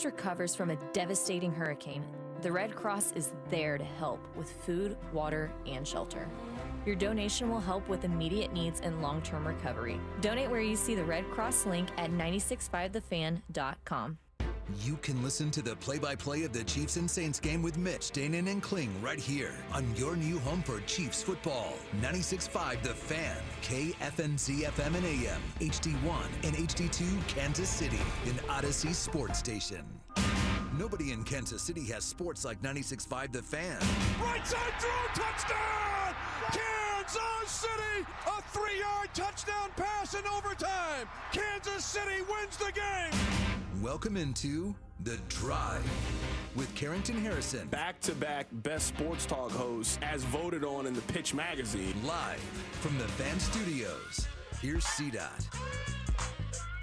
just recovers from a devastating hurricane, the Red Cross is there to help with food, water, and shelter. Your donation will help with immediate needs and long-term recovery. Donate where you see the Red Cross link at 965thefan.com. You can listen to the play-by-play of the Chiefs and Saints game with Mitch, Danon, and Kling right here on your new home for Chiefs football. 96.5 The Fan, KFNZ-FM and AM, HD1 and HD2 Kansas City, an Odyssey sports station. Nobody in Kansas City has sports like 96.5 The Fan. Right side throw, touchdown! Kansas City! A 3-yard touchdown pass in overtime! Kansas City wins the game! Welcome into The Drive with Carrington Harrison. Back-to-back best sports talk hosts as voted on in the Pitch magazine. Live from the Fan Studios. Here's CDOT.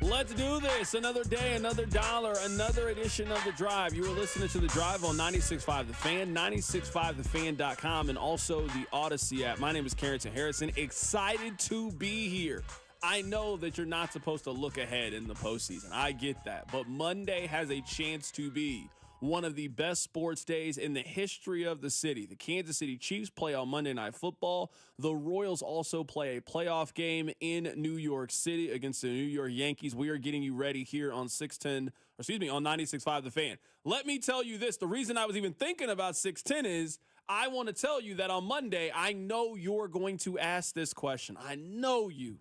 Let's do this. Another day, another dollar, another edition of The Drive. You are listening to The Drive on 96.5 The Fan, 965thefan.com, and also the Odyssey app. My name is Carrington Harrison. Excited to be here. I know that you're not supposed to look ahead in the postseason. I get that. But Monday has a chance to be one of the best sports days in the history of the city. The Kansas City Chiefs play on Monday Night Football. The Royals also play a playoff game in New York City against the New York Yankees. We are getting you ready here on on 96.5 The Fan. Let me tell you this. The reason I was even thinking about 610 is I want to tell you that on Monday, I know you're going to ask this question. I know you.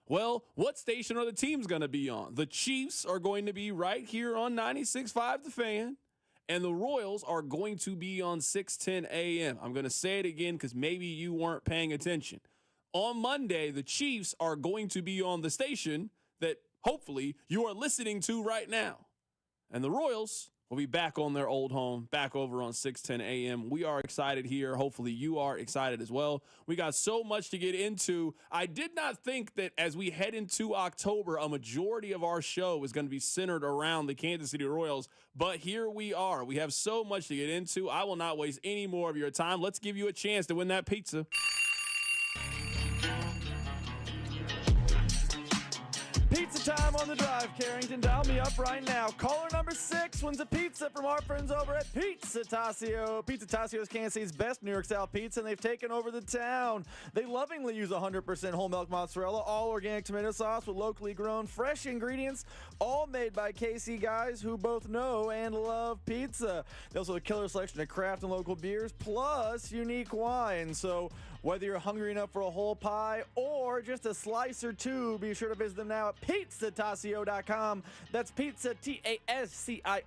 Well, what station are the teams going to be on? The Chiefs are going to be right here on 96.5 The Fan, and the Royals are going to be on 610 AM. I'm going to say it again because maybe you weren't paying attention. On Monday, the Chiefs are going to be on the station that hopefully you are listening to right now. And the Royals will be back on their old home, back over on 610 AM. We are excited here. Hopefully you are excited as well. We got so much to get into. I did not think that as we head into October, a majority of our show is going to be centered around the Kansas City Royals, but here we are. We have so much to get into. I will not waste any more of your time. Let's give you a chance to win that pizza. Pizza time on The Drive, Carrington. Dial me up right now. Caller number 6 wins a pizza from our friends over at Pizza Tassio. Pizza Tassio is Kansas City's best New York-style pizza, and they've taken over the town. They lovingly use 100% whole milk mozzarella, all organic tomato sauce with locally grown, fresh ingredients, all made by KC guys who both know and love pizza. They also have a killer selection of craft and local beers, plus unique wine. So whether you're hungry enough for a whole pie or just a slice or two, be sure to visit them now at PizzaTassio.com. That's pizza, TASCIO.com.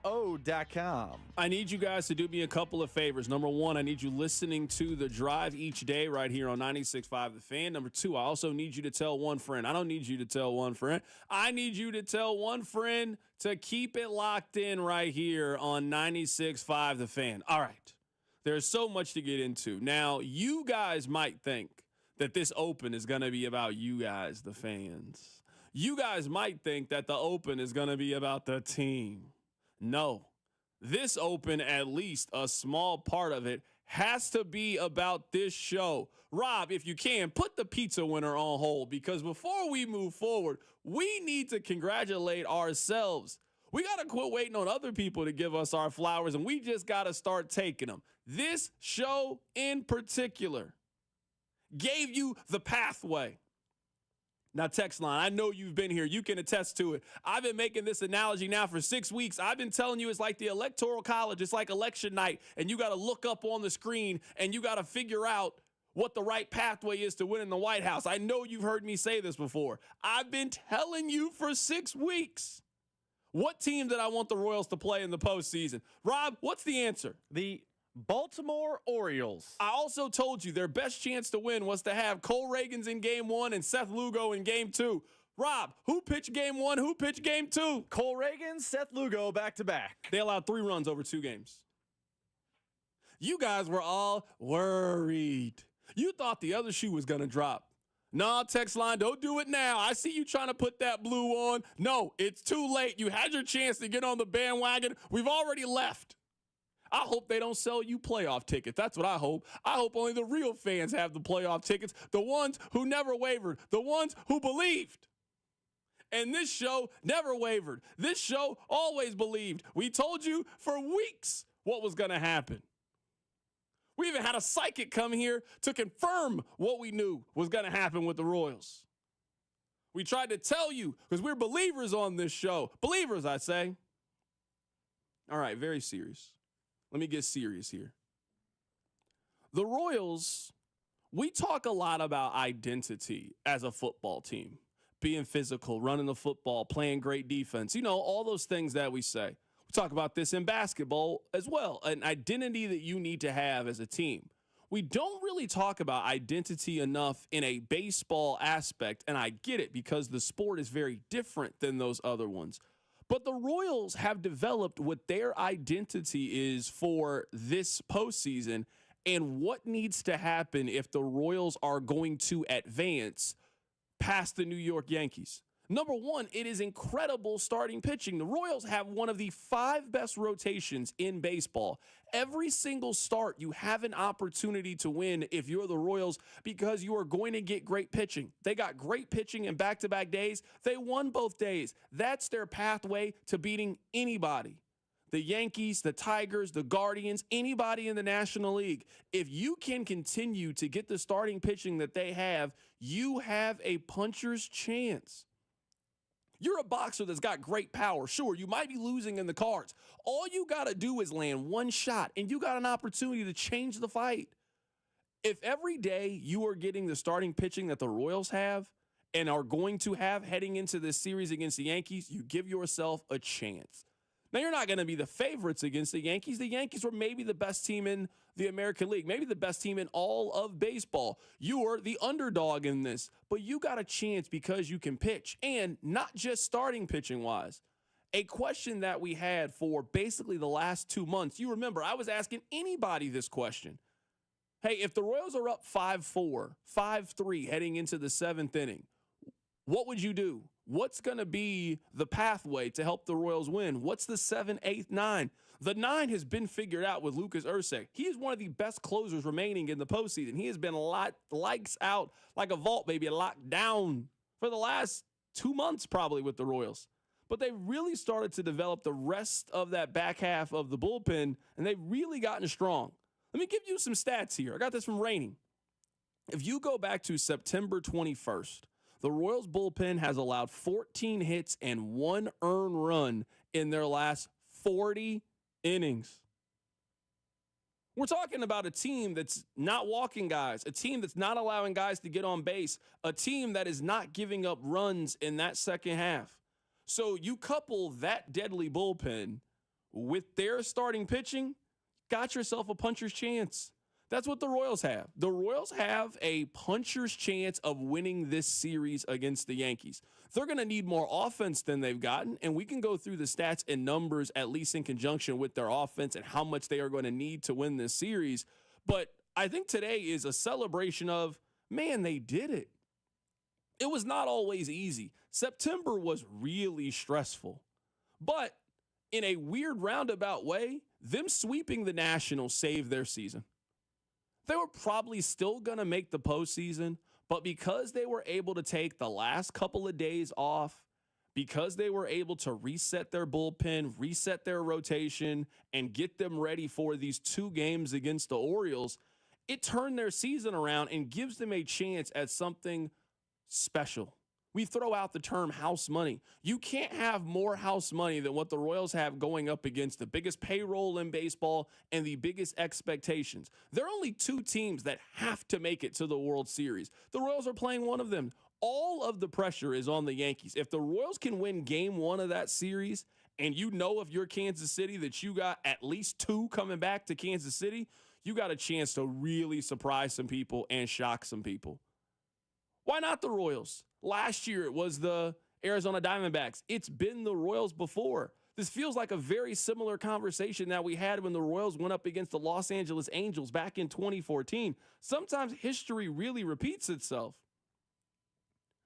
I need you guys to do me a couple of favors. Number one, I need you listening to The Drive each day right here on 96.5 The Fan. Number two, I also need you to tell one friend. I don't need you to tell one friend. I need you to tell one friend to keep it locked in right here on 96.5 The Fan. All right. There's so much to get into. Now, you guys might think that this Open is going to be about you guys, the fans. You guys might think that the Open is going to be about the team. No. This Open, at least a small part of it, has to be about this show. Rob, if you can, put the pizza winner on hold, because before we move forward, we need to congratulate ourselves. We got to quit waiting on other people to give us our flowers, and we just got to start taking them. This show in particular gave you the pathway. Now, text line, I know you've been here. You can attest to it. I've been making this analogy now for 6 weeks. I've been telling you it's like the Electoral College. It's like election night, and you got to look up on the screen, and you got to figure out what the right pathway is to winning the White House. I know you've heard me say this before. I've been telling you for 6 weeks. What team did I want the Royals to play in the postseason? Rob, what's the answer? The Baltimore Orioles. I also told you their best chance to win was to have Cole Reagans in game 1 and Seth Lugo in game 2. Rob, who pitched game 1? Who pitched game 2? Cole Reagans, Seth Lugo, back-to-back. They allowed 3 runs over 2 games. You guys were all worried. You thought the other shoe was going to drop. Nah, text line, don't do it now. I see you trying to put that blue on. No, it's too late. You had your chance to get on the bandwagon. We've already left. I hope they don't sell you playoff tickets. That's what I hope. I hope only the real fans have the playoff tickets, the ones who never wavered, the ones who believed. And this show never wavered. This show always believed. We told you for weeks what was going to happen. We even had a psychic come here to confirm what we knew was going to happen with the Royals. We tried to tell you because we're believers on this show. Believers, I say. All right, very serious. Let me get serious here. The Royals, we talk a lot about identity as a football team. Being physical, running the football, playing great defense. You know, all those things that we say. We talk about this in basketball as well. An identity that you need to have as a team. We don't really talk about identity enough in a baseball aspect, and I get it because the sport is very different than those other ones. But the Royals have developed what their identity is for this postseason and what needs to happen if the Royals are going to advance past the New York Yankees. Number one, it is incredible starting pitching. The Royals have one of the 5 best rotations in baseball. Every single start, you have an opportunity to win if you're the Royals because you are going to get great pitching. They got great pitching in back-to-back days. They won both days. That's their pathway to beating anybody. The Yankees, the Tigers, the Guardians, anybody in the National League. If you can continue to get the starting pitching that they have, you have a puncher's chance. You're a boxer that's got great power. Sure, you might be losing in the cards. All you got to do is land one shot, and you got an opportunity to change the fight. If every day you are getting the starting pitching that the Royals have and are going to have heading into this series against the Yankees, you give yourself a chance. Now, you're not going to be the favorites against the Yankees. The Yankees were maybe the best team in the American League, maybe the best team in all of baseball. You are the underdog in this, but you got a chance because you can pitch, and not just starting pitching-wise. A question that we had for basically the last 2 months, you remember, I was asking anybody this question. Hey, if the Royals are up 5-4, 5-3 heading into the 7th inning, what would you do? What's going to be the pathway to help the Royals win? What's the 7, 8, 9? The 9 has been figured out with Lucas Ursek. He is one of the best closers remaining in the postseason. He has been lights out like a vault baby, locked down for the last 2 months probably with the Royals. But they really started to develop the rest of that back half of the bullpen, and they've really gotten strong. Let me give you some stats here. I got this from Rainey. If you go back to September 21st, the Royals bullpen has allowed 14 hits and 1 earned run in their last 40 innings. We're talking about a team that's not walking guys, a team that's not allowing guys to get on base, a team that is not giving up runs in that second half. So you couple that deadly bullpen with their starting pitching, got yourself a puncher's chance. That's what the Royals have. The Royals have a puncher's chance of winning this series against the Yankees. They're going to need more offense than they've gotten, and we can go through the stats and numbers, at least in conjunction with their offense and how much they are going to need to win this series. But I think today is a celebration of, man, they did it. It was not always easy. September was really stressful. But in a weird roundabout way, them sweeping the Nationals saved their season. They were probably still going to make the postseason, but because they were able to take the last couple of days off, because they were able to reset their bullpen, reset their rotation, and get them ready for these 2 games against the Orioles, it turned their season around and gives them a chance at something special. We throw out the term house money. You can't have more house money than what the Royals have going up against the biggest payroll in baseball and the biggest expectations. There are only 2 teams that have to make it to the World Series. The Royals are playing one of them. All of the pressure is on the Yankees. If the Royals can win game 1 of that series, and you know if you're Kansas City that you got at least 2 coming back to Kansas City, you got a chance to really surprise some people and shock some people. Why not the Royals? Last year, it was the Arizona Diamondbacks. It's been the Royals before. This feels like a very similar conversation that we had when the Royals went up against the Los Angeles Angels back in 2014. Sometimes history really repeats itself.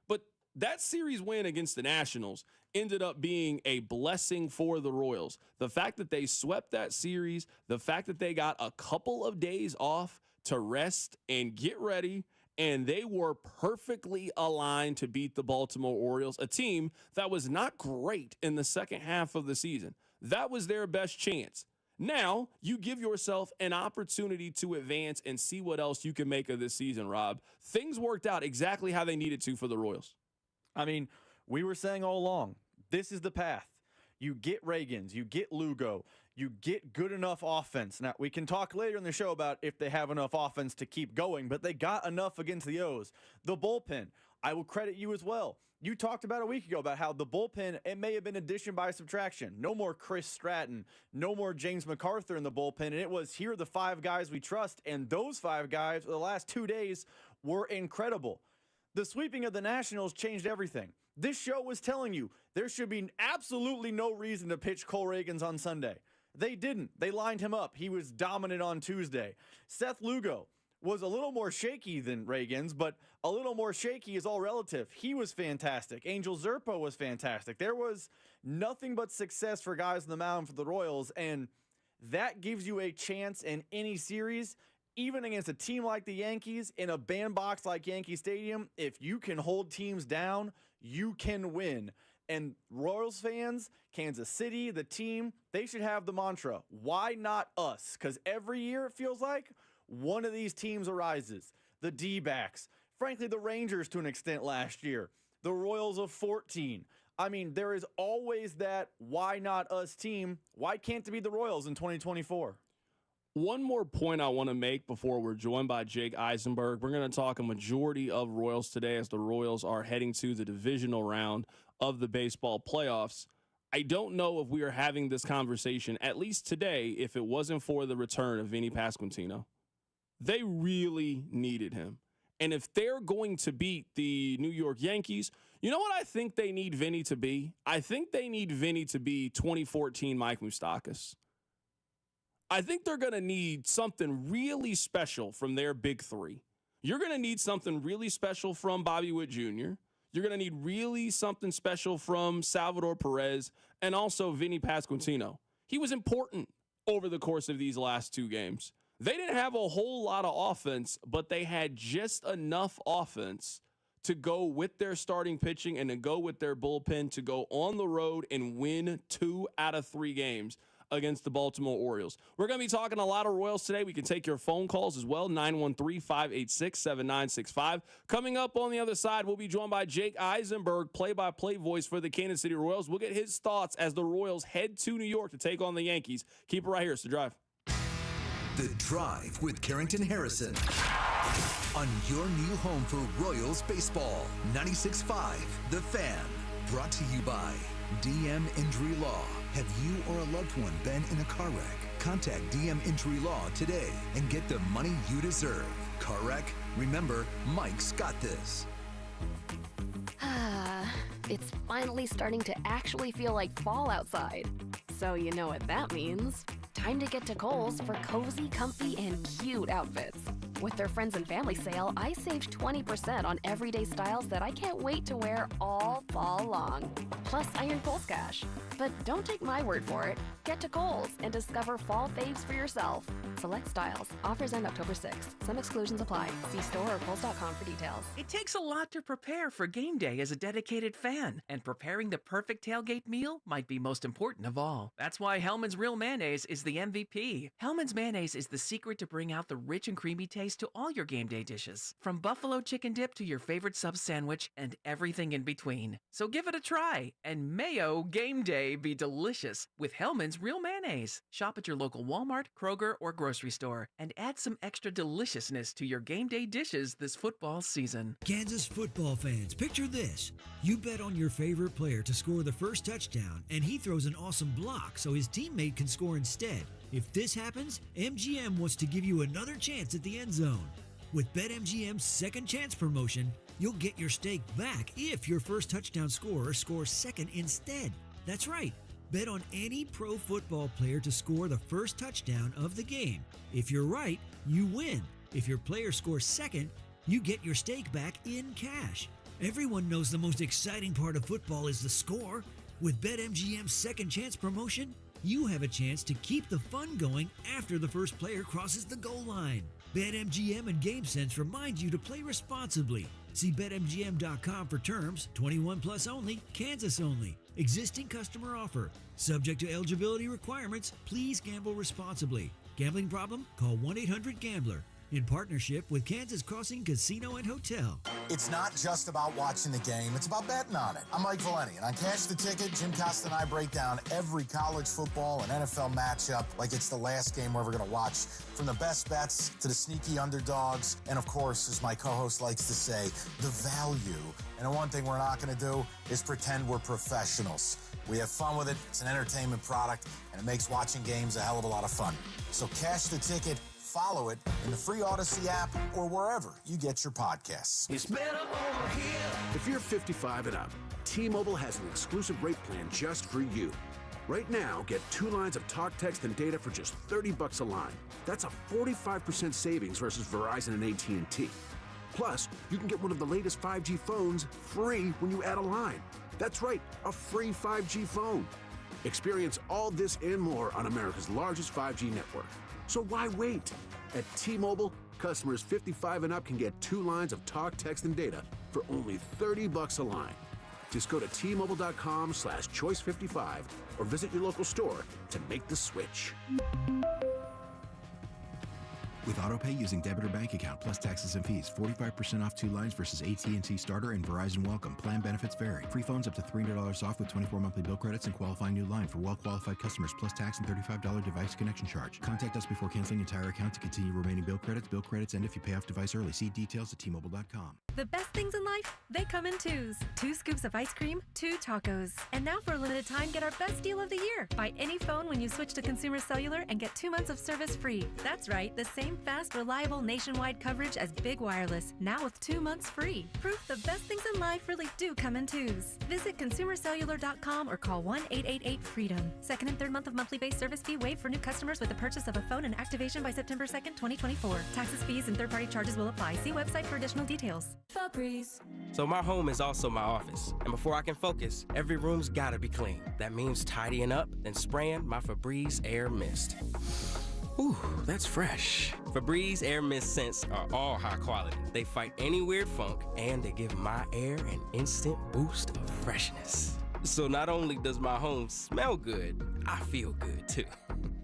But that series win against the Nationals ended up being a blessing for the Royals. The fact that they swept that series, the fact that they got a couple of days off to rest and get ready and they were perfectly aligned to beat the Baltimore Orioles, a team that was not great in the second half of the season. That was their best chance. Now, you give yourself an opportunity to advance and see what else you can make of this season, Rob. Things worked out exactly how they needed to for the Royals. I mean, we were saying all along, this is the path. You get Reagans, you get Lugo, you get good enough offense. Now, we can talk later in the show about if they have enough offense to keep going, but they got enough against the O's. The bullpen, I will credit you as well. You talked about a week ago about how the bullpen, it may have been addition by subtraction. No more Chris Stratton, no more James MacArthur in the bullpen, and it was, here are the 5 guys we trust, and those 5 guys for the last 2 days were incredible. The sweeping of the Nationals changed everything. This show was telling you there should be absolutely no reason to pitch Cole Reagans on Sunday. They didn't. They lined him up. He was dominant on Tuesday. Seth Lugo was a little more shaky than Reagans, but a little more shaky is all relative. He was fantastic. Angel Zerpa was fantastic. There was nothing but success for guys on the mound for the Royals, and that gives you a chance in any series, even against a team like the Yankees in a bandbox like Yankee Stadium. If you can hold teams down, you can win. And Royals fans, Kansas City, the team, they should have the mantra, why not us? Because every year it feels like one of these teams arises. The D-backs, frankly, the Rangers to an extent last year, the Royals of 14. I mean, there is always that why not us team. Why can't it be the Royals in 2024? One more point I want to make before we're joined by Jake Eisenberg. We're going to talk a majority of Royals today as the Royals are heading to the divisional round of the baseball playoffs. I don't know if we are having this conversation, at least today, if it wasn't for the return of Vinny Pasquantino. They really needed him. And if they're going to beat the New York Yankees, you know what I think they need Vinny to be? I think they need Vinny to be 2014 Mike Moustakas. I think they're going to need something really special from their big 3. You're going to need something really special from Bobby Witt Jr. You're going to need really something special from Salvador Perez and also Vinny Pasquantino. He was important over the course of these last 2 games. They didn't have a whole lot of offense, but they had just enough offense to go with their starting pitching and to go with their bullpen to go on the road and win 2 out of 3 games against the Baltimore Orioles. We're going to be talking a lot of Royals today. We can take your phone calls as well, 913-586-7965. Coming up on the other side, we'll be joined by Jake Eisenberg, play-by-play voice for the Kansas City Royals. We'll get his thoughts as the Royals head to New York to take on the Yankees. Keep it right here. It's The Drive. The Drive with Carrington Harrison on your new home for Royals baseball. 96.5 The Fan. Brought to you by DM Injury Law. Have you or a loved one been in a car wreck? Contact DM Injury Law today and get the money you deserve. Car wreck? Remember, Mike's got this. It's finally starting to actually feel like fall outside. So you know what that means. Time to get to Kohl's for cozy, comfy, and cute outfits. With their friends and family sale, I saved 20% on everyday styles that I can't wait to wear all fall long. Plus, I earn Kohl's cash. But don't take my word for it. Get to Kohl's and discover fall faves for yourself. Select styles. Offers end October 6th. Some exclusions apply. See store or kohls.com for details. It takes a lot to prepare for game day as a dedicated fan, and preparing the perfect tailgate meal might be most important of all. That's why Hellmann's Real Mayonnaise is the MVP. Hellmann's Mayonnaise is the secret to bring out the rich and creamy taste to all your game day dishes, from buffalo chicken dip to your favorite sub sandwich and everything in between. So give it a try, and mayo game day be delicious with Hellmann's Real Mayonnaise. Shop at your local Walmart, Kroger, or grocery store and add some extra deliciousness to your game day dishes this football season. Kansas football fans, picture this. You bet on your favorite player to score the first touchdown, and he throws an awesome block so his teammate can score instead. If this happens, MGM wants to give you another chance at the end zone. With BetMGM's second chance promotion, you'll get your stake back if your first touchdown scorer scores second instead. That's right. Bet on any pro football player to score the first touchdown of the game. If you're right, you win. If your player scores second, you get your stake back in cash. Everyone knows the most exciting part of football is the score. With BetMGM's second chance promotion, you have a chance to keep the fun going after the first player crosses the goal line. BetMGM and GameSense remind you to play responsibly. See BetMGM.com for terms. 21 plus only, Kansas only. Existing customer offer. Subject to eligibility requirements. Please gamble responsibly. Gambling problem? Call 1-800-GAMBLER. In partnership with Kansas Crossing Casino and Hotel. It's not just about watching the game, it's about betting on it. I'm Mike Valeni, and on Cash the Ticket, Jim Costa and I break down every college football and NFL matchup like it's the last game we're ever going to watch. From the best bets to the sneaky underdogs, and of course, as my co-host likes to say, the value. And the one thing we're not going to do is pretend we're professionals. We have fun with it, it's an entertainment product, and it makes watching games a hell of a lot of fun. So Cash the Ticket, follow it in the free Odyssey app or wherever you get your podcasts. It's better over here. If you're 55 and up, T-Mobile has an exclusive rate plan just for you. Right now, get 2 lines of talk, text, and data for just $30 a line. That's a 45% savings versus Verizon and AT&T. Plus, you can get one of the latest 5G phones free when you add a line. That's right, a free 5G phone. Experience all this and more on America's largest 5G network. So why wait? At T-Mobile, customers 55 and up can get 2 lines of talk, text, and data for only $30 a line. Just go to T-Mobile.com/choice55 or visit your local store to make the switch. With AutoPay using debit or bank account plus taxes and fees, 45% off 2 lines versus AT&T Starter and Verizon Welcome. Plan benefits vary. Free phones up to $300 off with 24 monthly bill credits and qualifying new line for well-qualified customers plus tax and $35 device connection charge. Contact us before canceling entire account to continue remaining bill credits. Bill credits end if you pay off device early. See details at T-Mobile.com. The best things in life, they come in twos. 2 scoops of ice cream, 2 tacos. And now for a limited time, get our best deal of the year. Buy any phone when you switch to Consumer Cellular and get 2 months of service free. That's right, the same fast, reliable nationwide coverage as Big Wireless, now with 2 months free. Proof the best things in life really do come in twos. Visit consumercellular.com or call 1-888-FREEDOM. Second and third month of monthly base service fee waived for new customers with the purchase of a phone and activation by September 2nd, 2024. Taxes, fees, and third-party charges will apply. See website for additional details. Febreze. So my home is also my office, and before I can focus, every room's gotta be clean. That means tidying up, then spraying my Febreze Air Mist. Ooh, that's fresh. Febreze Air Mist scents are all high quality. They fight any weird funk, and they give my air an instant boost of freshness. So not only does my home smell good, I feel good too.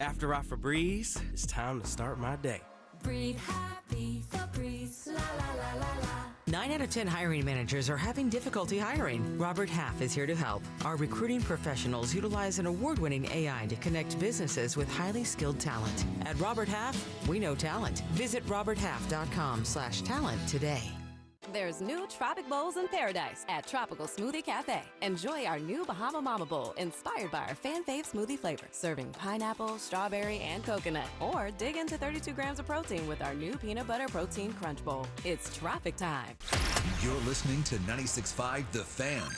After I Febreze, it's time to start my day. Breathe happy, Febreze, la la la la la. 9 out of 10 hiring managers are having difficulty hiring. Robert Half is here to help. Our recruiting professionals utilize an award-winning AI to connect businesses with highly skilled talent. At Robert Half, we know talent. Visit roberthalf.com/talent today. There's new Tropic Bowls in paradise at Tropical Smoothie Cafe. Enjoy our new Bahama Mama Bowl, inspired by our fan fave smoothie flavor, serving pineapple, strawberry, and coconut. Or dig into 32 grams of protein with our new Peanut Butter Protein Crunch Bowl. It's tropic time. You're listening to 96.5 The Fan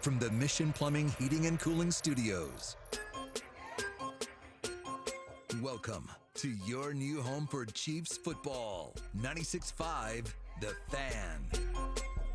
from the Mission Plumbing, Heating, and Cooling Studios. Welcome to your new home for Chiefs football. 96.5 The Fan.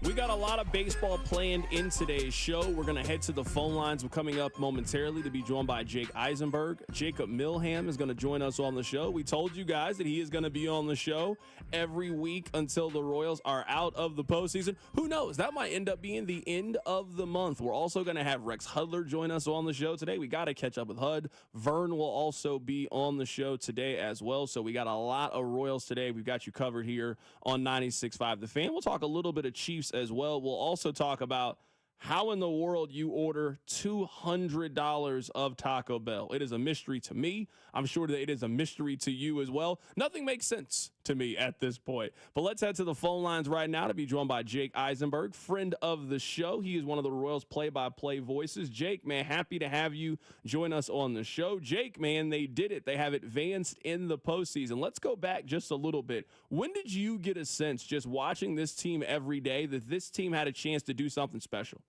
We got a lot of baseball planned in today's show. We're going to head to the phone lines. We're coming up momentarily to be joined by Jake Eisenberg. Jacob Milham is going to join us on the show. We told you guys that he is going to be on the show every week until the Royals are out of the postseason. Who knows? That might end up being the end of the month. We're also going to have Rex Hudler join us on the show today. We got to catch up with Hud. Vern will also be on the show today as well. So we got a lot of Royals today. We've got you covered here on 96.5 The Fan. We'll talk a little bit of Chiefs as well. We'll also talk about how in the world you order $200 of Taco Bell. It is a mystery to me. I'm sure that it is a mystery to you as well. Nothing makes sense to me at this point. But let's head to the phone lines right now to be joined by Jake Eisenberg, friend of the show. He is one of the Royals play-by-play voices. Jake, man, happy to have you join us on the show. Jake, man, they did it. They have advanced in the postseason. Let's go back just a little bit. When did you get a sense, just watching this team every day, that this team had a chance to do something special?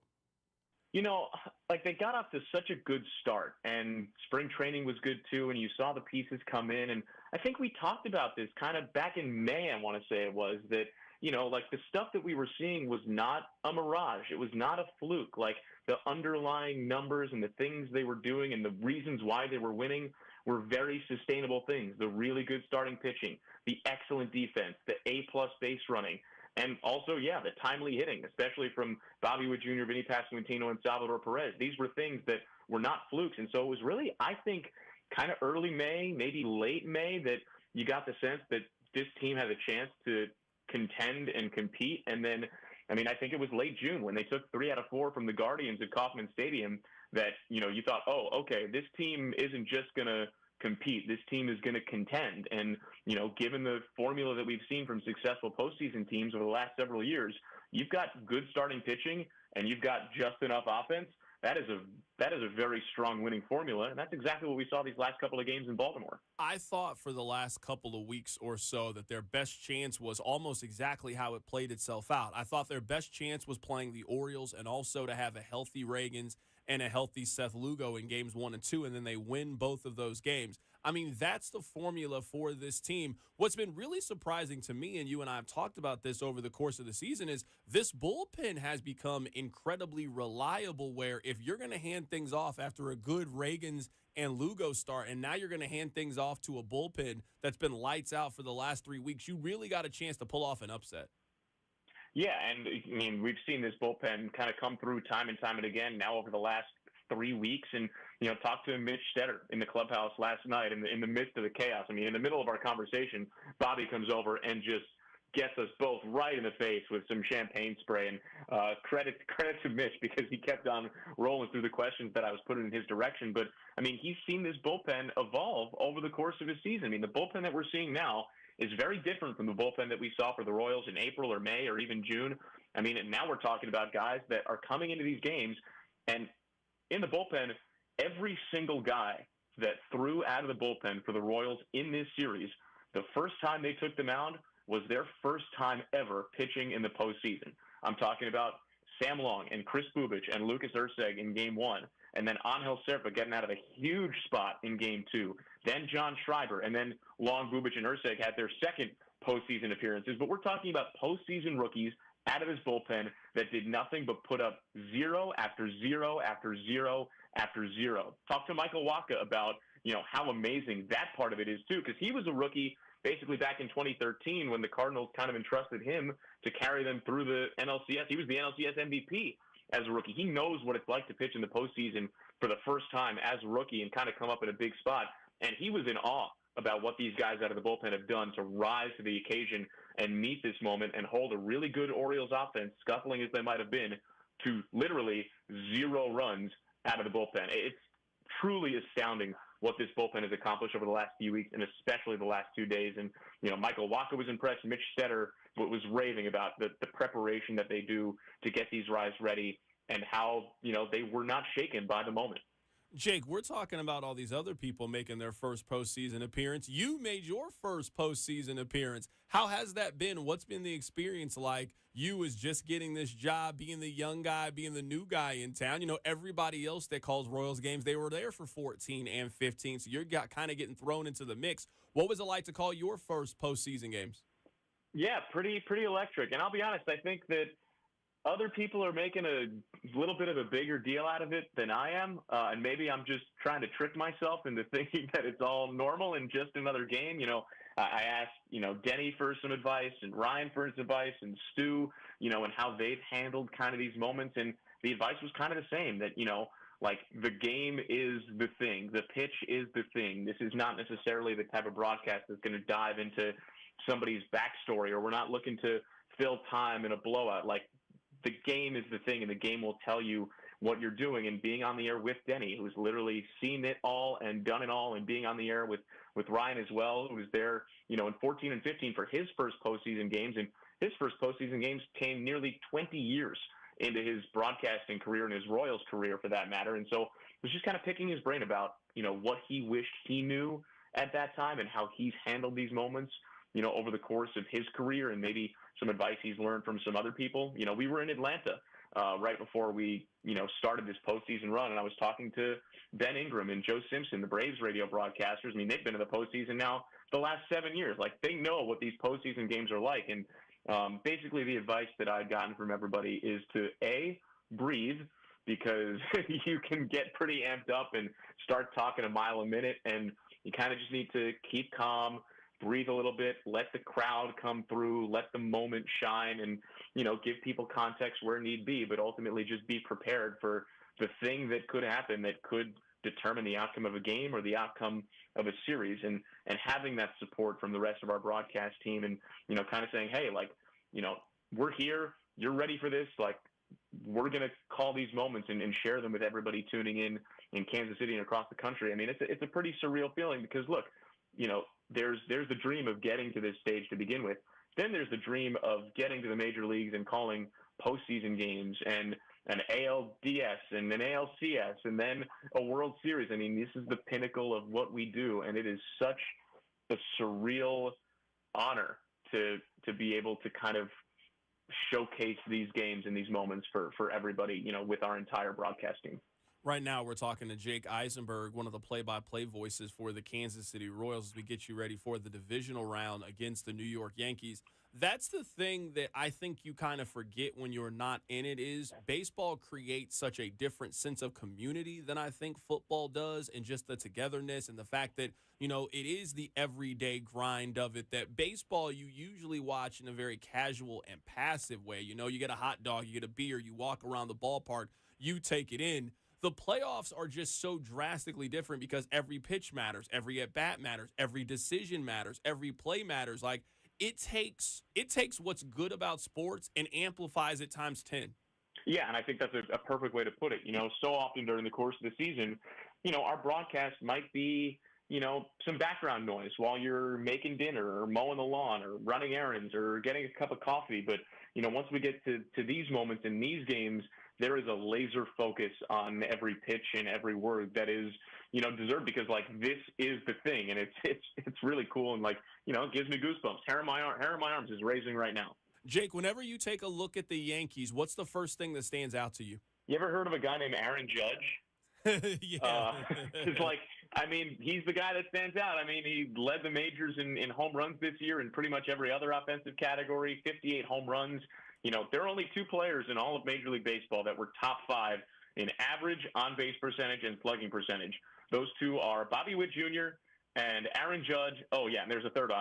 You know, like they got off to such a good start, and spring training was good too, and you saw the pieces come in. And I think we talked about this kind of back in May, I want to say it was, that, you know, like the stuff that we were seeing was not a mirage. It was not a fluke. Like the underlying numbers and the things they were doing and the reasons why they were winning were very sustainable things. The really good starting pitching, the excellent defense, the A-plus base running, and also, yeah, the timely hitting, especially from Bobby Witt Jr., Vinny Pasquantino, and Salvador Perez. These were things that were not flukes. And so it was really, I think, kind of early May, maybe late May, that you got the sense that this team had a chance to contend and compete. And then, I mean, I think it was late June when they took 3 out of 4 from the Guardians at Kauffman Stadium that, you know, you thought, oh, okay, this team isn't just going to compete. This team is going to contend. And, you know, given the formula that we've seen from successful postseason teams over the last several years, you've got good starting pitching and you've got just enough offense. That is a very strong winning formula, and that's exactly what we saw these last couple of games in Baltimore. I thought for the last couple of weeks or so that their best chance was almost exactly how it played itself out. I thought their best chance was playing the Orioles and also to have a healthy Reagans and a healthy Seth Lugo in games 1 and 2, and then they win both of those games. I mean, that's the formula for this team. What's been really surprising to me, and you and I have talked about this over the course of the season, is this bullpen has become incredibly reliable where if you're going to hand things off after a good Reagans and Lugo start, and now you're going to hand things off to a bullpen that's been lights out for the last 3 weeks, you really got a chance to pull off an upset. Yeah, and I mean, we've seen this bullpen kind of come through time and time and again now over the last 3 weeks. And, you know, talked to Mitch Stetter in the clubhouse last night in the midst of the chaos. I mean, in the middle of our conversation, Bobby comes over and just gets us both right in the face with some champagne spray. And credit to Mitch because he kept on rolling through the questions that I was putting in his direction. But, I mean, he's seen this bullpen evolve over the course of his season. I mean, the bullpen that we're seeing now is very different from the bullpen that we saw for the Royals in April or May or even June. I mean, and now we're talking about guys that are coming into these games, and in the bullpen, every single guy that threw out of the bullpen for the Royals in this series, the first time they took the mound was their first time ever pitching in the postseason. I'm talking about Sam Long and Chris Bubich and Lucas Erceg in Game 1, and then Angel Serpa getting out of a huge spot in Game 2, then John Schreiber, and then Long, Bubich, and Erceg had their second postseason appearances. But we're talking about postseason rookies out of his bullpen that did nothing but put up 0 after 0 after 0 after 0. Talk to Michael Wacha about, you know, how amazing that part of it is, too, because he was a rookie basically back in 2013 when the Cardinals kind of entrusted him to carry them through the NLCS. He was the NLCS MVP as a rookie. He knows what it's like to pitch in the postseason for the first time as a rookie and kind of come up in a big spot. And he was in awe about what these guys out of the bullpen have done to rise to the occasion and meet this moment and hold a really good Orioles offense, scuffling as they might have been, to literally 0 runs out of the bullpen. It's truly astounding what this bullpen has accomplished over the last few weeks, and especially the last 2 days. And, you know, Michael Wacha was impressed. Mitch Stetter was raving about the preparation that they do to get these guys ready and how, you know, they were not shaken by the moment. Jake, we're talking about all these other people making their first postseason appearance. You made your first postseason appearance. How has that been? What's been the experience like? You as just getting this job, being the young guy, being the new guy in town. You know, everybody else that calls Royals games, they were there for 14 and 15, so you're kind of getting thrown into the mix. What was it like to call your first postseason games? Yeah, pretty electric. And I'll be honest, I think that other people are making a little bit of a bigger deal out of it than I am, and maybe I'm just trying to trick myself into thinking that it's all normal and just another game. You know, I asked, you know, Denny for some advice and Ryan for his advice and Stu, you know, and how they've handled kind of these moments, and the advice was kind of the same, that, you know, like the game is the thing, the pitch is the thing. This is not necessarily the type of broadcast that's going to dive into somebody's backstory, or we're not looking to fill time in a blowout. Like, the game is the thing, and the game will tell you what you're doing. And being on the air with Denny, who's literally seen it all and done it all, and being on the air with Ryan as well, who was there, you know, in 14 and 15 for his first postseason games. And his first postseason games came nearly 20 years into his broadcasting career and his Royals career, for that matter. And so I was just kind of picking his brain about, you know, what he wished he knew at that time and how he's handled these moments, you know, over the course of his career, and maybe some advice he's learned from some other people. You know, we were in Atlanta right before we, you know, started this postseason run, and I was talking to Ben Ingram and Joe Simpson, the Braves radio broadcasters. I mean, they've been in the postseason now the last 7 years. Like, they know what these postseason games are like. And basically the advice that I've gotten from everybody is to, A, breathe, because you can get pretty amped up and start talking a mile a minute. And you kind of just need to keep calm, breathe a little bit, let the crowd come through, let the moment shine, and, give people context where need be, but ultimately just be prepared for the thing that could happen that could determine the outcome of a game or the outcome of a series, and having that support from the rest of our broadcast team, and, kind of saying, hey, we're here, you're ready for this, we're going to call these moments and share them with everybody tuning in Kansas City and across the country. I mean, it's a pretty surreal feeling because, look, there's the dream of getting to this stage to begin with. Then there's the dream of getting to the major leagues and calling postseason games and an ALDS and an ALCS and then a World Series. I mean, this is the pinnacle of what we do, and it is such a surreal honor to be able to kind of showcase these games and these moments for everybody, with our entire broadcast team. Right now, we're talking to Jake Eisenberg, one of the play-by-play voices for the Kansas City Royals, as we get you ready for the divisional round against the New York Yankees. That's the thing that I think you kind of forget when you're not in it, is baseball creates such a different sense of community than I think football does, and just the togetherness and the fact that, it is the everyday grind of it that baseball you usually watch in a very casual and passive way. You get a hot dog, you get a beer, you walk around the ballpark, you take it in. The playoffs are just so drastically different because every pitch matters, every at-bat matters, every decision matters, every play matters. It takes what's good about sports and amplifies it times 10. Yeah, and I think that's a perfect way to put it. So often during the course of the season, our broadcast might be, some background noise while you're making dinner or mowing the lawn or running errands or getting a cup of coffee. But, once we get to these moments in these games, there is a laser focus on every pitch and every word that is, deserved, because this is the thing, and it's really cool, and it gives me goosebumps. Hair on my arms is raising right now. Jake, whenever you take a look at the Yankees, what's the first thing that stands out to you? You ever heard of a guy named Aaron Judge? Yeah. He's the guy that stands out. I mean, he led the majors in home runs this year in pretty much every other offensive category, 58 home runs. There are only two players in all of Major League Baseball that were top 5 in average on-base percentage and slugging percentage. Those two are Bobby Witt Jr. and Aaron Judge. Oh, yeah, and there's a third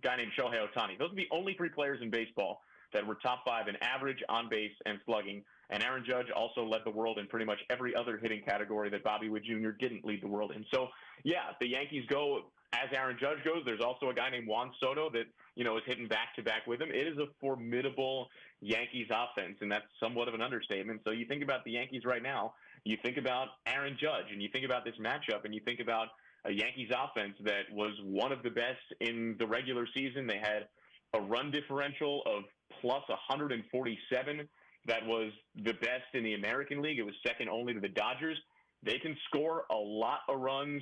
guy named Shohei Ohtani. Those are the only 3 players in baseball that were top 5 in average, on-base, and slugging. And Aaron Judge also led the world in pretty much every other hitting category that Bobby Witt Jr. didn't lead the world in. So, yeah, the Yankees go as Aaron Judge goes. There's also a guy named Juan Soto that, is hitting back-to-back with him. It is a formidable Yankees offense, and that's somewhat of an understatement. So you think about the Yankees right now, you think about Aaron Judge, and you think about this matchup, and you think about a Yankees offense that was one of the best in the regular season. They had a run differential of plus 147. That was the best in the American League. It was second only to the Dodgers. They can score a lot of runs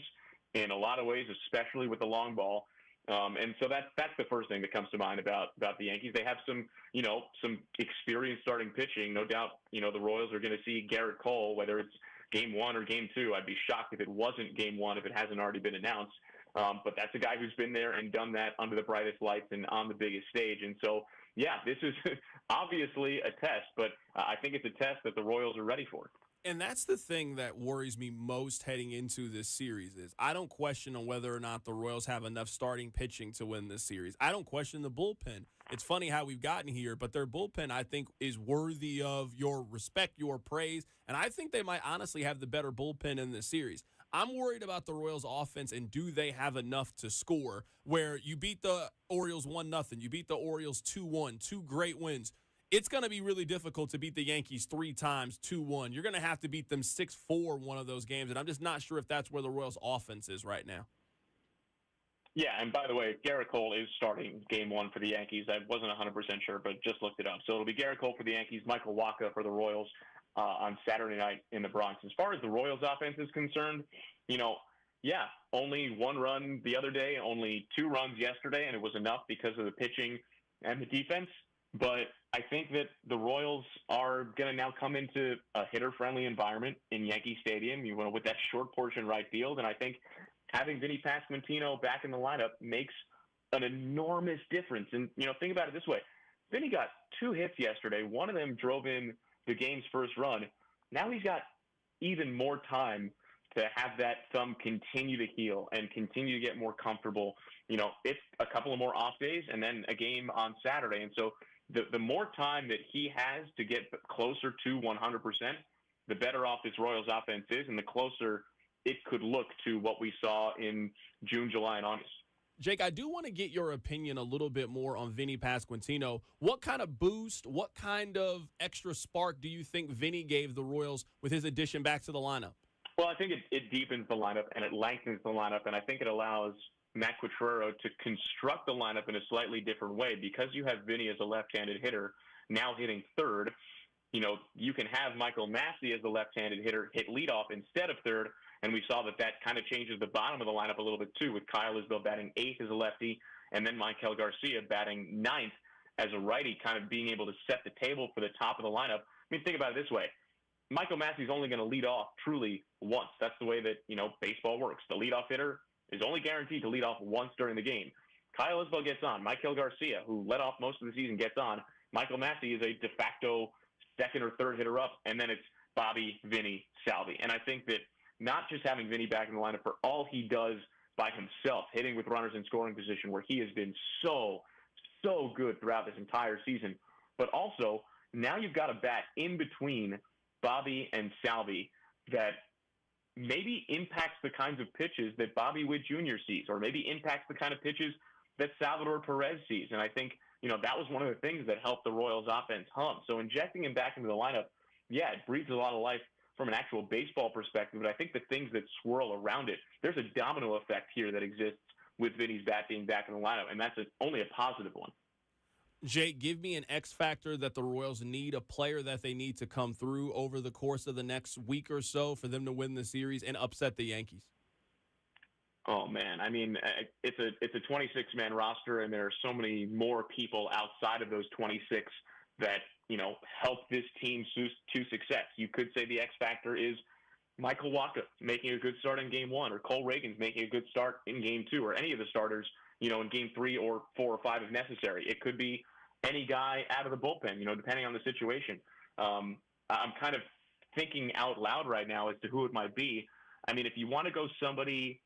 in a lot of ways, especially with the long ball. And so that's the first thing that comes to mind about the Yankees. They have some experienced starting pitching. No doubt, the Royals are going to see Garrett Cole, whether it's game 1 or game 2. I'd be shocked if it wasn't game 1, if it hasn't already been announced. But that's a guy who's been there and done that under the brightest lights and on the biggest stage. And so, yeah, this is obviously a test, but I think it's a test that the Royals are ready for. And that's the thing that worries me most heading into this series is I don't question on whether or not the Royals have enough starting pitching to win this series. I don't question the bullpen. It's funny how we've gotten here, but their bullpen, I think, is worthy of your respect, your praise, and I think they might honestly have the better bullpen in this series. I'm worried about the Royals' offense and do they have enough to score where you beat the Orioles 1-0, you beat the Orioles 2-1, 2 great wins. It's going to be really difficult to beat the Yankees 3 times, 2-1. You're going to have to beat them 6-4 one of those games, and I'm just not sure if that's where the Royals' offense is right now. Yeah, and by the way, Garrett Cole is starting game 1 for the Yankees. I wasn't 100% sure, but just looked it up. So it'll be Garrett Cole for the Yankees, Michael Wacha for the Royals on Saturday night in the Bronx. As far as the Royals' offense is concerned, only 1 run the other day, only 2 runs yesterday, and it was enough because of the pitching and the defense. But I think that the Royals are going to now come into a hitter-friendly environment in Yankee Stadium, with that short portion right field. And I think having Vinny Pasquantino back in the lineup makes an enormous difference. And, think about it this way. Vinny got 2 hits yesterday. One of them drove in the game's first run. Now he's got even more time to have that thumb continue to heal and continue to get more comfortable. It's a couple of more off days and then a game on Saturday. And so the more time that he has to get closer to 100%, the better off this Royals offense is, and the closer it could look to what we saw in June, July, and August. Jake, I do want to get your opinion a little bit more on Vinny Pasquantino. What kind of boost, what kind of extra spark do you think Vinny gave the Royals with his addition back to the lineup? Well, I think it deepens the lineup and it lengthens the lineup, and I think it allows Matt Quatrero to construct the lineup in a slightly different way. Because you have Vinny as a left-handed hitter now hitting third, you can have Michael Massey as the left-handed hitter hit leadoff instead of third, and we saw that kind of changes the bottom of the lineup a little bit too, with Kyle Isbell batting eighth as a lefty, and then Maikel Garcia batting ninth as a righty, kind of being able to set the table for the top of the lineup. I mean, think about it this way. Michael Massey's only going to lead off truly once. That's the way that, baseball works. The leadoff hitter is only guaranteed to lead off once during the game. Kyle Isbell gets on. Maikel Garcia, who led off most of the season, gets on. Michael Massey is a de facto second or third hitter up, and then it's Bobby, Vinny, Salvi. And I think that not just having Vinny back in the lineup for all he does by himself, hitting with runners in scoring position, where he has been so good throughout this entire season, but also now you've got a bat in between Bobby and Salvi that maybe impacts the kinds of pitches that Bobby Witt Jr. sees, or maybe impacts the kind of pitches that Salvador Perez sees. And I think, that was one of the things that helped the Royals offense hum. So injecting him back into the lineup, yeah, it breathes a lot of life from an actual baseball perspective, but I think the things that swirl around it, there's a domino effect here that exists with Vinny's bat being back in the lineup, and that's only a positive one. Jake, give me an X factor that the Royals need, a player that they need to come through over the course of the next week or so for them to win the series and upset the Yankees. Oh, man. I mean, it's a 26-man roster, and there are so many more people outside of those 26 that, help this team to success. You could say the X factor is Michael Wacha making a good start in game one, or Cole Reagan's making a good start in game two, or any of the starters, in game 3 or 4 or 5 if necessary. It could be any guy out of the bullpen, depending on the situation. I'm kind of thinking out loud right now as to who it might be. I mean, if you want to go somebody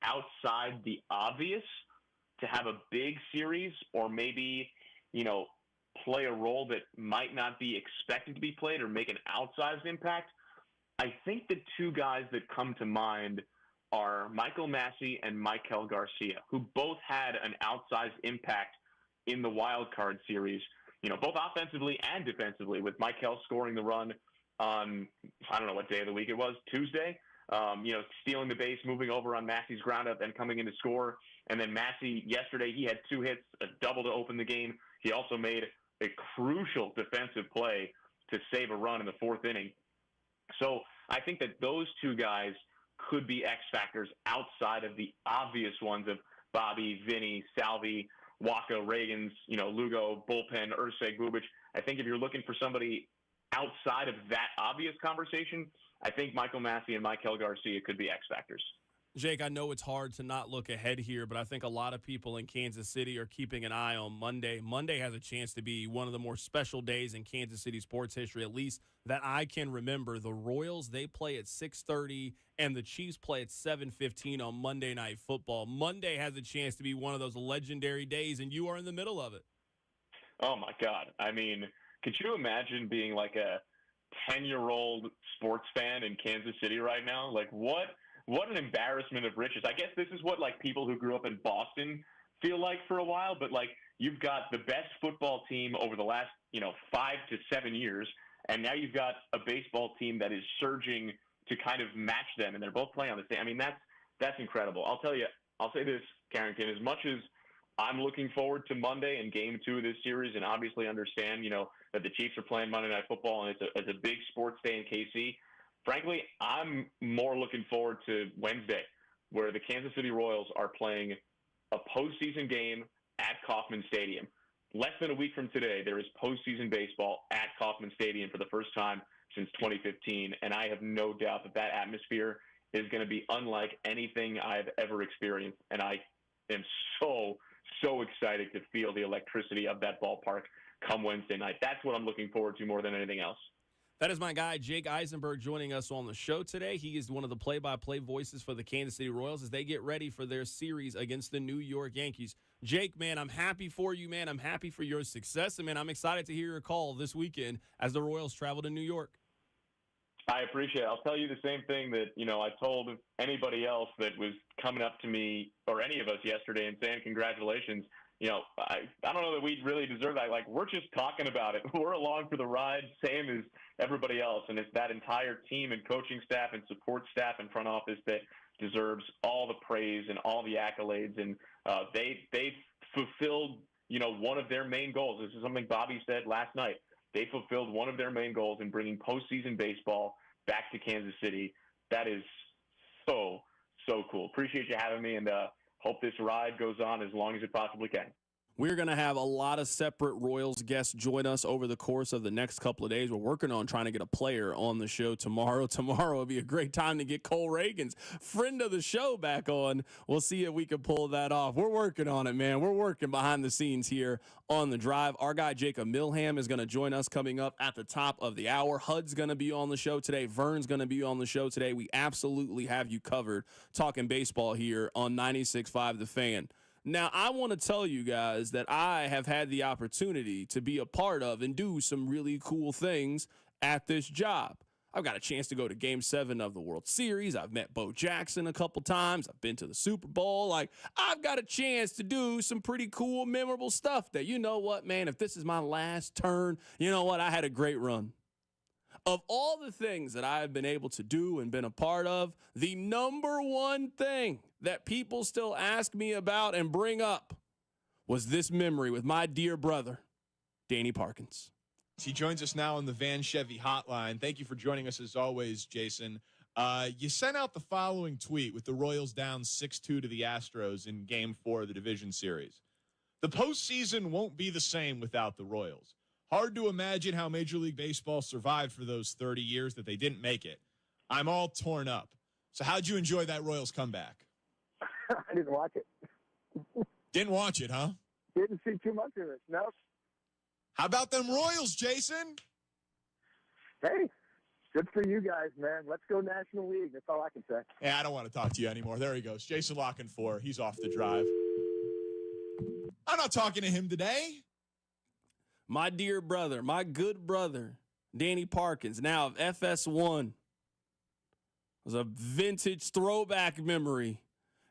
outside the obvious to have a big series, or maybe, play a role that might not be expected to be played or make an outsized impact, I think the two guys that come to mind are Michael Massey and Maikel Garcia, who both had an outsized impact in the wild card series, both offensively and defensively, with Maikel scoring the run on, I don't know what day of the week it was, Tuesday, stealing the base, moving over on Massey's groundup and coming in to score. And then Massey, yesterday, he had 2 hits, a double to open the game. He also made a crucial defensive play to save a run in the 4th inning. So I think that those two guys could be X factors outside of the obvious ones of Bobby, Vinny, Salvi, Wacha, Reagans, Lugo, bullpen, Irsay, Bubic. I think if you're looking for somebody outside of that obvious conversation, I think Michael Massey and Maikel Garcia could be X factors. Jake, I know it's hard to not look ahead here, but I think a lot of people in Kansas City are keeping an eye on Monday. Monday has a chance to be one of the more special days in Kansas City sports history, at least that I can remember. The Royals, they play at 6:30, and the Chiefs play at 7:15 on Monday Night Football. Monday has a chance to be one of those legendary days, and you are in the middle of it. Oh, my God. I mean, could you imagine being like a 10-year-old sports fan in Kansas City right now? Like, what an embarrassment of riches. I guess this is what, people who grew up in Boston feel like for a while, but, you've got the best football team over the last, 5 to 7 years, and now you've got a baseball team that is surging to kind of match them, and they're both playing on the same. I mean, that's incredible. I'll tell you, I'll say this, Carrington, as much as I'm looking forward to Monday and game 2 of this series, and obviously understand, that the Chiefs are playing Monday Night Football, and it's a big sports day in KC. Frankly, I'm more looking forward to Wednesday, where the Kansas City Royals are playing a postseason game at Kauffman Stadium. Less than a week from today, there is postseason baseball at Kauffman Stadium for the first time since 2015, and I have no doubt that atmosphere is going to be unlike anything I've ever experienced, and I am so excited to feel the electricity of that ballpark come Wednesday night. That's what I'm looking forward to more than anything else. That is my guy, Jake Eisenberg, joining us on the show today. He is one of the play-by-play voices for the Kansas City Royals as they get ready for their series against the New York Yankees. Jake, man, I'm happy for you, man. I'm happy for your success. And, man, I'm excited to hear your call this weekend as the Royals travel to New York. I appreciate it. I'll tell you the same thing that, I told anybody else that was coming up to me or any of us yesterday and saying congratulations. I don't know that we really deserve that. Like, we're just talking about it. We're along for the ride, same as everybody else. And it's that entire team and coaching staff and support staff and front office that deserves all the praise and all the accolades. And they've fulfilled, one of their main goals. This is something Bobby said last night. They fulfilled one of their main goals in bringing postseason baseball back to Kansas City. That is so cool. Appreciate you having me, and hope this ride goes on as long as it possibly can. We're going to have a lot of separate Royals guests join us over the course of the next couple of days. We're working on trying to get a player on the show tomorrow. Tomorrow will be a great time to get Cole Reagan's friend of the show back on. We'll see if we can pull that off. We're working on it, man. We're working behind the scenes here on The Drive. Our guy Jacob Milham is going to join us coming up at the top of the hour. Hud's going to be on the show today. Vern's going to be on the show today. We absolutely have you covered talking baseball here on 96.5 The Fan. Now, I want to tell you guys that I have had the opportunity to be a part of and do some really cool things at this job. I've got a chance to go to Game 7 of the World Series. I've met Bo Jackson a couple times. I've been to the Super Bowl. I've got a chance to do some pretty cool, memorable stuff that, you know what, man, if this is my last turn, you know what, I had a great run. Of all the things that I have been able to do and been a part of, the number one thing that people still ask me about and bring up was this memory with my dear brother, Danny Parkins. He joins us now on the Van Chevy hotline. Thank you for joining us as always, Jason. You sent out the following tweet with the Royals down 6-2 to the Astros in Game 4 of the Division Series. The postseason won't be the same without the Royals. Hard to imagine how Major League Baseball survived for those 30 years that they didn't make it. I'm all torn up. So how'd you enjoy that Royals comeback? I didn't watch it. Didn't watch it, huh? Didn't see too much of it, no. How about them Royals, Jason? Hey, good for you guys, man. Let's go National League. That's all I can say. Yeah, I don't want to talk to you anymore. There he goes. Jason Lockenfor. He's off the drive. I'm not talking to him today. My dear brother, my good brother, Danny Parkins, now of FS1. It was a vintage throwback memory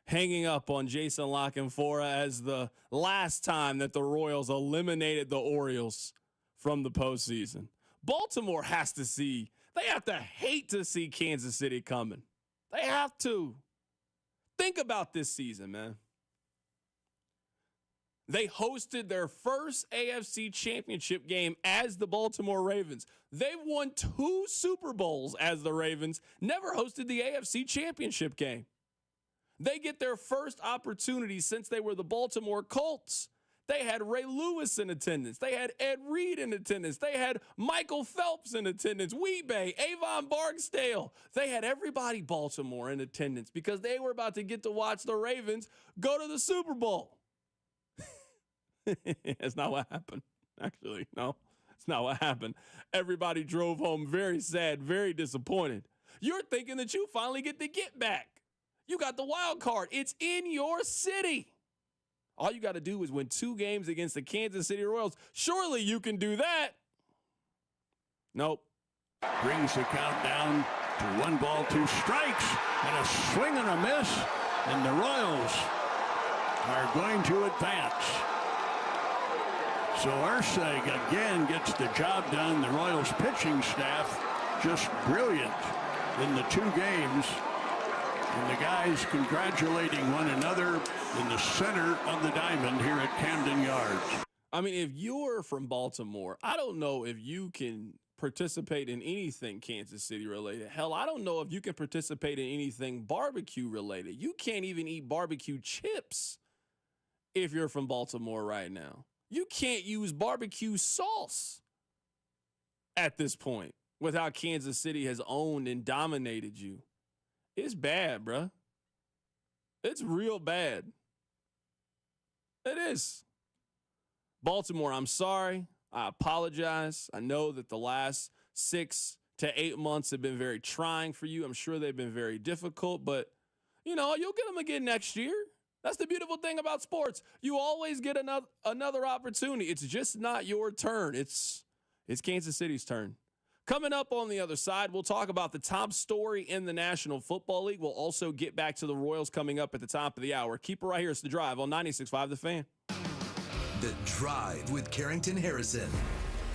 hanging up on Jason Lockenfora as the last time that the Royals eliminated the Orioles from the postseason. Baltimore they have to hate to see Kansas City coming. They have to. Think about this season, man. They hosted their first AFC championship game as the Baltimore Ravens. They've won 2 Super Bowls as the Ravens, never hosted the AFC championship game. They get their first opportunity since they were the Baltimore Colts. They had Ray Lewis in attendance. They had Ed Reed in attendance. They had Michael Phelps in attendance, Weebay, Avon Barksdale. They had everybody Baltimore in attendance because they were about to get to watch the Ravens go to the Super Bowl. That's not what happened. Actually, no, it's not what happened. Everybody drove home very sad, very disappointed. You're thinking that you finally get the get back. You got the wild card. It's in your city. All you got to do is win 2 games against the Kansas City Royals. Surely you can do that. Nope. Brings the count down to 1 ball, 2 strikes, and a swing and a miss, and the Royals are going to advance. So Ursig again gets the job done. The Royals pitching staff just brilliant in the 2 games. And the guys congratulating one another in the center of the diamond here at Camden Yards. I mean, if you're from Baltimore, I don't know if you can participate in anything Kansas City related. Hell, I don't know if you can participate in anything barbecue related. You can't even eat barbecue chips if you're from Baltimore right now. You can't use barbecue sauce at this point with how Kansas City has owned and dominated you. It's bad, bruh. It's real bad. It is. Baltimore, I'm sorry. I apologize. I know that the last 6 to 8 months have been very trying for you. I'm sure they've been very difficult, but, you'll get them again next year. That's the beautiful thing about sports. You always get another opportunity. It's just not your turn. It's Kansas City's turn. Coming up on the other side, we'll talk about the top story in the National Football League. We'll also get back to the Royals coming up at the top of the hour. Keep it right here. It's The Drive on 96.5 The Fan. The Drive with Carrington Harrison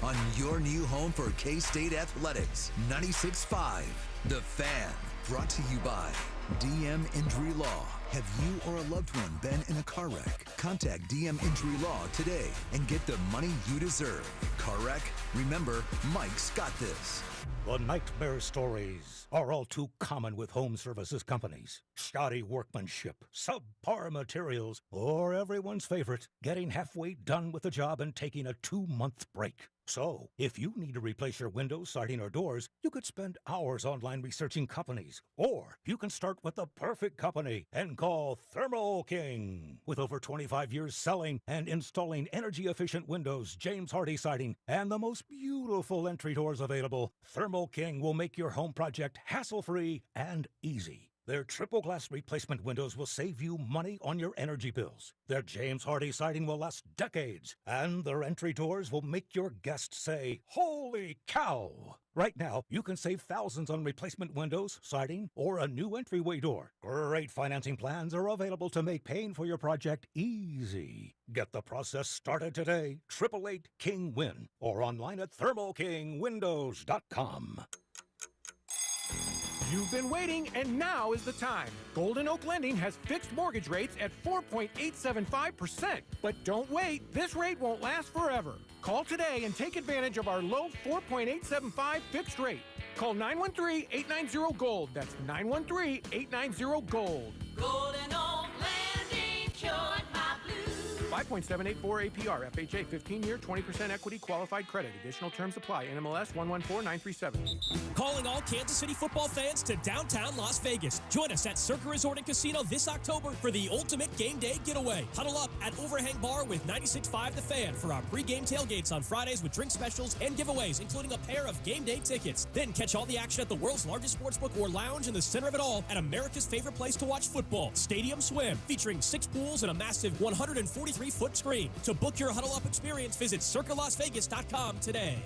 on your new home for K-State Athletics. 96.5 The Fan. Brought to you by DM Injury Law. Have you or a loved one been in a car wreck? Contact DM Injury Law today and get the money you deserve. Car wreck? Remember, Mike's got this. The nightmare stories are all too common with home services companies. Shoddy workmanship, subpar materials, or everyone's favorite, getting halfway done with the job and taking a 2-month break. So, if you need to replace your windows, siding, or doors, you could spend hours online researching companies. Or you can start with the perfect company and call Thermo King. With over 25 years selling and installing energy-efficient windows, James Hardy siding, and the most beautiful entry doors available, Thermo King will make your home project hassle-free and easy. Their triple glass replacement windows will save you money on your energy bills. Their James Hardy siding will last decades, and their entry doors will make your guests say, "Holy cow!" Right now, you can save thousands on replacement windows, siding, or a new entryway door. Great financing plans are available to make paying for your project easy. Get the process started today. 888-KING-WIN, or online at thermokingwindows.com. You've been waiting, and now is the time. Golden Oak Lending has fixed mortgage rates at 4.875%. But don't wait, this rate won't last forever. Call today and take advantage of our low 4.875 fixed rate. Call 913-890-GOLD. That's 913-890-GOLD. Golden Oak Landing, cured my blues. 5.784 APR, FHA, 15-year, 20% equity, qualified credit. Additional terms apply. NMLS 114937. Calling all Kansas City football fans to downtown Las Vegas. Join us at Circa Resort and Casino this October for the ultimate game day getaway. Huddle up at Overhang Bar with 96.5 The Fan for our pregame tailgates on Fridays with drink specials and giveaways, including a pair of game day tickets. Then catch all the action at the world's largest sportsbook or lounge in the center of it all at America's favorite place to watch football, Stadium Swim, featuring 6 pools and a massive 143-foot screen. To book your Huddle Up experience, visit circalasvegas.com today.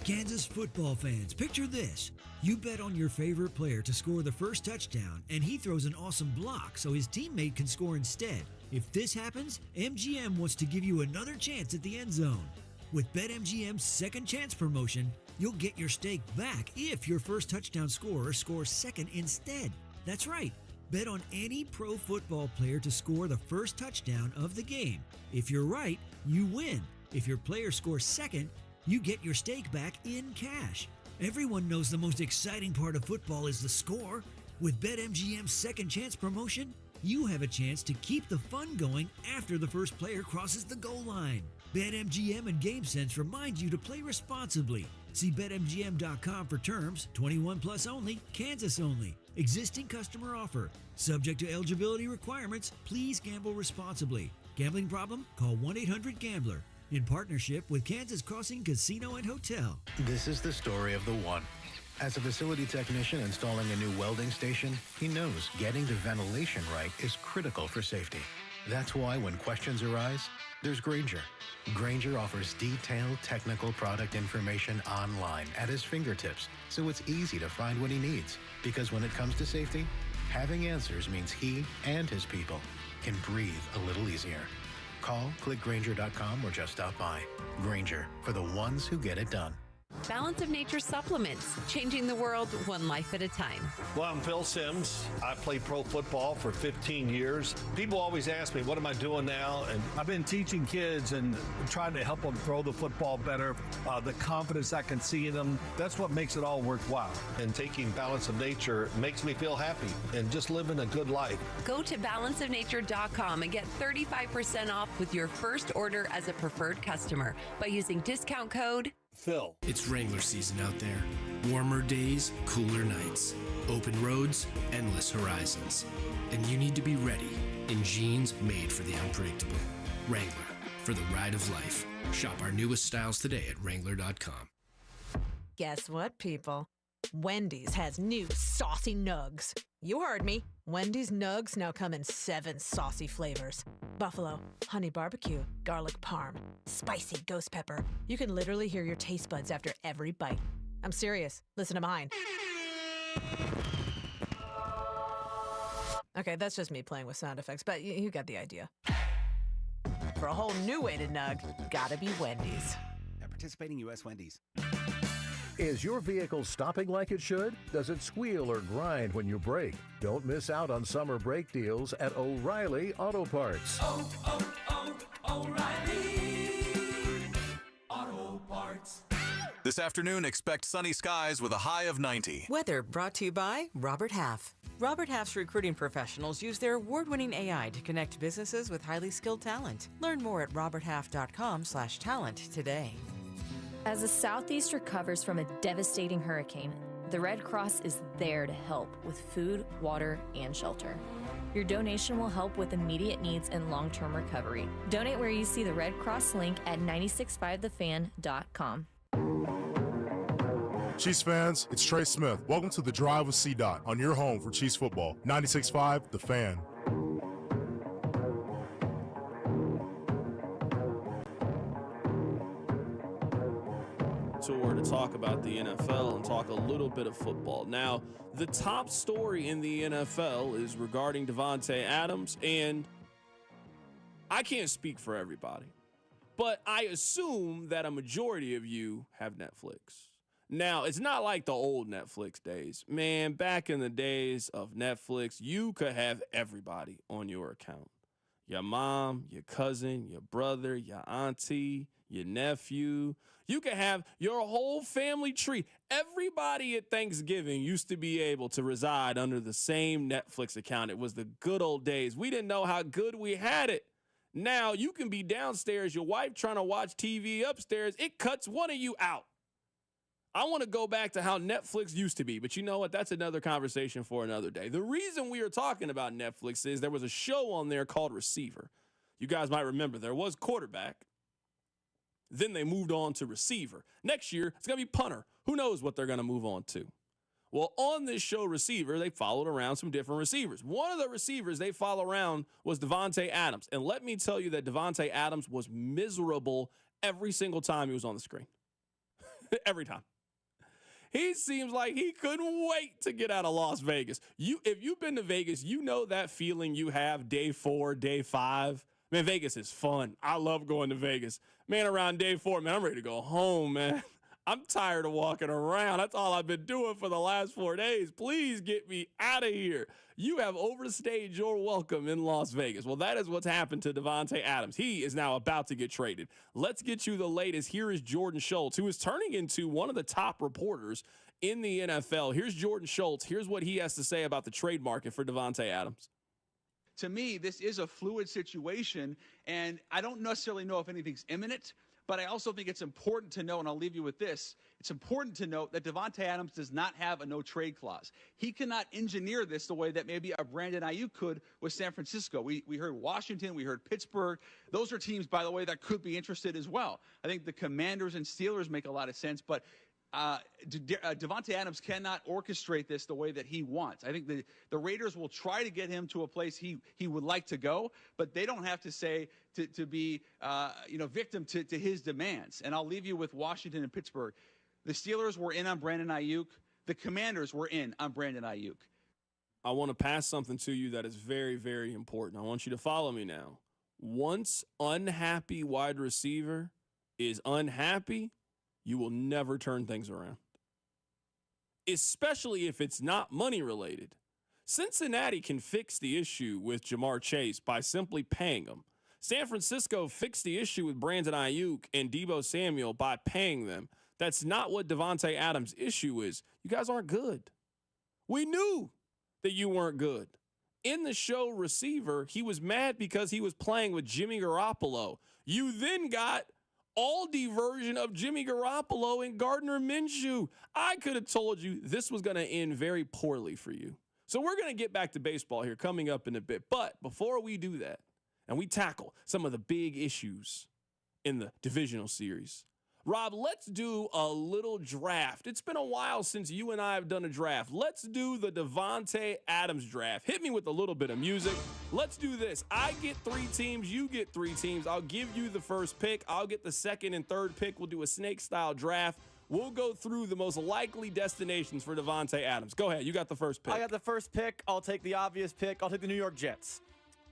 Kansas football fans, picture this. You bet on your favorite player to score the first touchdown, and he throws an awesome block so his teammate can score instead. If this happens, MGM wants to give you another chance at the end zone. With BetMGM's second chance promotion, you'll get your stake back if your first touchdown scorer scores second instead. That's right. Bet on any pro football player to score the first touchdown of the game. If you're right, you win. If your player scores second, you get your stake back in cash. Everyone knows the most exciting part of football is the score. With BetMGM's second chance promotion, you have a chance to keep the fun going after the first player crosses the goal line. BetMGM and GameSense remind you to play responsibly. See BetMGM.com for terms. 21 plus only, Kansas only. Existing customer offer. Subject to eligibility requirements. Please gamble responsibly. Gambling problem? Call 1-800-GAMBLER. In partnership with Kansas Crossing Casino and Hotel. This is the story of the one. As a facility technician installing a new welding station, he knows getting the ventilation right is critical for safety. That's why when questions arise, there's Grainger. Grainger offers detailed technical product information online at his fingertips, so it's easy to find what he needs. Because when it comes to safety, having answers means he and his people can breathe a little easier. Call, click Grainger.com, or just stop by. Grainger, for the ones who get it done. Balance of Nature supplements, changing the world one life at a time. Well, I'm Phil Sims. I played pro football for 15 years. People always ask me, what am I doing now? And I've been teaching kids and trying to help them throw the football better. The confidence I can see in them, that's what makes it all worthwhile. And taking Balance of Nature makes me feel happy and just living a good life. Go to balanceofnature.com and get 35% off with your first order as a preferred customer by using discount code Phil. It's Wrangler season out there. Warmer days, cooler nights, open roads, endless horizons. And you need to be ready in jeans made for the unpredictable. Wrangler, for the ride of life. Shop our newest styles today at Wrangler.com. Guess what, people? Wendy's has new saucy nugs. You heard me. Wendy's nugs now come in 7 saucy flavors. Buffalo, honey barbecue, garlic parm, spicy ghost pepper. You can literally hear your taste buds after every bite. I'm serious. Listen to mine. Okay, that's just me playing with sound effects, but you got the idea. For a whole new way to nug, gotta be Wendy's. At participating U.S. Wendy's. Is your vehicle stopping like it should? Does it squeal or grind when you brake? Don't miss out on summer brake deals at O'Reilly Auto Parts. O'Reilly Auto Parts. This afternoon, expect sunny skies with a high of 90. Weather brought to you by Robert Half. Robert Half's recruiting professionals use their award-winning AI to connect businesses with highly skilled talent. Learn more at roberthalf.com/talent today. As the Southeast recovers from a devastating hurricane, the Red Cross is there to help with food, water, and shelter. Your donation will help with immediate needs and long-term recovery. Donate where you see the Red Cross link at 965thefan.com. Chiefs fans, it's Trey Smith. Welcome to The Drive with C-Dot on your home for Chiefs football. 96.5 The Fan. Tour to talk about the NFL and talk a little bit of football. Now, the top story in the NFL is regarding Davante Adams, and I can't speak for everybody, but I assume that a majority of you have Netflix. Now, it's not like the old Netflix days. Man, back in the days of Netflix, you could have everybody on your account. Your mom, your cousin, your brother, your auntie, your nephew. You could have your whole family tree. Everybody at Thanksgiving used to be able to reside under the same Netflix account. It was the good old days. We didn't know how good we had it. Now you can be downstairs, your wife trying to watch TV upstairs. It cuts one of you out. I want to go back to how Netflix used to be, but you know what? That's another conversation for another day. The reason we are talking about Netflix is there was a show on there called Receiver. You guys might remember there was quarterback. Then they moved on to receiver. Next year, it's going to be punter. Who knows what they're going to move on to? Well, on this show, Receiver, they followed around some different receivers. One of the receivers they followed around was Davante Adams. And let me tell you that Davante Adams was miserable every single time he was on the screen. Every time. He seems like he couldn't wait to get out of Las Vegas. If you've been to Vegas, you know that feeling you have day 4, day 5. Man, Vegas is fun. I love going to Vegas. Man, around day 4, man, I'm ready to go home, man. I'm tired of walking around. That's all I've been doing for the last 4 days. Please get me out of here. You have overstayed your welcome in Las Vegas. Well, that is what's happened to Davante Adams. He is now about to get traded. Let's get you the latest. Here is Jordan Schultz, who is turning into one of the top reporters in the NFL. Here's Jordan Schultz. Here's what he has to say about the trade market for Davante Adams. To me, this is a fluid situation, and I don't necessarily know if anything's imminent, but I also think it's important to know, and I'll leave you with this, it's important to note that Davante Adams does not have a no-trade clause. He cannot engineer this the way that maybe a Brandon Ayuk could with San Francisco. We heard Washington, we heard Pittsburgh. Those are teams, by the way, that could be interested as well. I think the Commanders and Steelers make a lot of sense, but Davante Adams cannot orchestrate this the way that he wants. I think the Raiders will try to get him to a place he would like to go, but they don't have to say to be victim to his demands. And I'll leave you with Washington and Pittsburgh. The Steelers were in on Brandon Ayuk. The Commanders were in on Brandon Ayuk. I want to pass something to you that is very, very important. I want you to follow me now. Once unhappy wide receiver is unhappy, you will never turn things around, especially if it's not money related. Cincinnati can fix the issue with Jamar Chase by simply paying him. San Francisco fixed the issue with Brandon Ayuk and Deebo Samuel by paying them. That's not what Davante Adams' issue is. You guys aren't good. We knew that you weren't good. In the show Receiver, he was mad because he was playing with Jimmy Garoppolo. You then got Aldi version of Jimmy Garoppolo and Gardner Minshew. I could have told you this was going to end very poorly for you. So we're going to get back to baseball here coming up in a bit. But before we do that, and we tackle some of the big issues in the divisional series, Rob, let's do a little draft. It's been a while since you and I have done a draft. Let's do the Davante Adams draft. Hit me with a little bit of music. Let's do this. I get 3 teams. You get 3 teams. I'll give you the first pick. I'll get the second and third pick. We'll do a snake-style draft. We'll go through the most likely destinations for Davante Adams. Go ahead. You got the first pick. I got the first pick. I'll take the obvious pick. I'll take the New York Jets.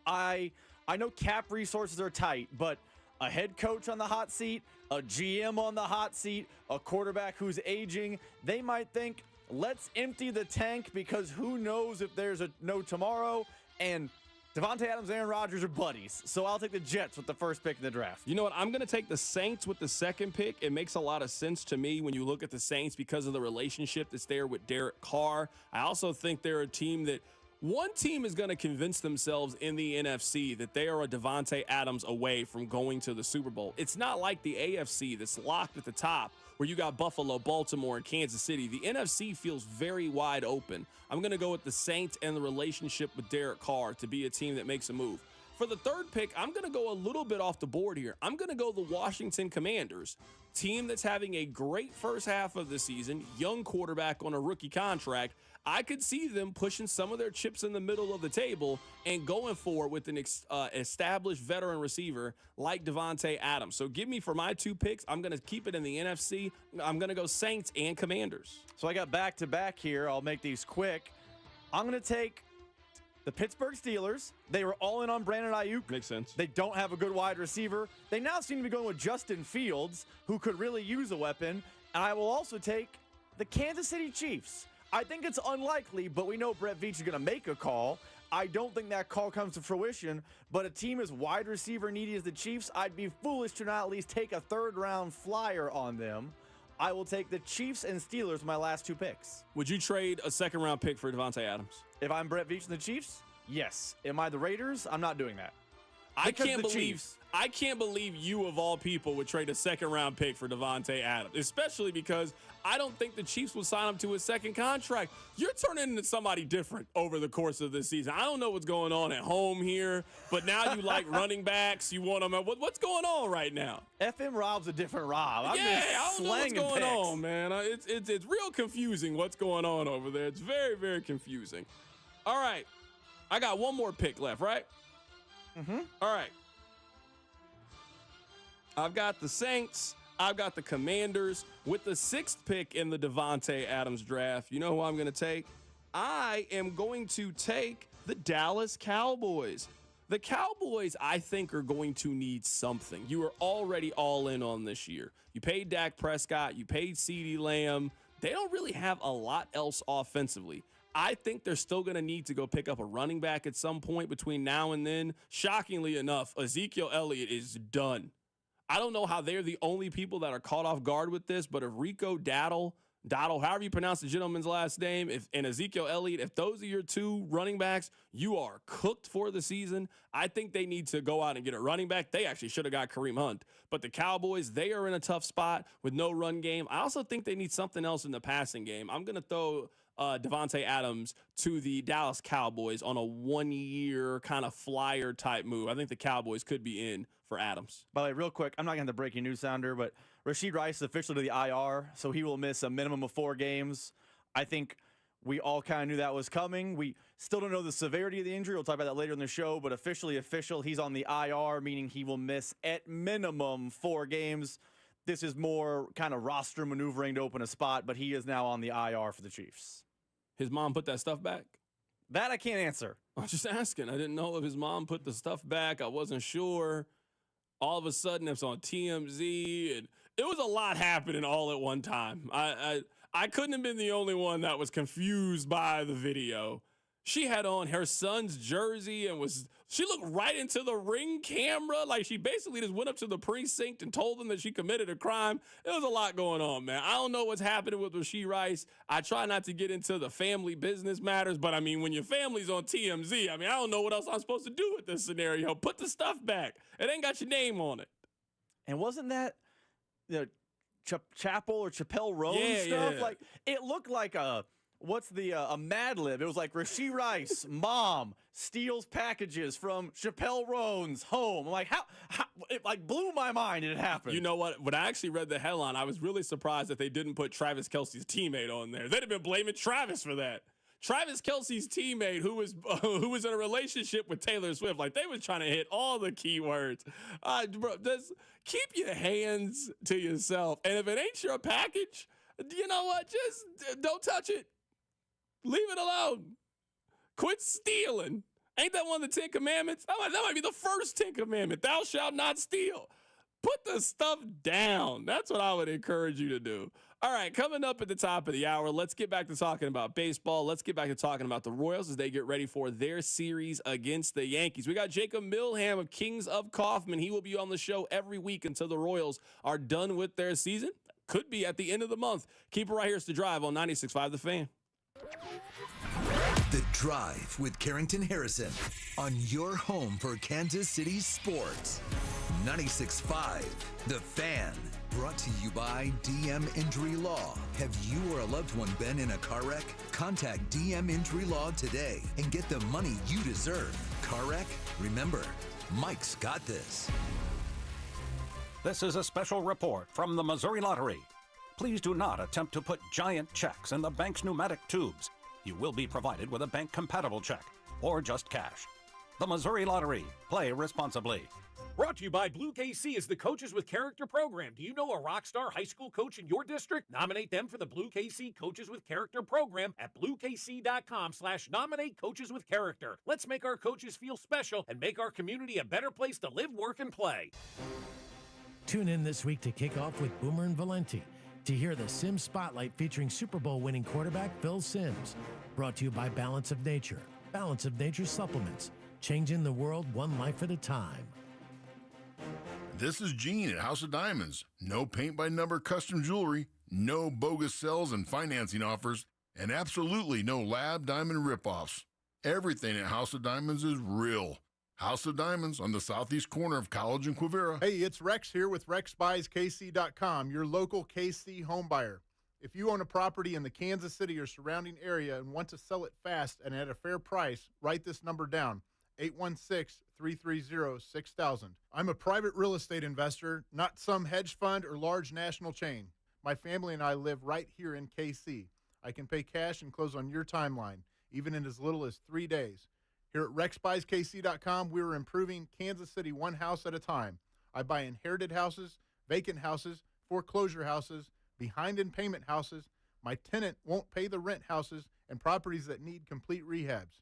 I know cap resources are tight, but a head coach on the hot seat, a GM on the hot seat, a quarterback who's aging, they might think, let's empty the tank because who knows if there's a no tomorrow. And Davante Adams and Aaron Rodgers are buddies. So I'll take the Jets with the first pick in the draft. You know what? I'm going to take the Saints with the second pick. It makes a lot of sense to me when you look at the Saints because of the relationship that's there with Derek Carr. I also think they're a team that one team is going to convince themselves in the NFC that they are a Davante Adams away from going to the Super Bowl. It's not like the AFC that's locked at the top where you got Buffalo, Baltimore, and Kansas City. The NFC feels very wide open. I'm going to go with the Saints and the relationship with Derek Carr to be a team that makes a move. For the third pick, I'm going to go a little bit off the board here. I'm going to go the Washington Commanders, team that's having a great first half of the season, young quarterback on a rookie contract. I could see them pushing some of their chips in the middle of the table and going forward with an established veteran receiver like Davante Adams. So give me for my 2 picks. I'm going to keep it in the NFC. I'm going to go Saints and Commanders. So I got back-to-back here. I'll make these quick. I'm going to take the Pittsburgh Steelers. They were all in on Brandon Ayuk. Makes sense. They don't have a good wide receiver. They now seem to be going with Justin Fields, who could really use a weapon. And I will also take the Kansas City Chiefs. I think it's unlikely, but we know Brett Veach is going to make a call. I don't think that call comes to fruition, but a team as wide receiver needy as the Chiefs, I'd be foolish to not at least take a third-round flyer on them. I will take the Chiefs and Steelers, my last 2 picks. Would you trade a second-round pick for Davante Adams? If I'm Brett Veach and the Chiefs, yes. Am I the Raiders? I'm not doing that. I can't believe you, of all people, would trade a second-round pick for Davante Adams, especially because I don't think the Chiefs will sign him to a second contract. You're turning into somebody different over the course of this season. I don't know what's going on at home here, but now you like running backs. You want them. What's going on right now? FM Rob's a different Rob. I don't know what's going on, man. It's real confusing what's going on over there. It's very, very confusing. All right. I got one more pick left, right? Mm-hmm. All right. I've got the Saints. I've got the Commanders. With the 6th pick in the Davante Adams draft, you know who I'm going to take? I am going to take the Dallas Cowboys. The Cowboys, I think, are going to need something. You are already all in on this year. You paid Dak Prescott. You paid CeeDee Lamb. They don't really have a lot else offensively. I think they're still going to need to go pick up a running back at some point between now and then. Shockingly enough, Ezekiel Elliott is done. I don't know how they're the only people that are caught off guard with this, but if Rico Dowdle, however you pronounce the gentleman's last name, and Ezekiel Elliott, if those are your 2 running backs, you are cooked for the season. I think they need to go out and get a running back. They actually should have got Kareem Hunt. But the Cowboys, they are in a tough spot with no run game. I also think they need something else in the passing game. I'm going to throw Davante Adams to the Dallas Cowboys on a 1-year kind of flyer type move. I think the Cowboys could be in for Adams. By the way, real quick, I'm not going to breaking news sounder, but Rashid Rice is officially to the IR, so he will miss a minimum of 4 games. I think we all kind of knew that was coming. We still don't know the severity of the injury. We'll talk about that later in the show, but official, he's on the IR, meaning he will miss at minimum 4 games. This is more kind of roster maneuvering to open a spot, but he is now on the IR for the Chiefs. His mom put that stuff back? That I can't answer. I was just asking. I didn't know if his mom put the stuff back. I wasn't sure. All of a sudden, it's on TMZ, and it was a lot happening all at one time. I couldn't have been the only one that was confused by the video. She had on her son's jersey and she looked right into the Ring camera. Like she basically just went up to the precinct and told them that she committed a crime. There was a lot going on, man. I don't know what's happening with Rashid Rice. I try not to get into the family business matters, but I mean, when your family's on TMZ, I mean, I don't know what else I'm supposed to do with this scenario. Put the stuff back. It ain't got your name on it. And wasn't that, Chapel or Chappelle Roan stuff? Yeah. Like, it looked like a what's the a Mad Lib? It was like Rasheed Rice, mom, steals packages from Chappelle Roan's home. I'm like, how it like blew my mind and it happened. You know what? When I actually read the headline, I was really surprised that they didn't put Travis Kelce's teammate on there. They'd have been blaming Travis for that. Travis Kelce's teammate, who was in a relationship with Taylor Swift, like they was trying to hit all the keywords. Bro, just keep your hands to yourself, and if it ain't your package, you know what? Just don't touch it. Leave it alone. Quit stealing. Ain't that one of the 10 Commandments? That might be the first 10 Commandment. Thou shalt not steal. Put the stuff down. That's what I would encourage you to do. All right, coming up at the top of the hour, let's get back to talking about baseball. Let's get back to talking about the Royals as they get ready for their series against the Yankees. We got Jacob Milham of Kings of Kaufman. He will be on the show every week until the Royals are done with their season. Could be at the end of the month. Keep it right here. It's The Drive on 96.5 The Fan. The Drive with Carrington Harrison on your home for Kansas City sports. 96.5 The Fan. Brought to you by DM Injury Law. Have you or a loved one been in a car wreck? Contact DM Injury Law today and get the money you deserve. Car wreck? Remember, Mike's got this. This is a special report from the Missouri Lottery. Please do not attempt to put giant checks in the bank's pneumatic tubes. You will be provided with a bank-compatible check or just cash. The Missouri Lottery. Play responsibly. Brought to you by Blue KC is the Coaches with Character program. Do you know a rock star high school coach in your district? Nominate them for the Blue KC Coaches with Character program at bluekc.com/nominate coaches with character. Let's make our coaches feel special and make our community a better place to live, work, and play. Tune in this week to kick off with Boomer and Valenti to hear the Sims Spotlight featuring Super Bowl winning quarterback Phil Simms. Brought to you by Balance of Nature. Balance of Nature supplements. Changing the world one life at a time. This is Gene at House of Diamonds. No paint-by-number custom jewelry, no bogus sales and financing offers, and absolutely no lab diamond ripoffs. Everything at House of Diamonds is real. House of Diamonds on the southeast corner of College and Quivira. Hey, it's Rex here with RexBuysKC.com, your local KC home buyer. If you own a property in the Kansas City or surrounding area and want to sell it fast and at a fair price, write this number down. 816-330-6000. I'm a private real estate investor, not some hedge fund or large national chain. My family and I live right here in KC. I can pay cash and close on your timeline, even in as little as 3 days. Here at RexBuysKC.com, we're improving Kansas City one house at a time. I buy inherited houses, vacant houses, foreclosure houses, behind in payment houses, my tenant won't pay the rent houses, and properties that need complete rehabs.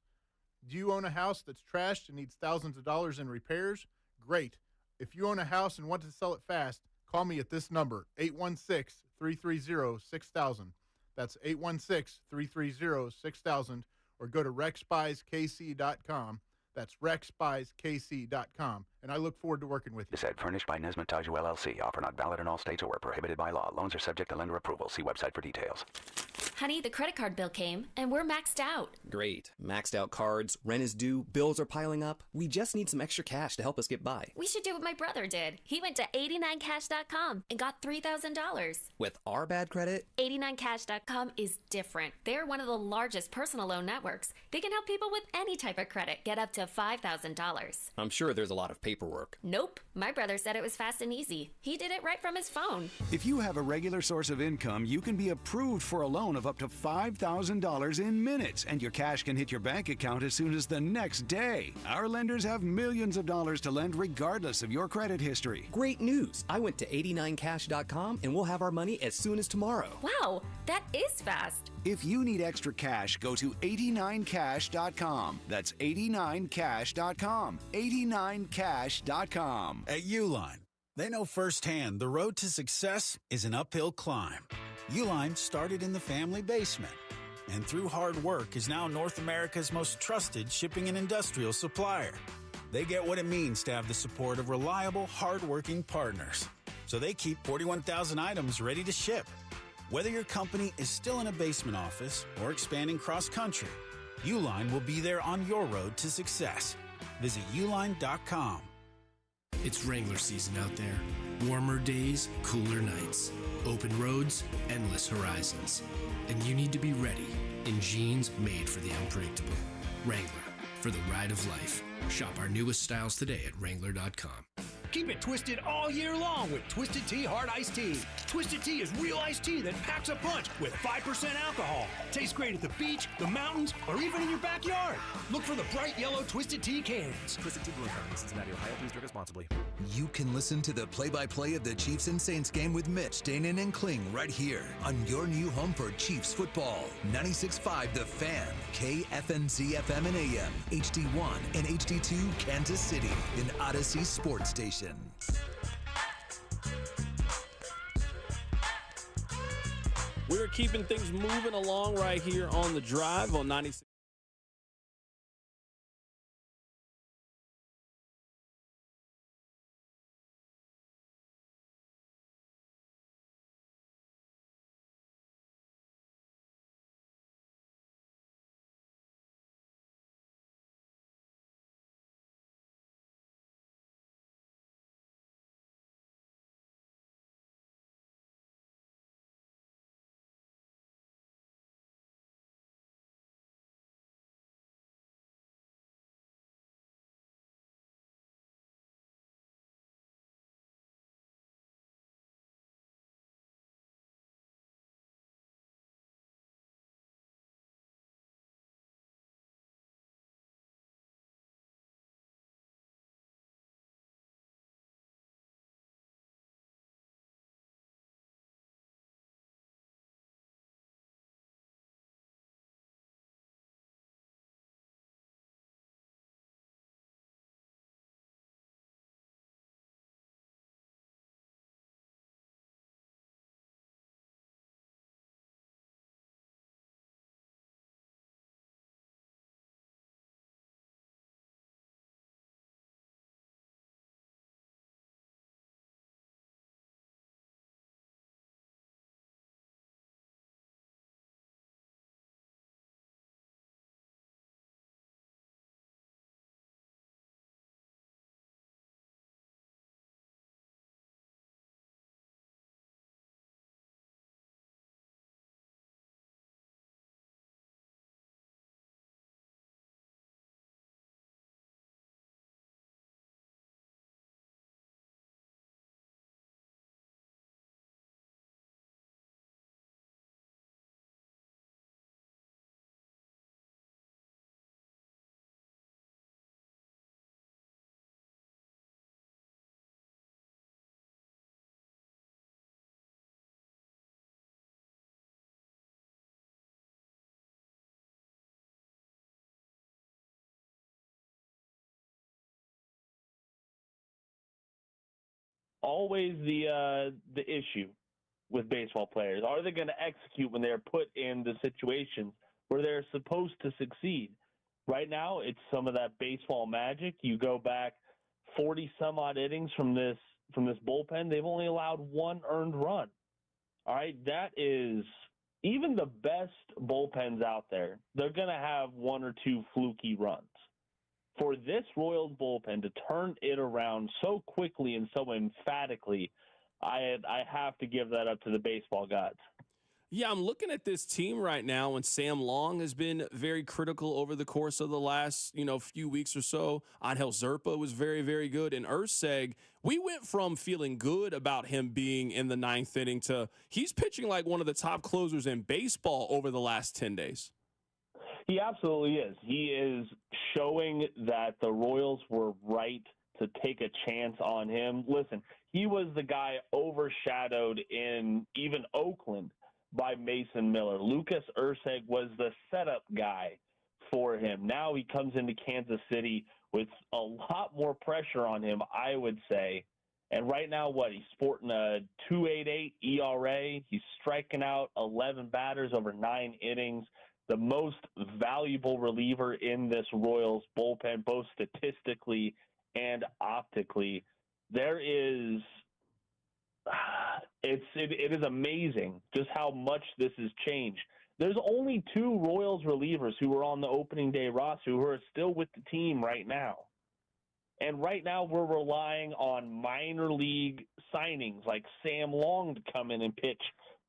Do you own a house that's trashed and needs thousands of dollars in repairs? Great. If you own a house and want to sell it fast, call me at this number, 816-330-6000. That's 816-330-6000, or go to RexBuysKC.com. That's RexBuysKC.com. And I look forward to working with you. This ad furnished by Nesmith Taju LLC. Offer not valid in all states or where prohibited by law. Loans are subject to lender approval. See website for details. Honey, the credit card bill came, and we're maxed out. Great. Maxed out cards, rent is due, bills are piling up. We just need some extra cash to help us get by. We should do what my brother did. He went to 89cash.com and got $3,000. With our bad credit? 89cash.com is different. They're one of the largest personal loan networks. They can help people with any type of credit get up to $5,000. I'm sure there's a lot of paperwork. Nope. My brother said it was fast and easy. He did it right from his phone. If you have a regular source of income, you can be approved for a loan of up to $5,000 in minutes, and your cash can hit your bank account as soon as the next day. Our lenders have millions of dollars to lend regardless of your credit history. Great news! I went to 89cash.com and we'll have our money as soon as tomorrow. Wow, that is fast. If you need extra cash, go to 89cash.com. That's 89cash.com. 89cash.com. At Uline, they know firsthand the road to success is an uphill climb. Uline started in the family basement, and through hard work is now North America's most trusted shipping and industrial supplier. They get what it means to have the support of reliable, hard-working partners. So they keep 41,000 items ready to ship. Whether your company is still in a basement office or expanding cross-country, Uline will be there on your road to success. Visit uline.com. It's Wrangler season out there. Warmer days, cooler nights. Open roads, endless horizons. And you need to be ready. in jeans made for the unpredictable. Wrangler, for the ride of life. Shop our newest styles today at Wrangler.com. Keep it twisted all year long with Twisted Tea Hard Iced Tea. Twisted Tea is real iced tea that packs a punch with 5% alcohol. Tastes great at the beach, the mountains, or even in your backyard. Look for the bright yellow Twisted Tea cans. Twisted Tea Brewing Company, Cincinnati, Ohio. Please drink responsibly. You can listen to the play-by-play of the Chiefs and Saints game with Mitch, Danon, and Kling right here on your new home for Chiefs football. 96.5 The Fan, KFNZ FM and AM, HD1 and HD2 Kansas City, an Odyssey sports station. We're keeping things moving along right here on The Drive on 96. Always the issue with baseball players. Are they going to execute when they're put in the situations where they're supposed to succeed? Right now, it's some of that baseball magic. You go back 40 some odd innings from this bullpen, they've only allowed one earned run. All right, that is even the best bullpens out there. They're going to have one or two fluky runs. For this Royals bullpen to turn it around so quickly and so emphatically, I have to give that up to the baseball gods. Yeah, I'm looking at this team right now, and Sam Long has been very critical over the course of the last, few weeks or so. Angel Zerpa was very, very good. And Urseg, we went from feeling good about him being in the ninth inning to he's pitching like one of the top closers in baseball over the last 10 days. He absolutely is. He is showing that the Royals were right to take a chance on him. Listen, he was the guy overshadowed in even Oakland by Mason Miller. Lucas Urseg was the setup guy for him. Now he comes into Kansas City with a lot more pressure on him, I would say. And right now, he's sporting a 2.88 ERA. He's striking out 11 batters over 9 innings. The most valuable reliever in this Royals bullpen, both statistically and optically. It is amazing just how much this has changed. There's only 2 Royals relievers who were on the opening day roster who are still with the team right now. And right now we're relying on minor league signings like Sam Long to come in and pitch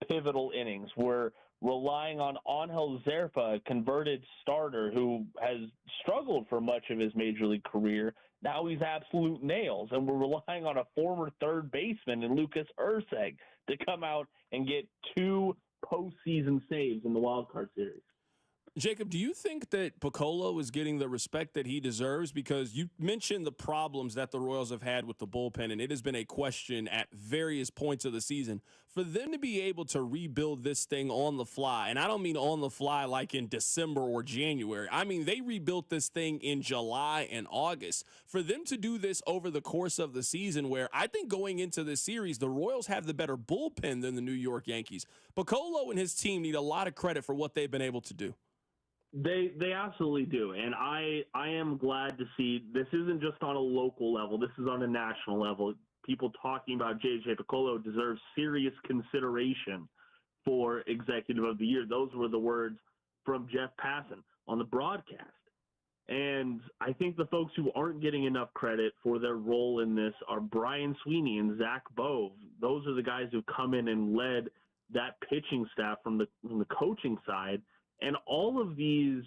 pivotal innings. We're relying on Angel Zerpa, a converted starter who has struggled for much of his major league career. Now he's absolute nails, and we're relying on a former third baseman in Lucas Erceg to come out and get 2 postseason saves in the wild card series. Jacob, do you think that Piccolo is getting the respect that he deserves? Because you mentioned the problems that the Royals have had with the bullpen, and it has been a question at various points of the season. For them to be able to rebuild this thing on the fly, and I don't mean on the fly like in December or January. I mean, they rebuilt this thing in July and August. For them to do this over the course of the season, where I think going into this series, the Royals have the better bullpen than the New York Yankees. Piccolo and his team need a lot of credit for what they've been able to do. They absolutely do, and I am glad to see this isn't just on a local level. This is on a national level. People talking about J.J. Piccolo deserves serious consideration for Executive of the Year. Those were the words from Jeff Passan on the broadcast. And I think the folks who aren't getting enough credit for their role in this are Brian Sweeney and Zach Bove. Those are the guys who come in and led that pitching staff from the coaching side. And all of these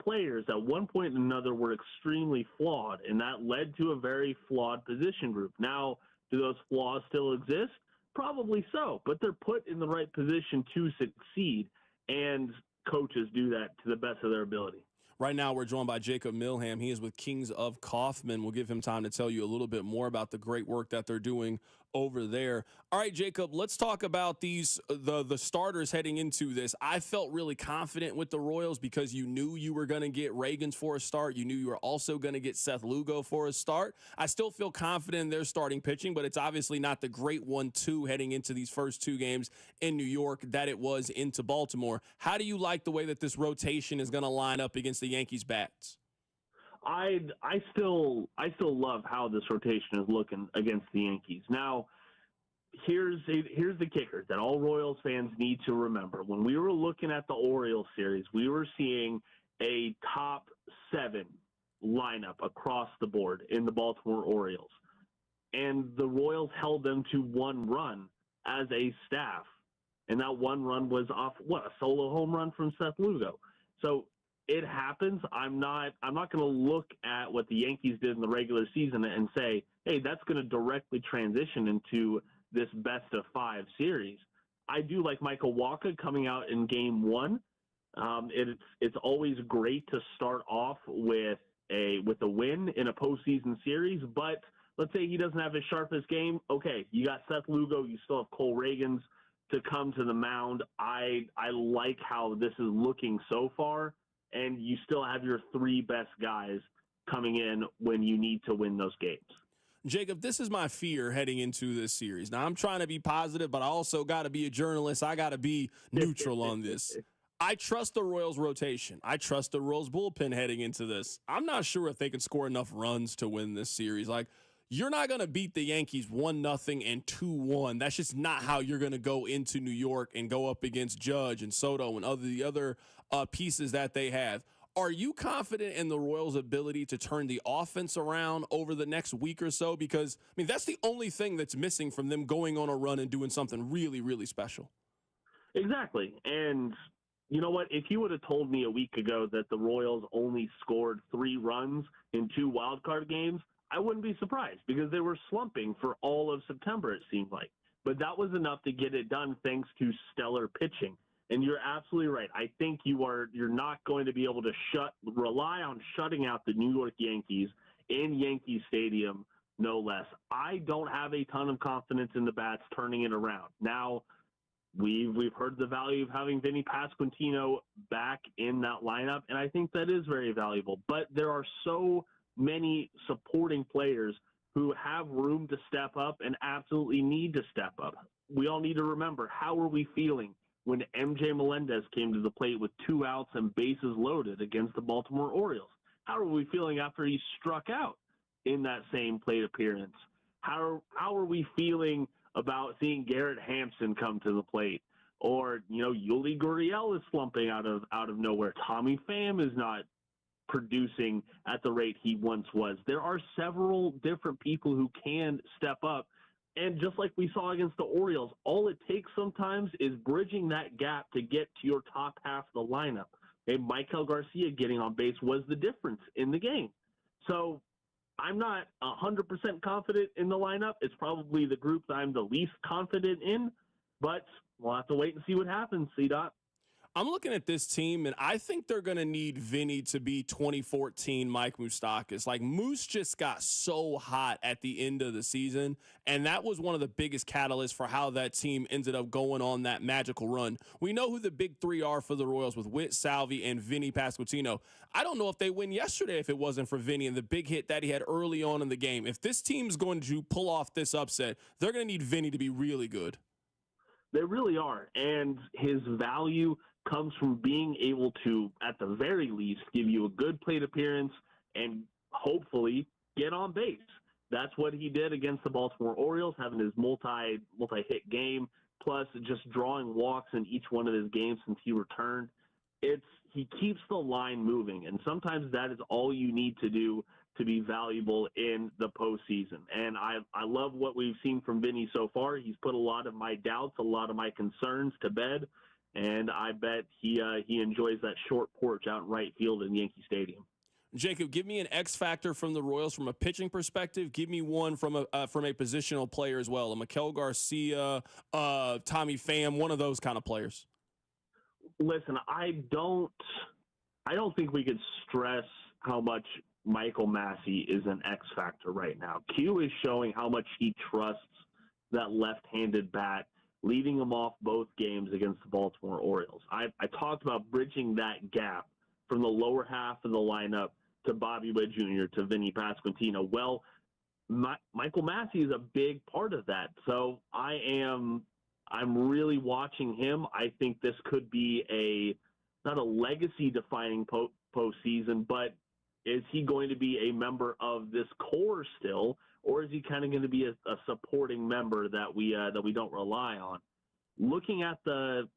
players at one point or another were extremely flawed, and that led to a very flawed position group. Now, do those flaws still exist? Probably so, but they're put in the right position to succeed, and coaches do that to the best of their ability. Right now, we're joined by Jacob Milham. He is with Kings of Kaufman. We'll give him time to tell you a little bit more about the great work that they're doing over there. All right, Jacob, let's talk about the starters heading into this. I felt really confident with the Royals because you knew you were going to get Reagans for a start. You knew you were also going to get Seth Lugo for a start. I still feel confident in their starting pitching, but it's obviously not the great 1-2 heading into these first 2 games in New York that it was into Baltimore. How do you like the way that this rotation is going to line up against the Yankees bats? I still love how this rotation is looking against the Yankees. Now, here's the kicker that all Royals fans need to remember. When we were looking at the Orioles series, we were seeing a top 7 lineup across the board in the Baltimore Orioles. And the Royals held them to 1 run as a staff. And that 1 run was off, a solo home run from Seth Lugo. So it happens. I'm not going to look at what the Yankees did in the regular season and say, hey, that's going to directly transition into this best-of-5 series. I do like Michael Wacha coming out in Game 1. It's always great to start off with a win in a postseason series, but let's say he doesn't have his sharpest game. Okay, you got Seth Lugo. You still have Cole Reagans to come to the mound. I like how this is looking so far. And you still have your 3 best guys coming in when you need to win those games. Jacob, this is my fear heading into this series. Now, I'm trying to be positive, but I also got to be a journalist. I got to be neutral on this. I trust the Royals' rotation. I trust the Royals' bullpen heading into this. I'm not sure if they can score enough runs to win this series. Like, you're not going to beat the Yankees 1-0 and 2-1. That's just not how you're going to go into New York and go up against Judge and Soto and the other pieces that they have. Are you confident in the Royals' ability to turn the offense around over the next week or so? Because, I mean, that's the only thing that's missing from them going on a run and doing something really, really special. Exactly. And you know what? If you would have told me a week ago that the Royals only scored 3 runs in 2 wildcard games, I wouldn't be surprised because they were slumping for all of September, it seemed like. But that was enough to get it done thanks to stellar pitching. And you're absolutely right. I think you're not going to be able to rely on shutting out the New York Yankees in Yankee Stadium, no less. I don't have a ton of confidence in the bats turning it around. Now, we've heard the value of having Vinny Pasquantino back in that lineup, and I think that is very valuable. But there are so many supporting players who have room to step up and absolutely need to step up. We all need to remember, how are we feeling when MJ Melendez came to the plate with 2 outs and bases loaded against the Baltimore Orioles? How are we feeling after he struck out in that same plate appearance? How are we feeling about seeing Garrett Hampson come to the plate? Or, Yuli Gurriel is slumping out of nowhere. Tommy Pham is not producing at the rate he once was. There are several different people who can step up And just like we saw against the Orioles, all it takes sometimes is bridging that gap to get to your top half of the lineup. Okay, Michael Garcia getting on base was the difference in the game. So I'm not 100% confident in the lineup. It's probably the group that I'm the least confident in, but we'll have to wait and see what happens, C-Dot. I'm looking at this team, and I think they're going to need Vinny to be 2014 Mike Moustakas. Like, Moose just got so hot at the end of the season, and that was one of the biggest catalysts for how that team ended up going on that magical run. We know who the big three are for the Royals with Whit, Salvi, and Vinny Pasquantino. I don't know if they win yesterday if it wasn't for Vinny and the big hit that he had early on in the game. If this team's going to pull off this upset, they're going to need Vinny to be really good. They really are, and his value comes from being able to, at the very least, give you a good plate appearance and hopefully get on base. That's what he did against the Baltimore Orioles, having his multi-hit game, plus just drawing walks in each one of his games since he returned. He keeps the line moving, and sometimes that is all you need to do to be valuable in the postseason. And I love what we've seen from Vinny so far. He's put a lot of my doubts, a lot of my concerns to bed, and I bet he enjoys that short porch out in right field in Yankee Stadium. Jacob, give me an X factor from the Royals from a pitching perspective. Give me one from a positional player as well, a Mikel Garcia, Tommy Pham, one of those kind of players. Listen, I don't think we could stress how much Michael Massey is an X factor right now. Q is showing how much he trusts that left-handed bat, leading him off both games against the Baltimore Orioles. I talked about bridging that gap from the lower half of the lineup to Bobby Witt Jr., to Vinny Pasquantino. Well, Michael Massey is a big part of that. So I'm really watching him. I think this could be not a legacy-defining postseason, but is he going to be a member of this core still, or is he kind of going to be a supporting member that we don't rely on? Looking at the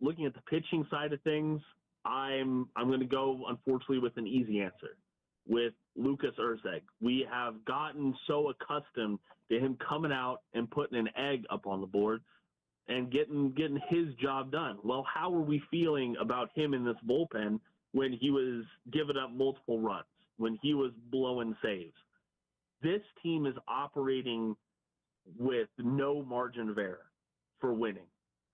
pitching side of things, I'm going to go, unfortunately, with an easy answer, with Lucas Urzeg. We have gotten so accustomed to him coming out and putting an egg up on the board and getting his job done. Well, how are we feeling about him in this bullpen when he was giving up multiple runs, when he was blowing saves? This team is operating with no margin of error for winning.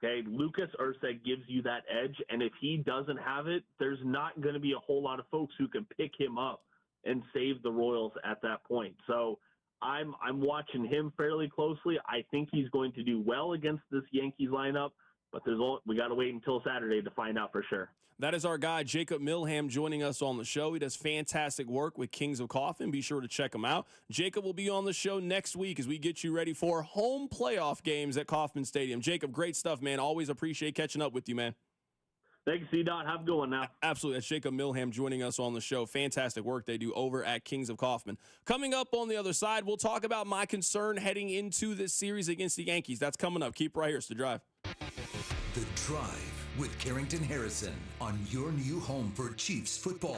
Okay, Lucas Urzeg gives you that edge, and if he doesn't have it, there's not going to be a whole lot of folks who can pick him up and save the Royals at that point. So I'm watching him fairly closely. I think he's going to do well against this Yankees lineup, but we got to wait until Saturday to find out for sure. That is our guy, Jacob Milham, joining us on the show. He does fantastic work with Kings of Coffin. Be sure to check him out. Jacob will be on the show next week as we get you ready for home playoff games at Kauffman Stadium. Jacob, great stuff, man. Always appreciate catching up with you, man. Thanks, C-Dot. Have a good one now. Absolutely. That's Jacob Milham joining us on the show. Fantastic work they do over at Kings of Kaufman. Coming up on the other side, we'll talk about my concern heading into this series against the Yankees. That's coming up. Keep right here. It's The Drive. The Drive with Carrington Harrison on your new home for Chiefs football.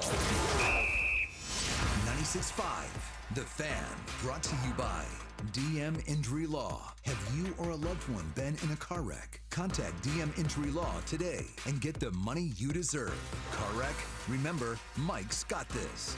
96.5 The Fan, brought to you by DM Injury Law. Have you or a loved one been in a car wreck? Contact DM Injury Law today and get the money you deserve. Car wreck? Remember, Mike's got this.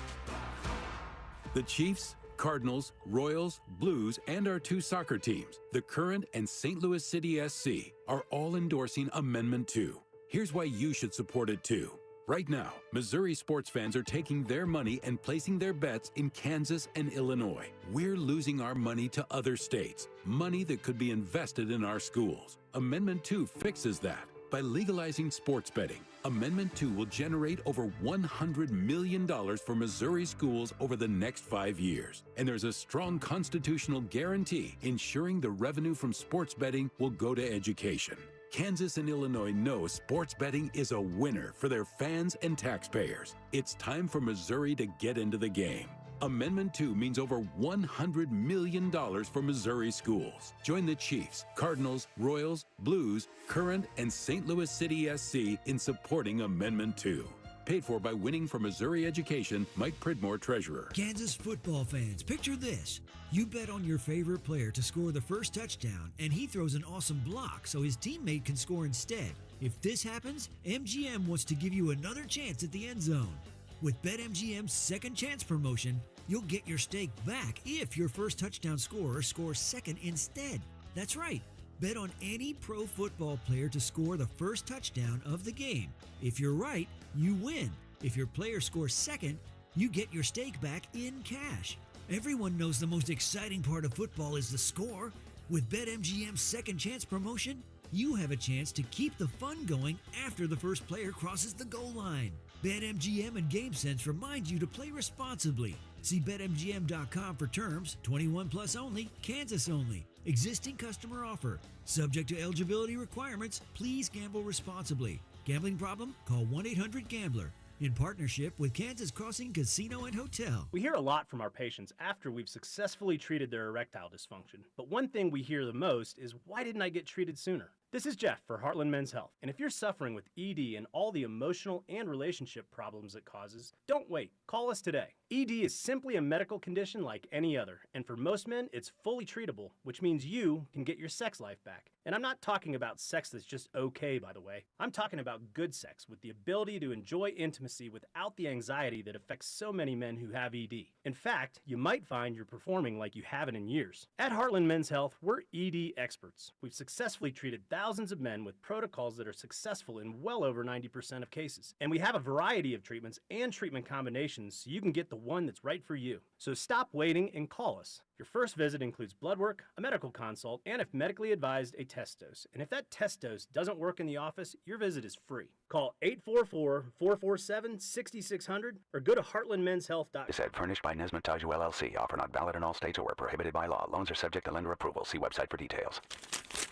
The Chiefs, Cardinals, Royals, Blues, and our two soccer teams, the Current and St. Louis City SC, are all endorsing Amendment 2. Here's why you should support it too. Right now, Missouri sports fans are taking their money and placing their bets in Kansas and Illinois. We're losing our money to other states, money that could be invested in our schools. Amendment 2 fixes that. By legalizing sports betting, Amendment 2 will generate over $100 million for Missouri schools over the next 5 years. And there's a strong constitutional guarantee ensuring the revenue from sports betting will go to education. Kansas and Illinois know sports betting is a winner for their fans and taxpayers. It's time for Missouri to get into the game. Amendment 2 means over $100 million for Missouri schools. Join the Chiefs, Cardinals, Royals, Blues, Current, and St. Louis City SC in supporting Amendment 2. Paid for by Winning for Missouri Education, Mike Pridmore, Treasurer. Kansas football fans, picture this. You bet on your favorite player to score the first touchdown, and he throws an awesome block so his teammate can score instead. If this happens, MGM wants to give you another chance at the end zone. With BetMGM's second chance promotion, you'll get your stake back if your first touchdown scorer scores second instead. That's right. Bet on any pro football player to score the first touchdown of the game. If you're right, you win. If your player scores second, you get your stake back in cash. Everyone knows the most exciting part of football is the score. With BetMGM's second chance promotion, you have a chance to keep the fun going after the first player crosses the goal line. BetMGM and GameSense remind you to play responsibly. See BetMGM.com for terms. 21 plus only, Kansas only. Existing customer offer. Subject to eligibility requirements. Please gamble responsibly. Gambling problem? Call 1-800-GAMBLER. In partnership with Kansas Crossing Casino and Hotel. We hear a lot from our patients after we've successfully treated their erectile dysfunction. But one thing we hear the most is, why didn't I get treated sooner? This is Jeff for Heartland Men's Health. And if you're suffering with ED and all the emotional and relationship problems it causes, don't wait. Call us today. ED is simply a medical condition like any other. And for most men, it's fully treatable, which means you can get your sex life back. And I'm not talking about sex that's just okay, by the way. I'm talking about good sex with the ability to enjoy intimacy without the anxiety that affects so many men who have ED. In fact, you might find you're performing like you haven't in years. At Heartland Men's Health, we're ED experts. We've successfully treated thousands of men with protocols that are successful in well over 90% of cases. And we have a variety of treatments and treatment combinations so you can get the one that's right for you. So stop waiting and call us. Your first visit includes blood work, a medical consult, and if medically advised, a test dose. And if that test dose doesn't work in the office, your visit is free. Call 844-447-6600 or go to heartlandmenshealth.com. This ad furnished by Nesmond Taju LLC. Offer not valid in all states or where prohibited by law. Loans are subject to lender approval. See website for details.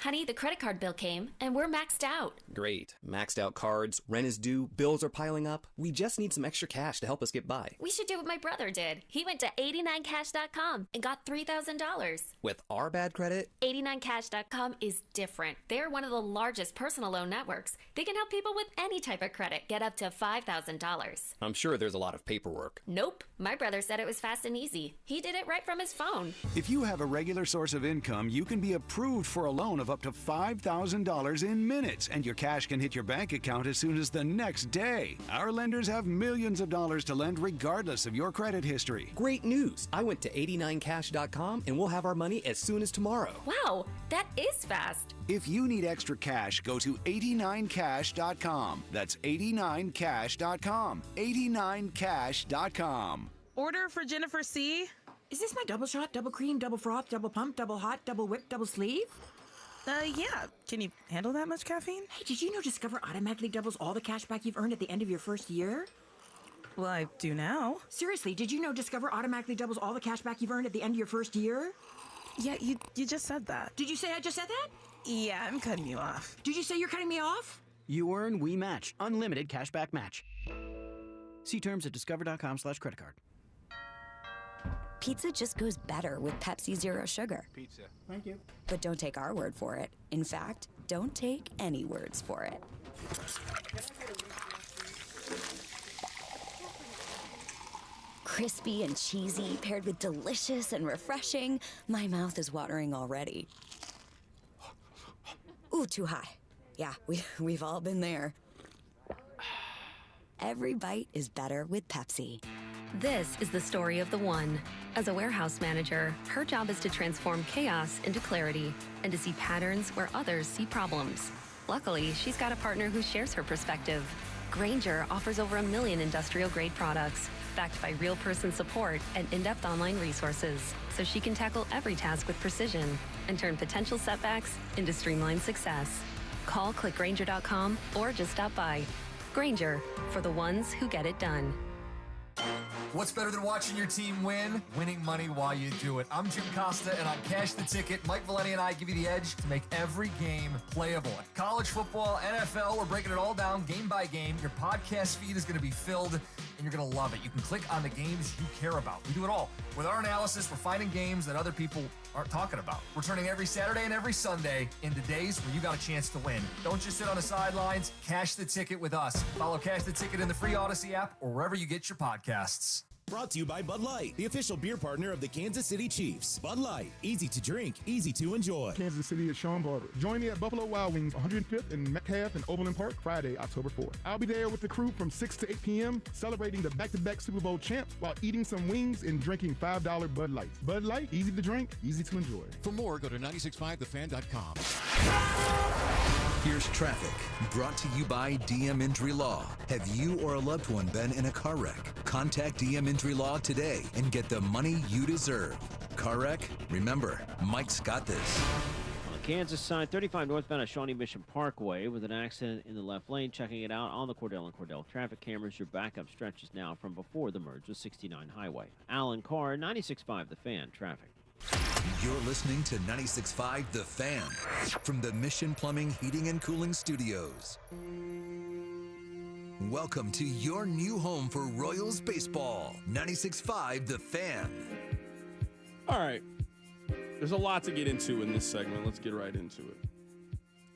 Honey, the credit card bill came, and we're maxed out. Great. Maxed out cards, rent is due, bills are piling up. We just need some extra cash to help us get by. We should do what my brother did. He went to 89cash.com and got $3,000. With our bad credit? 89cash.com is different. They're one of the largest personal loan networks. They can help people with any type of credit get up to $5,000. I'm sure there's a lot of paperwork. Nope. My brother said it was fast and easy. He did it right from his phone. If you have a regular source of income, you can be approved for a loan of up to $5,000 in minutes, and your cash can hit your bank account as soon as the next day. Our lenders have millions of dollars to lend regardless of your credit history. Great news! I went to 89cash.com and we'll have our money as soon as tomorrow. Wow, that is fast. If you need extra cash, go to 89cash.com. That's 89cash.com. 89cash.com. Order for Jennifer C. Is this my double shot, double cream, double froth, double pump, double hot, double whip, double sleeve? Yeah. Can you handle that much caffeine? Hey, did you know Discover automatically doubles all the cash back you've earned at the end of your first year? Well, I do now. Seriously, did you know Discover automatically doubles all the cash back you've earned at the end of your first year? Yeah, you just said that. Did you say I just said that? Yeah, I'm cutting you off. Did you say you're cutting me off? You earn, we match. Unlimited cashback match. See terms at discover.com/creditcard. Pizza just goes better with Pepsi Zero Sugar. Pizza. Thank you. But don't take our word for it. In fact, don't take any words for it. Crispy and cheesy, paired with delicious and refreshing. My mouth is watering already. Ooh, too high. Yeah, we've all been there. Every bite is better with Pepsi. This is the story of the one. As a warehouse manager, her job is to transform chaos into clarity and to see patterns where others see problems. Luckily, she's got a partner who shares her perspective. Grainger offers over 1 million industrial-grade products, backed by real person support and in-depth online resources, so she can tackle every task with precision and turn potential setbacks into streamlined success. Call clickgrainger.com or just stop by. Grainger, for the ones who get it done. What's better than watching your team win? Winning money while you do it. I'm Jim Costa, and on Cash the Ticket, Mike Valenti and I give you the edge to make every game playable. College football, NFL, we're breaking it all down game by game. Your podcast feed is going to be filled, and and you're going to love it. You can click on the games you care about. We do it all. With our analysis, we're finding games that other people aren't talking about. We're turning every Saturday and every Sunday into days where you got a chance to win. Don't just sit on the sidelines. Cash the ticket with us. Follow Cash the Ticket in the free Odyssey app or wherever you get your podcasts. Brought to you by Bud Light, the official beer partner of the Kansas City Chiefs. Bud Light, easy to drink, easy to enjoy. Kansas City is Sean Barber. Join me at Buffalo Wild Wings, 105th and Metcalf and Overland Park, Friday, October 4th. I'll be there with the crew from 6 to 8 p.m., celebrating the back-to-back Super Bowl champs while eating some wings and drinking $5 Bud Light. Bud Light, easy to drink, easy to enjoy. For more, go to 965thefan.com. Here's traffic, brought to you by DM Injury Law. Have you or a loved one been in a car wreck? Contact DM Injury Law today and get the money you deserve. Car wreck? Remember, Mike's got this. On the Kansas side, 35 northbound at Shawnee Mission Parkway with an accident in the left lane. Checking it out on the Cordell and Cordell traffic cameras. Your backup stretches now from before the merge with 69 Highway. Alan Carr, 96.5 The Fan, traffic. You're listening to 96.5 The Fan from the Mission Plumbing, Heating, and Cooling Studios. Welcome to your new home for Royals baseball. 96.5 The Fan. All right. There's a lot to get into in this segment. Let's get right into it.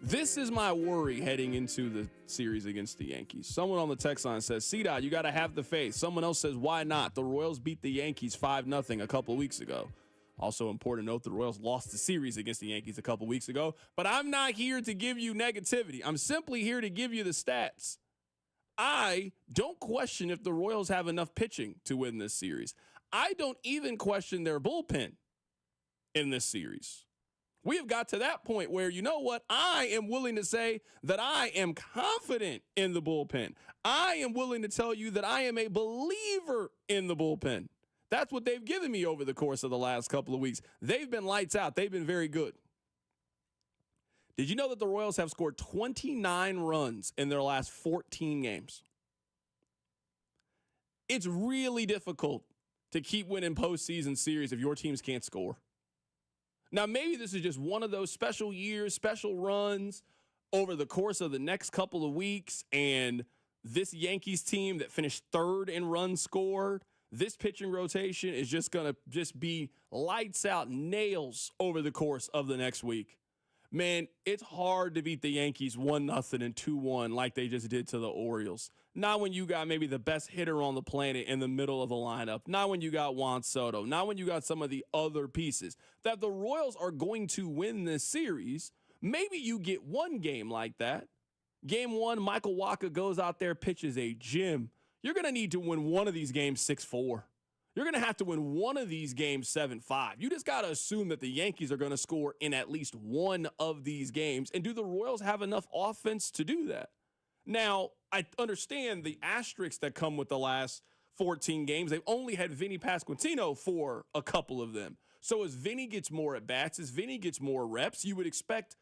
This is my worry heading into the series against the Yankees. Someone on the text line says, C-Dot, you got to have the faith. Someone else says, why not? The Royals beat the Yankees 5-0 a couple weeks ago. Also important to note, the Royals lost the series against the Yankees a couple weeks ago. But I'm not here to give you negativity. I'm simply here to give you the stats. I don't question if the Royals have enough pitching to win this series. I don't even question their bullpen in this series. We have got to that point where, you know what? I am willing to say that I am confident in the bullpen. I am willing to tell you that I am a believer in the bullpen. That's what they've given me over the course of the last couple of weeks. They've been lights out. They've been very good. Did you know that the Royals have scored 29 runs in their last 14 games? It's really difficult to keep winning postseason series if your teams can't score. Now, maybe this is just one of those special years, special runs over the course of the next couple of weeks, and this Yankees team that finished third in runs scored, this pitching rotation is just going to be lights out, nails over the course of the next week. Man, it's hard to beat the Yankees 1-0 and 2-1 like they just did to the Orioles. Not when you got maybe the best hitter on the planet in the middle of the lineup. Not when you got Juan Soto. Not when you got some of the other pieces. That the Royals are going to win this series. Maybe you get one game like that. Game one, Michael Wacha goes out there, pitches a gem. You're going to need to win one of these games 6-4. You're going to have to win one of these games 7-5. You just got to assume that the Yankees are going to score in at least one of these games. And do the Royals have enough offense to do that? Now, I understand the asterisks that come with the last 14 games. They've only had Vinny Pasquantino for a couple of them. So as Vinny gets more at-bats, as Vinny gets more reps, you would expect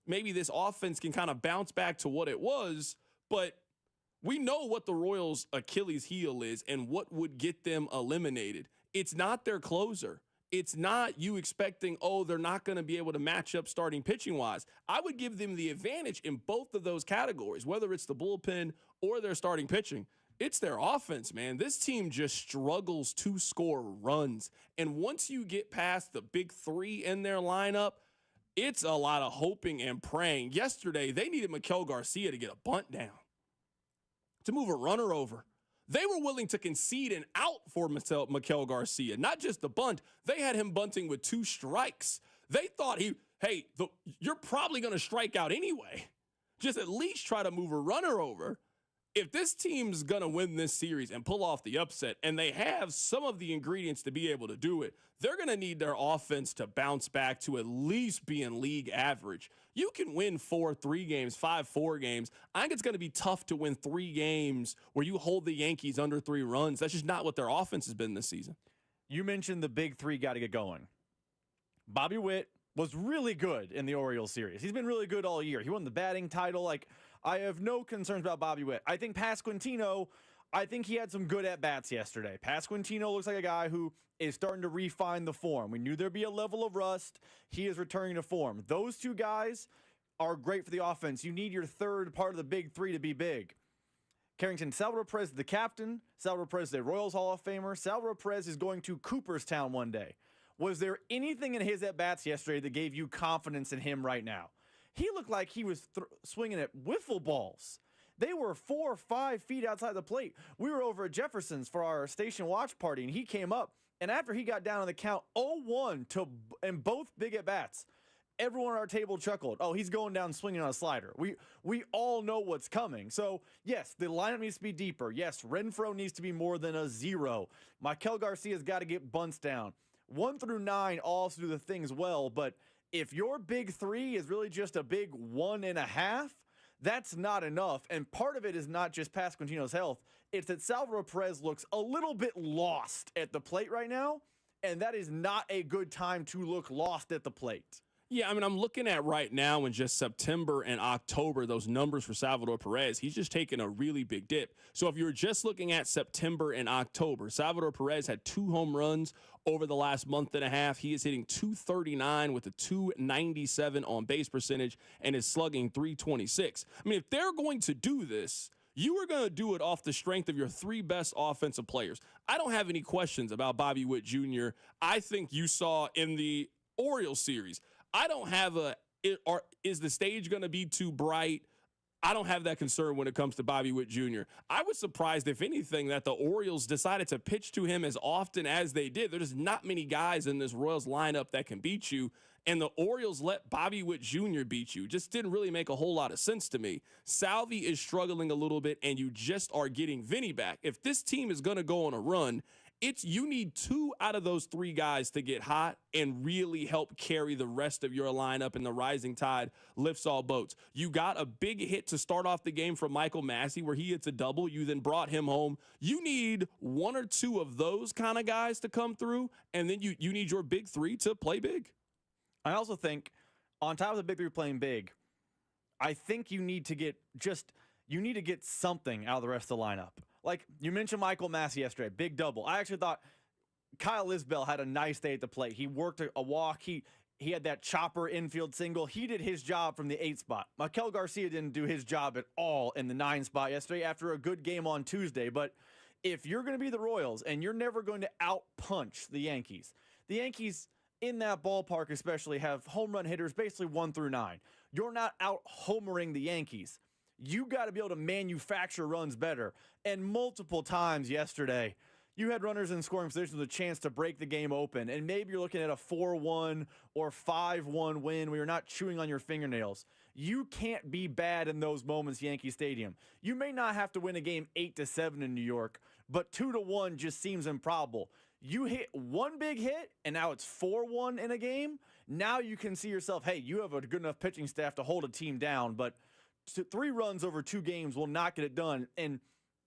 maybe this offense can kind of bounce back to what it was. But we know what the Royals' Achilles heel is and what would get them eliminated. It's not their closer. It's not you expecting, they're not going to be able to match up starting pitching-wise. I would give them the advantage in both of those categories, whether it's the bullpen or their starting pitching. It's their offense, man. This team just struggles to score runs. And once you get past the big three in their lineup, it's a lot of hoping and praying. Yesterday, they needed Miguel Garcia to get a bunt down, to move a runner over. They were willing to concede an out for Miguel Garcia, not just the bunt. They had him bunting with 2 strikes. They thought you're probably going to strike out anyway. Just at least try to move a runner over. If this team's going to win this series and pull off the upset, and they have some of the ingredients to be able to do it, they're going to need their offense to bounce back to at least be in league average. You can win 4-3 games, 5-4 games. I think it's going to be tough to win 3 games where you hold the Yankees under 3 runs. That's just not what their offense has been this season. You mentioned the big 3 got to get going. Bobby Witt was really good in the Orioles series. He's been really good all year. He won the batting title. I have no concerns about Bobby Witt. I think Pasquantino, he had some good at-bats yesterday. Pasquantino looks like a guy who is starting to refine the form. We knew there'd be a level of rust. He is returning to form. Those 2 guys are great for the offense. You need your third part of the big 3 to be big. Carrington, Salvador Perez, the captain. Salvador Perez, the Royals Hall of Famer. Salvador Perez is going to Cooperstown one day. Was there anything in his at-bats yesterday that gave you confidence in him right now? He looked like he was swinging at wiffle balls. They were 4 or 5 feet outside the plate. We were over at Jefferson's for our station watch party, and he came up. And after he got down on the count 0-1 in both big at-bats, everyone at our table chuckled. Oh, he's going down swinging on a slider. We all know what's coming. So, yes, the lineup needs to be deeper. Yes, Renfroe needs to be more than a 0. Maikel Garcia's got to get bunts down. 1 through 9 all do the things well, but if your big 3 is really just a big 1.5, that's not enough. And part of it is not just Pasquantino's health. It's that Salvador Perez looks a little bit lost at the plate right now, and that is not a good time to look lost at the plate. Yeah, I mean, I'm looking at right now in just September and October, those numbers for Salvador Perez, he's just taken a really big dip. So if you're just looking at September and October, Salvador Perez had 2 home runs over the last month and a half. He is hitting .239 with a .297 on base percentage and is slugging .326. I mean, if they're going to do this, you are going to do it off the strength of your 3 best offensive players. I don't have any questions about Bobby Witt Jr. I think you saw in the Orioles series, I don't have is the stage going to be too bright? I don't have that concern when it comes to Bobby Witt Jr. I was surprised, if anything, that the Orioles decided to pitch to him as often as they did. There's not many guys in this Royals lineup that can beat you, and the Orioles let Bobby Witt Jr. beat you. Just didn't really make a whole lot of sense to me. Salvi is struggling a little bit, and you just are getting Vinny back. If this team is going to go on a run, you need 2 out of those 3 guys to get hot and really help carry the rest of your lineup, and the rising tide lifts all boats. You got a big hit to start off the game from Michael Massey where he hits a double. You then brought him home. You need 1 or 2 of those kind of guys to come through, and then you need your big 3 to play big. I also think on top of the big 3 playing big, I think you need to get something out of the rest of the lineup. Like you mentioned Michael Massey yesterday, big double. I actually thought Kyle Isbell had a nice day at the plate. He worked a walk. He had that chopper infield single. He did his job from the 8 spot. Maikel Garcia didn't do his job at all in the 9 spot yesterday after a good game on Tuesday. But if you're going to be the Royals and you're never going to out-punch the Yankees in that ballpark especially have home run hitters basically 1 through 9. You're not out-homering the Yankees. You got to be able to manufacture runs better. And multiple times yesterday, you had runners in scoring positions with a chance to break the game open. And maybe you're looking at a 4-1 or 5-1 win where you're not chewing on your fingernails. You can't be bad in those moments, Yankee Stadium. You may not have to win a game 8-7 in New York, but 2-1 just seems improbable. You hit 1 big hit, and now it's 4-1 in a game. Now you can see yourself, hey, you have a good enough pitching staff to hold a team down, but 3 runs over 2 games will not get it done. And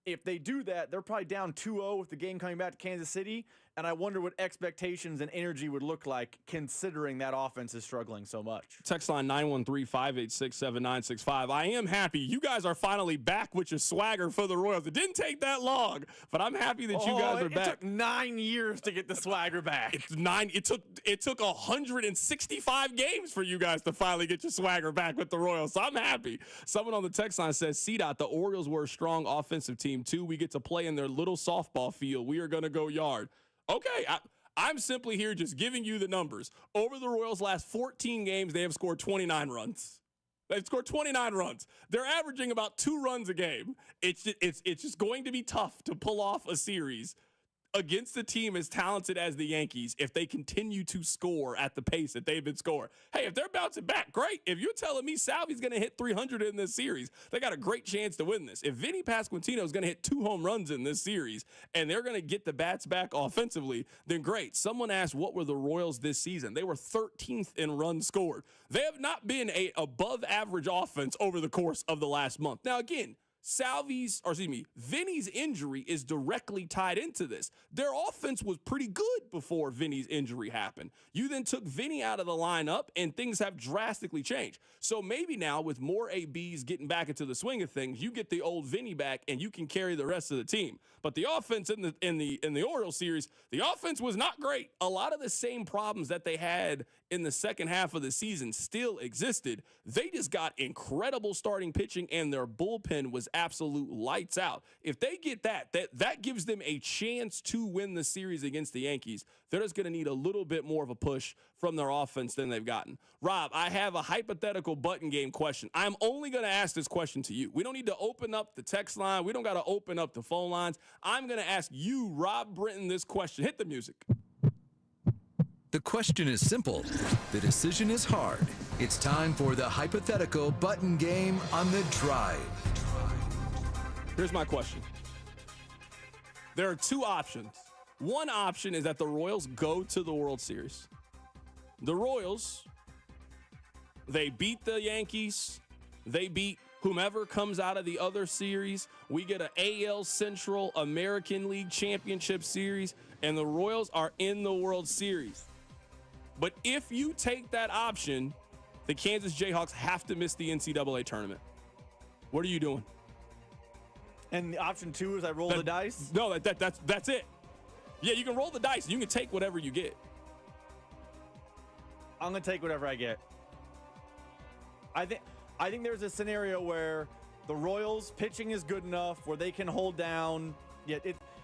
if they do that, they're probably down 2-0 with the game coming back to Kansas City. And I wonder what expectations and energy would look like considering that offense is struggling so much. Text line 913-586-7965. I am happy. You guys are finally back with your swagger for the Royals. It didn't take that long, but I'm happy that you guys are back. It took 9 years to get the swagger back. It took 165 games for you guys to finally get your swagger back with the Royals. So I'm happy. Someone on the text line says, CDOT, the Orioles were a strong offensive team too. We get to play in their little softball field. We are going to go yard. Okay, I'm simply here just giving you the numbers. Over the Royals' last 14 games, they have scored 29 runs. They've scored 29 runs. They're averaging about 2 runs a game. It's just going to be tough to pull off a series against a team as talented as the Yankees if they continue to score at the pace that they've been scoring. Hey, if they're bouncing back, great. If you're telling me Salvi's going to hit 300 in this series, they got a great chance to win this. If Vinny Pasquantino is going to hit 2 home runs in this series and they're going to get the bats back offensively, then great. Someone asked, what were the Royals this season? They were 13th in runs scored. They have not been a above average offense over the course of the last month. Now, again, Vinny's injury is directly tied into this. Their offense was pretty good before Vinny's injury happened. You then took Vinny out of the lineup, and things have drastically changed. So maybe now with more ABs getting back into the swing of things, you get the old Vinny back, and you can carry the rest of the team. But the offense in the Orioles series, the offense was not great. A lot of the same problems that they had in the second half of the season still existed. They just got incredible starting pitching, and their bullpen was absolute lights out. If they get that gives them a chance to win the series against the Yankees. They're just going to need a little bit more of a push from their offense than they've gotten. Rob, I have a hypothetical button game question. I'm only going to ask this question to you. We don't need to open up the text line. We don't got to open up the phone lines. I'm going to ask you, Rob Britton, this question. Hit the music. The question is simple. The decision is hard. It's time for the hypothetical button game on The Drive. Here's my question. There are two options. One option is that the Royals go to the World Series. The Royals, they beat the Yankees. They beat whomever comes out of the other series. We get an AL Central American League Championship Series, and the Royals are in the World Series. But if you take that option, the Kansas Jayhawks have to miss the NCAA tournament. What are you doing? And the option 2 is I roll the dice? No, that's it. Yeah, you can roll the dice. You can take whatever you get. I'm going to take whatever I get. I think there's a scenario where the Royals pitching is good enough where they can hold down. Yeah,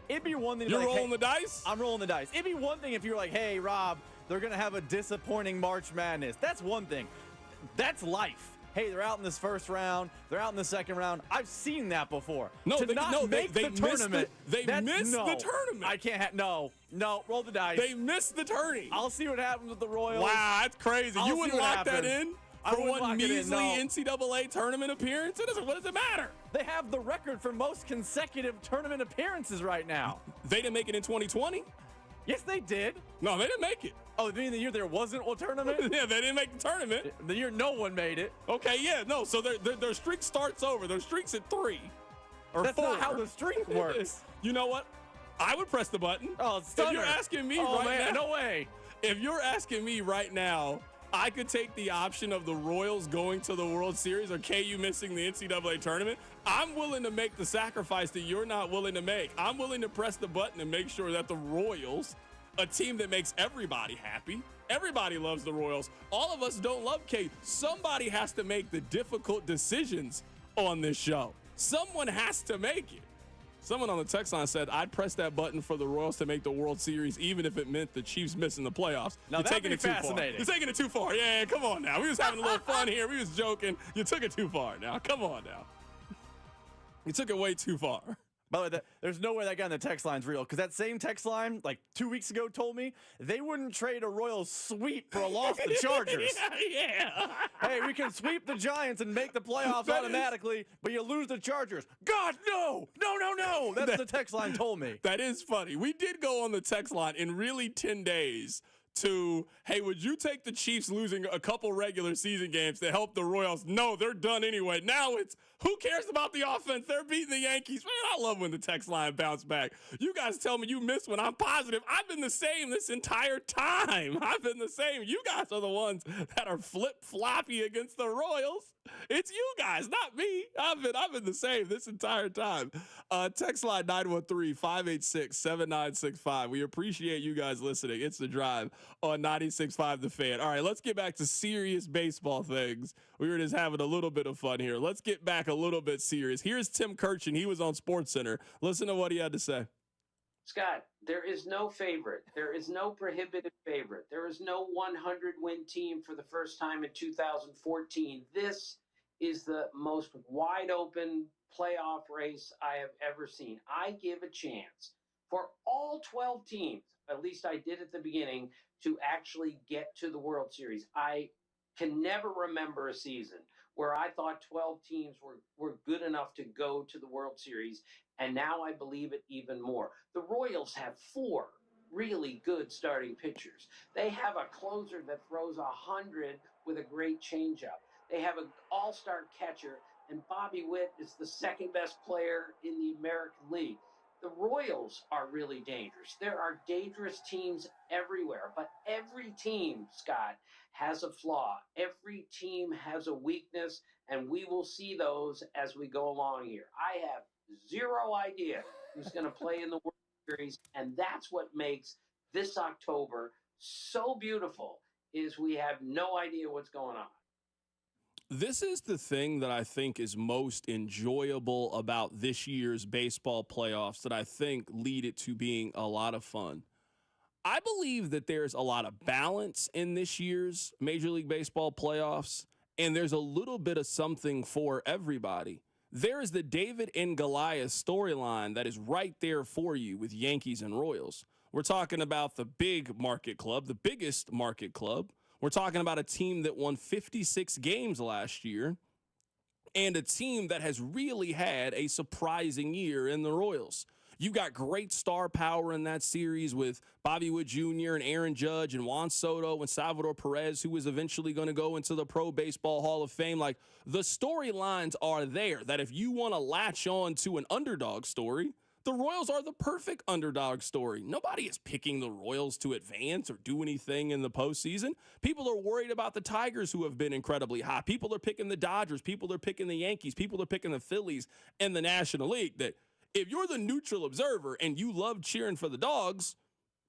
it'd be one thing. You're rolling the dice? I'm rolling the dice. It'd be one thing if you're like, hey, Rob, they're going to have a disappointing March Madness. That's one thing. That's life. Hey, they're out in this first round. They're out in the second round. I've seen that before. No, to they not make the tournament. They missed the tournament. I can't. No, roll the dice. They missed the tourney. I'll see what happens with the Royals. Wow, that's crazy. You wouldn't lock that in for one measly NCAA tournament appearance? What does it matter? They have the record for most consecutive tournament appearances right now. They didn't make it in 2020? Yes, they did. No, they didn't make it. Oh, you mean the year there wasn't a tournament? Yeah, they didn't make the tournament. The year no one made it. Okay, yeah, no. So their streak starts over. Their streak's at 3 or 4. That's not how the streak works. You know what? I would press the button. Oh, stunner. If you're asking me now. No way. If you're asking me right now, I could take the option of the Royals going to the World Series or KU missing the NCAA tournament. I'm willing to make the sacrifice that you're not willing to make. I'm willing to press the button and make sure that the Royals, a team that makes everybody happy. Everybody loves the Royals. All of us don't love KU. Somebody has to make the difficult decisions on this show. Someone has to make it. Someone on the text line said, I'd press that button for the Royals to make the World Series, even if it meant the Chiefs missing the playoffs. Now, You're taking it too far. You're taking it too far. Yeah, come on now. We was having a little fun here. We was joking. You took it too far now. Come on now. You took it way too far. By the way, there's no way that guy on the text line's real, because that same text line, like 2 weeks ago, told me they wouldn't trade a Royals sweep for a loss to the Chargers. Yeah. Hey, we can sweep the Giants and make the playoffs automatically, but you lose the Chargers. God, no. That's the text line told me. That is funny. We did go on the text line in really 10 days to, hey, would you take the Chiefs losing a couple regular season games to help the Royals? No, they're done anyway. Now it's, who cares about the offense? They're beating the Yankees. Man, I love when the text line bounce back. You guys tell me you missed when I'm positive. I've been the same this entire time. I've been the same. You guys are the ones that are flip-floppy against the Royals. It's you guys, not me. I've been the same this entire time. Text line 913-586-7965. We appreciate you guys listening. It's The Drive on 96.5 The Fan. All right, let's get back to serious baseball things. We were just having a little bit of fun here. Let's get back a little bit serious. Here's Tim Kirchin. He was on SportsCenter. Listen to what he had to say. Scott, there is no favorite. There is no prohibitive favorite. There is no 100-win team for the first time in 2014. This is the most wide-open playoff race I have ever seen. I give a chance for all 12 teams, at least I did at the beginning, to actually get to the World Series. I can never remember a season where I thought 12 teams were good enough to go to the World Series, and now I believe it even more. The Royals have 4 really good starting pitchers. They have a closer that throws 100 with a great changeup. They have an all-star catcher, and Bobby Witt is the second best player in the American League. The Royals are really dangerous. There are dangerous teams everywhere, but every team, Scott, has a flaw. Every team has a weakness, and we will see those as we go along here. I have zero idea who's going to play in the World Series, and that's what makes this October so beautiful. is we have no idea what's going on. This is the thing that I think is most enjoyable about this year's baseball playoffs that I think lead it to being a lot of fun. I believe that there's a lot of balance in this year's Major League Baseball playoffs, and there's a little bit of something for everybody. There is the David and Goliath storyline that is right there for you with Yankees and Royals. We're talking about the big market club, the biggest market club. We're talking about a team that won 56 games last year and a team that has really had a surprising year in the Royals. You got great star power in that series with Bobby Witt Jr. and Aaron Judge and Juan Soto and Salvador Perez, who is eventually going to go into the Pro Baseball Hall of Fame. Like, the storylines are there that if you want to latch on to an underdog story, the Royals are the perfect underdog story. Nobody is picking the Royals to advance or do anything in the postseason. People are worried about the Tigers, who have been incredibly hot. People are picking the Dodgers. People are picking the Yankees. People are picking the Phillies and the National League. That if you're the neutral observer and you love cheering for the Dogs,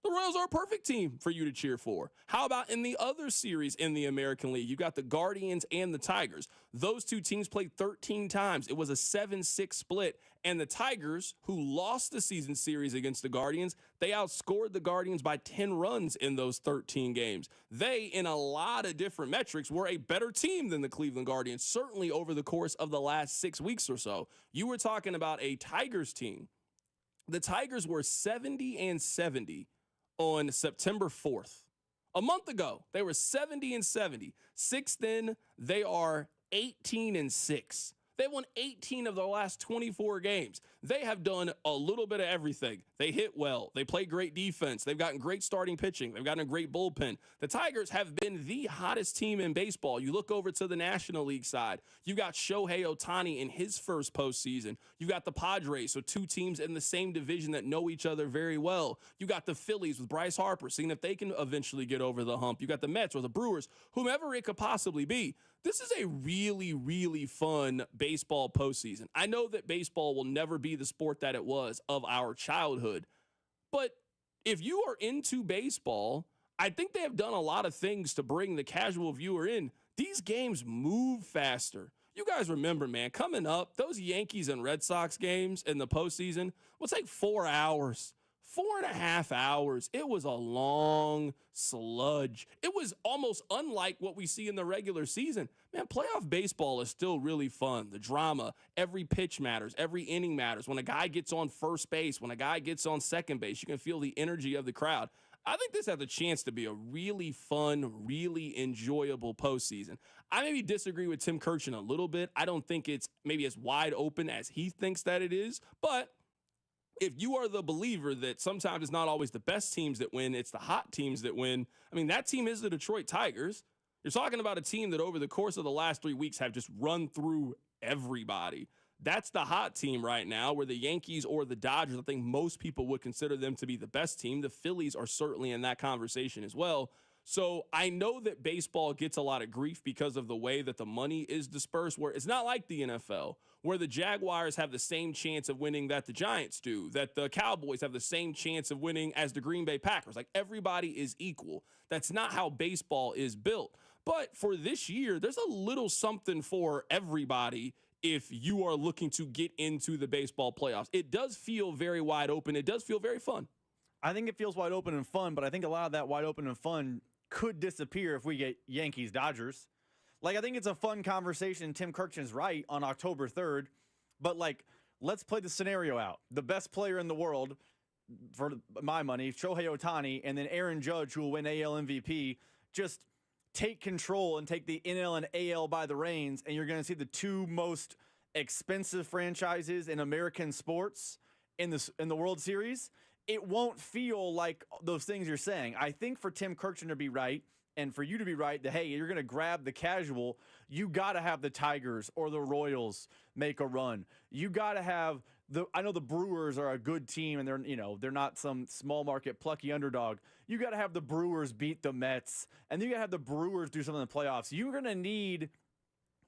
the Royals are a perfect team for you to cheer for. How about in the other series in the American League? You got the Guardians and the Tigers. Those two teams played 13 times. It was a 7-6 split. And the Tigers, who lost the season series against the Guardians, they outscored the Guardians by 10 runs in those 13 games. They, in a lot of different metrics, were a better team than the Cleveland Guardians, certainly over the course of the last 6 weeks or so. You were talking about a Tigers team. The Tigers were 70-70 on September 4th. A month ago, they were 70-70. Since then, they are 18-6. They won 18 of their last 24 games. They have done a little bit of everything. They hit well. They play great defense. They've gotten great starting pitching. They've gotten a great bullpen. The Tigers have been the hottest team in baseball. You look over to the National League side. You got Shohei Ohtani in his first postseason. You got the Padres, so two teams in the same division that know each other very well. You got the Phillies with Bryce Harper, seeing if they can eventually get over the hump. You got the Mets or the Brewers, whomever it could possibly be. This is a really, really fun baseball postseason. I know that baseball will never be the sport that it was of our childhood, but if you are into baseball, I think they have done a lot of things to bring the casual viewer in. These games move faster. You guys remember, man, coming up, those Yankees and Red Sox games in the postseason will take 4 hours. 4.5 hours. It was a long sludge. It was almost unlike what we see in the regular season. Man, playoff baseball is still really fun. The drama, every pitch matters, every inning matters. When a guy gets on first base, when a guy gets on second base, you can feel the energy of the crowd. I think this has a chance to be a really fun, really enjoyable postseason. I maybe disagree with Tim Kirchin a little bit. I don't think it's maybe as wide open as he thinks that it is, but if you are the believer that sometimes it's not always the best teams that win, it's the hot teams that win. I mean, that team is the Detroit Tigers. You're talking about a team that over the course of the last 3 weeks have just run through everybody. That's the hot team right now, where the Yankees or the Dodgers, I think most people would consider them to be the best team. The Phillies are certainly in that conversation as well. So I know that baseball gets a lot of grief because of the way that the money is dispersed, where it's not like the NFL, where the Jaguars have the same chance of winning that the Giants do, that the Cowboys have the same chance of winning as the Green Bay Packers. Like, everybody is equal. That's not how baseball is built. But for this year, there's a little something for everybody if you are looking to get into the baseball playoffs. It does feel very wide open. It does feel very fun. I think it feels wide open and fun, but I think a lot of that wide open and fun could disappear if we get Yankees-Dodgers. Like, I think it's a fun conversation. Tim Kirchin's right on October 3rd, but, like, let's play the scenario out. The best player in the world, for my money, Shohei Ohtani, and then Aaron Judge, who will win AL MVP, just take control and take the NL and AL by the reins, and you're going to see the two most expensive franchises in American sports in the World Series. It won't feel like those things you're saying. I think for Tim Kirchin to be right and for you to be right that, hey, you're going to grab the casual, you got to have the Tigers or the Royals make a run. You got to have I know the Brewers are a good team and they're not some small market plucky underdog. You got to have the Brewers beat the Mets, and then you got to have the Brewers do something in the playoffs. You're going to need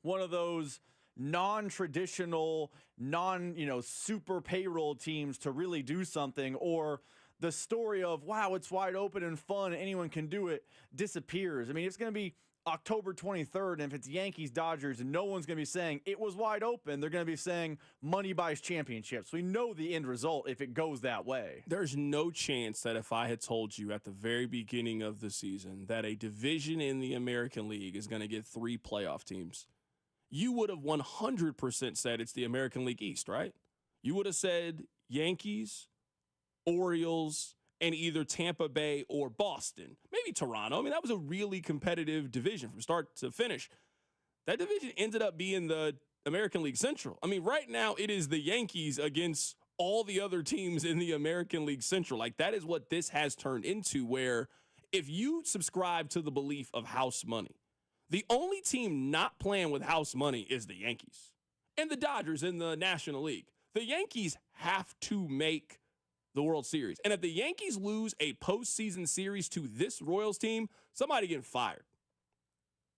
one of those non-traditional, super payroll teams to really do something, or the story of, wow, it's wide open and fun, and anyone can do it, disappears. I mean, it's going to be October 23rd, and if it's Yankees, Dodgers, and no one's going to be saying it was wide open, they're going to be saying money buys championships. We know the end result if it goes that way. There's no chance that if I had told you at the very beginning of the season that a division in the American League is going to get 3 playoff teams, you would have 100% said it's the American League East, right? You would have said Yankees, Orioles, and either Tampa Bay or Boston, maybe Toronto. I mean, that was a really competitive division from start to finish. That division ended up being the American League Central. I mean, right now it is the Yankees against all the other teams in the American League Central. Like, that is what this has turned into, where if you subscribe to the belief of house money, the only team not playing with house money is the Yankees and the Dodgers in the National League. The Yankees have to make the World Series. And if the Yankees lose a postseason series to this Royals team, somebody getting fired.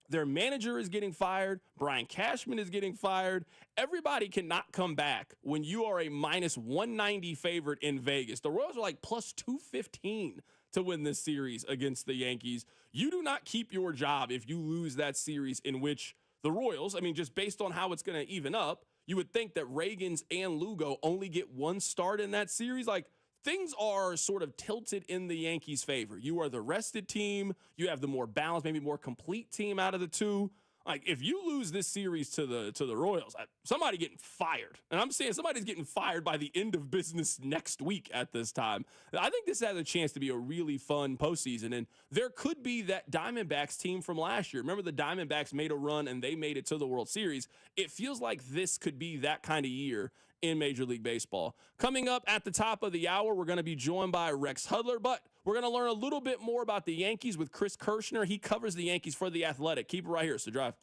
Their manager is getting fired. Brian Cashman is getting fired. Everybody cannot come back when you are a minus 190 favorite in Vegas. The Royals are like plus 215 to win this series against the Yankees. You do not keep your job if you lose that series, in which the Royals, I mean, just based on how it's going to even up, you would think that Reagans and Lugo only get one start in that series. Like, things are sort of tilted in the Yankees' favor. You are the rested team. You have the more balanced, maybe more complete team out of the two. Like, if you lose this series to the Royals, somebody getting fired. And I'm saying somebody's getting fired by the end of business next week at this time. I think this has a chance to be a really fun postseason. And there could be that Diamondbacks team from last year. Remember, the Diamondbacks made a run and they made it to the World Series. It feels like this could be that kind of year in Major League Baseball. Coming up at the top of the hour, we're going to be joined by Rex Hudler, but we're going to learn a little bit more about the Yankees with Chris Kirshner. He covers the Yankees for The Athletic. Keep it right here. It's The Drive.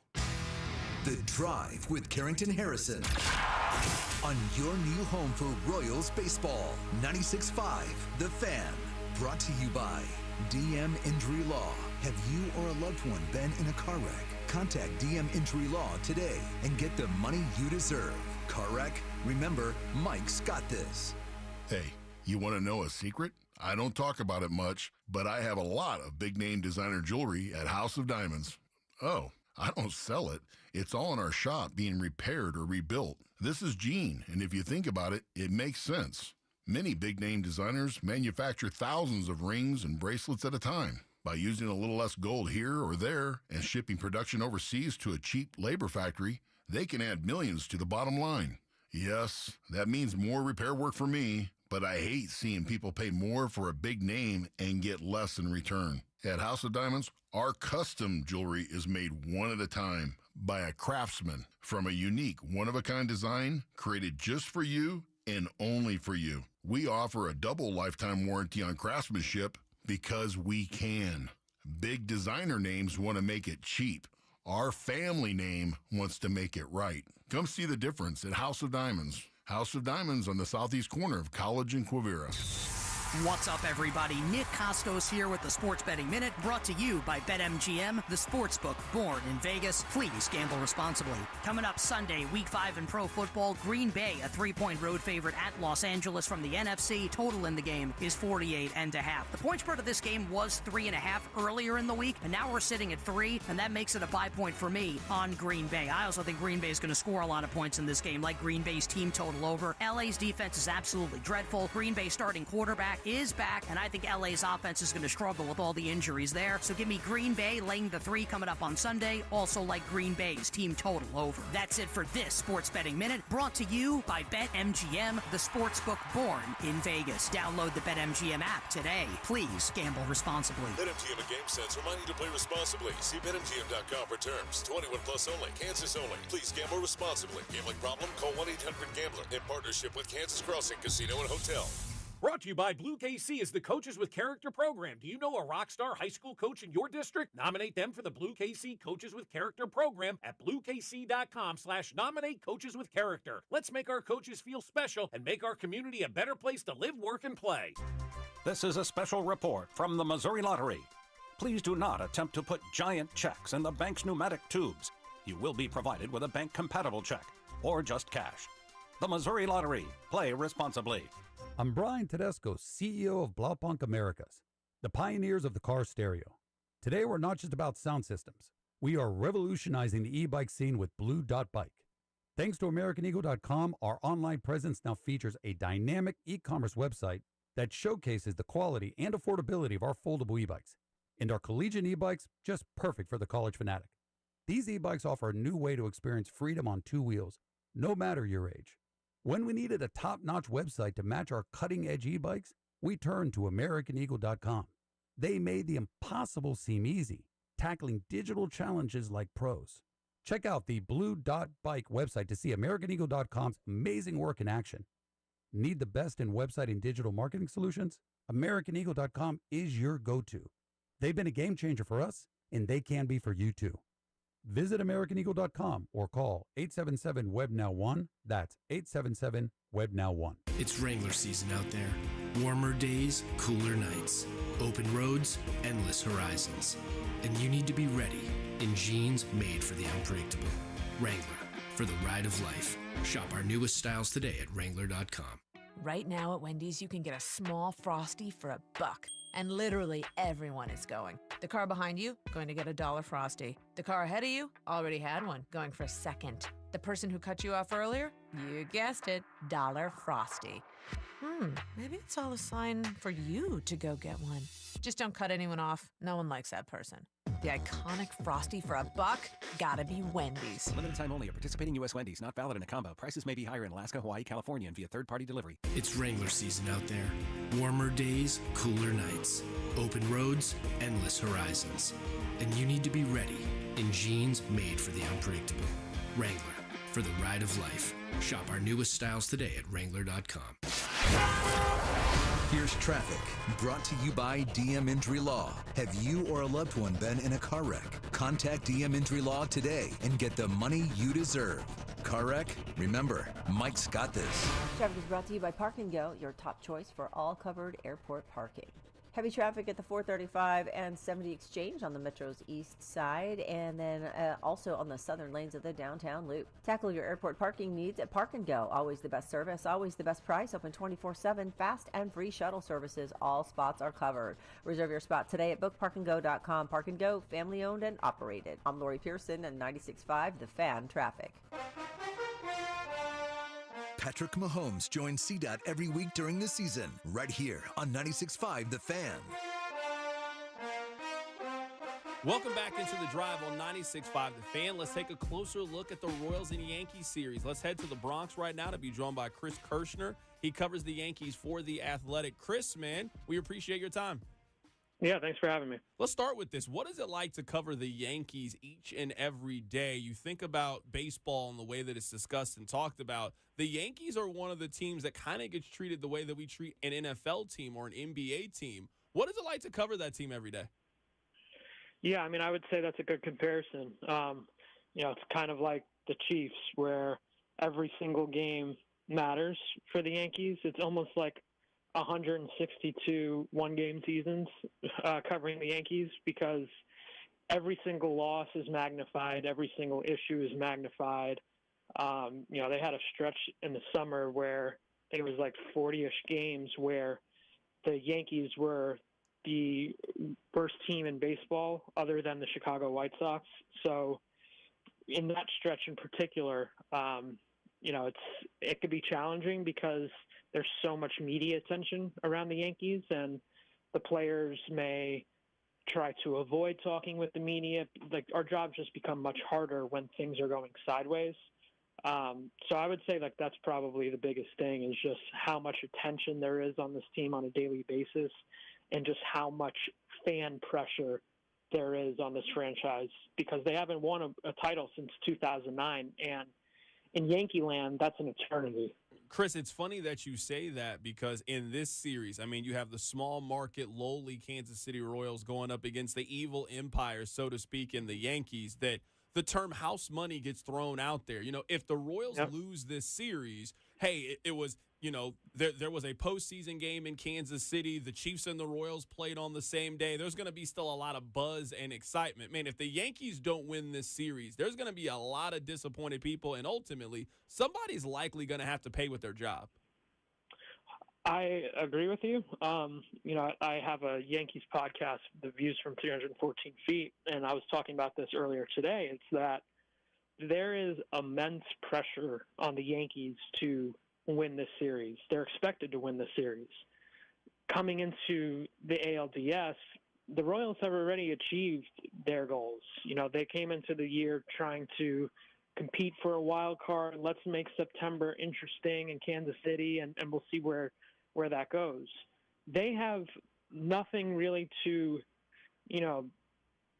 The Drive with Carrington Harrison on your new home for Royals baseball. 96.5 The Fan. Brought to you by DM Injury Law. Have you or a loved one been in a car wreck? Contact DM Injury Law today and get the money you deserve. Car wreck? Remember, Mike's got this. Hey, you want to know a secret? I don't talk about it much, but I have a lot of big-name designer jewelry at House of Diamonds. Oh, I don't sell it. It's all in our shop being repaired or rebuilt. This is Gene, and if you think about it, it makes sense. Many big-name designers manufacture thousands of rings and bracelets at a time. By using a little less gold here or there and shipping production overseas to a cheap labor factory, they can add millions to the bottom line. Yes, that means more repair work for me, but I hate seeing people pay more for a big name and get less in return. At House of Diamonds, our custom jewelry is made one at a time by a craftsman from a unique, one-of-a-kind design created just for you and only for you. We offer a double lifetime warranty on craftsmanship because we can. Big designer names want to make it cheap. Our family name wants to make it right. Come see the difference at House of Diamonds. House of Diamonds on the southeast corner of College and Quivira. What's up, everybody? Nick Costos here with the Sports Betting Minute, brought to you by BetMGM, the sportsbook born in Vegas. Please gamble responsibly. Coming up Sunday, Week 5 in pro football, Green Bay, a 3-point road favorite at Los Angeles from the NFC. Total in the game is 48.5. The point spread of this game was 3.5 earlier in the week, and now we're sitting at 3, and that makes it a 5-point for me on Green Bay. I also think Green Bay is going to score a lot of points in this game, like Green Bay's team total over. LA's defense is absolutely dreadful. Green Bay's starting quarterback is back, and I think LA's offense is going to struggle with all the injuries there. So give me Green Bay laying the 3 coming up on Sunday. Also like Green Bay's team total over. That's it for this Sports Betting Minute, brought to you by BetMGM, the sportsbook born in Vegas. Download the BetMGM app today. Please gamble responsibly. BetMGM and GameSense remind you to play responsibly. See BetMGM.com for terms. 21 plus only. Kansas only. Please gamble responsibly. Gambling problem? Call 1-800-GAMBLER. In partnership with Kansas Crossing Casino and Hotel. Brought to you by Blue KC is the Coaches with Character program. Do you know a rock star high school coach in your district? Nominate them for the Blue KC Coaches with Character program at bluekc.com/nominate coaches with character. Let's make our coaches feel special and make our community a better place to live, work, and play. This is a special report from the Missouri Lottery. Please do not attempt to put giant checks in the bank's pneumatic tubes. You will be provided with a bank-compatible check or just cash. The Missouri Lottery. Play responsibly. I'm Brian Tedesco, CEO of Blaupunk Americas, the pioneers of the car stereo. Today, we're not just about sound systems. We are revolutionizing the e-bike scene with Blue Dot Bike. Thanks to AmericanEagle.com, our online presence now features a dynamic e-commerce website that showcases the quality and affordability of our foldable e-bikes. And our collegiate e-bikes, just perfect for the college fanatic. These e-bikes offer a new way to experience freedom on two wheels, no matter your age. When we needed a top-notch website to match our cutting-edge e-bikes, we turned to AmericanEagle.com. They made the impossible seem easy, tackling digital challenges like pros. Check out the Blue Dot Bike website to see AmericanEagle.com's amazing work in action. Need the best in website and digital marketing solutions? AmericanEagle.com is your go-to. They've been a game changer for us, and they can be for you too. Visit AmericanEagle.com or call 877-WEB-NOW-1. That's 877-WEB-NOW-1. It's Wrangler season out there. Warmer days, cooler nights. Open roads, endless horizons. And you need to be ready in jeans made for the unpredictable. Wrangler, for the ride of life. Shop our newest styles today at Wrangler.com. Right now at Wendy's, you can get a small Frosty for $1. And literally everyone is going. The car behind you, going to get a $1 Frosty. The car ahead of you, already had one, going for a second. The person who cut you off earlier, you guessed it, $1 Frosty. Maybe it's all a sign for you to go get one. Just don't cut anyone off. No one likes that person. The iconic Frosty for $1, gotta be Wendy's. Limited time only at participating U.S. Wendy's. Not valid in a combo. Prices may be higher in Alaska, Hawaii, California, and via third-party delivery. It's Wrangler season out there. Warmer days, cooler nights. Open roads, endless horizons. And you need to be ready in jeans made for the unpredictable. Wrangler, for the ride of life. Shop our newest styles today at Wrangler.com. Here's traffic, brought to you by DM Injury Law. Have you or a loved one been in a car wreck? Contact DM Injury Law today and get the money you deserve. Car wreck? Remember, Mike's got this. Traffic is brought to you by Park & Go, your top choice for all covered airport parking. Heavy traffic at the 435 and 70 exchange on the Metro's east side, and then also on the southern lanes of the downtown loop. Tackle your airport parking needs at Park & Go. Always the best service, always the best price. Open 24/7, fast and free shuttle services. All spots are covered. Reserve your spot today at bookparkandgo.com. Park & Go, family owned and operated. I'm Lori Pearson and 96.5 The Fan Traffic. Patrick Mahomes joins CDOT every week during the season, right here on 96.5 The Fan. Welcome back into the drive on 96.5 The Fan. Let's take a closer look at the Royals and Yankees series. Let's head to the Bronx right now to be joined by Chris Kirschner. He covers the Yankees for The Athletic. Chris, man, we appreciate your time. Yeah, thanks for having me. Let's start with this. What is it like to cover the Yankees each and every day? You think about baseball and the way that it's discussed and talked about. The Yankees are one of the teams that kind of gets treated the way that we treat an NFL team or an NBA team. What is it like to cover that team every day? Yeah, I mean, I would say that's a good comparison. It's kind of like the Chiefs, where every single game matters for the Yankees. It's almost like 162 one-game seasons covering the Yankees, because every single loss is magnified, every single issue is magnified. They had a stretch in the summer where it was like 40-ish games where the Yankees were the worst team in baseball other than the Chicago White Sox. So in that stretch in particular, it could be challenging because there's so much media attention around the Yankees, and the players may try to avoid talking with the media. Like, our jobs just become much harder when things are going sideways. So I would say that's probably the biggest thing, is just how much attention there is on this team on a daily basis, and just how much fan pressure there is on this franchise, because they haven't won a title since 2009, and in Yankee land, that's an eternity. Chris, it's funny that you say that, because in this series, I mean, you have the small market, lowly Kansas City Royals going up against the evil empire, so to speak, in the Yankees, that the term house money gets thrown out there. If the Royals lose this series, hey, it was, there was a postseason game in Kansas City. The Chiefs and the Royals played on the same day. There's going to be still a lot of buzz and excitement. Man, if the Yankees don't win this series, there's going to be a lot of disappointed people, and ultimately, somebody's likely going to have to pay with their job. I agree with you. I have a Yankees podcast, The Views from 314 Feet, and I was talking about this earlier today. It's that there is immense pressure on the Yankees to win this series. They're expected to win the series. Coming into the ALDS, the Royals have already achieved their goals. They came into the year trying to compete for a wild card. Let's make September interesting in Kansas City, and we'll see where that goes. They have nothing really to,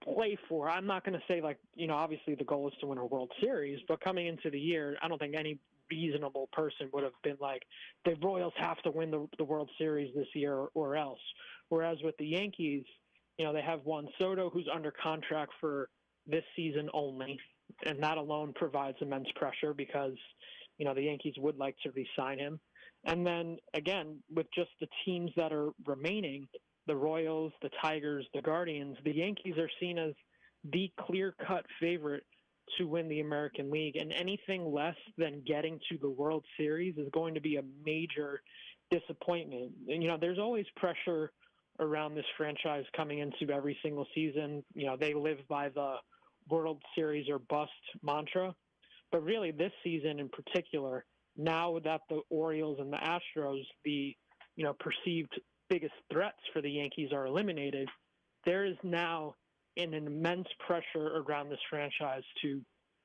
play for. I'm not going to say obviously the goal is to win a World Series, but coming into the year, I don't think any reasonable person would have been like, the Royals have to win the World Series this year or else. Whereas with the Yankees, they have Juan Soto, who's under contract for this season only, and that alone provides immense pressure because, the Yankees would like to re-sign him. And then, again, with just the teams that are remaining, the Royals, the Tigers, the Guardians, the Yankees are seen as the clear-cut favorite to win the American League. And anything less than getting to the World Series is going to be a major disappointment. And, there's always pressure around this franchise coming into every single season. They live by the World Series or bust mantra. But really, this season in particular, now that the Orioles and the Astros, the perceived biggest threats for the Yankees, are eliminated, there is now an immense pressure around this franchise to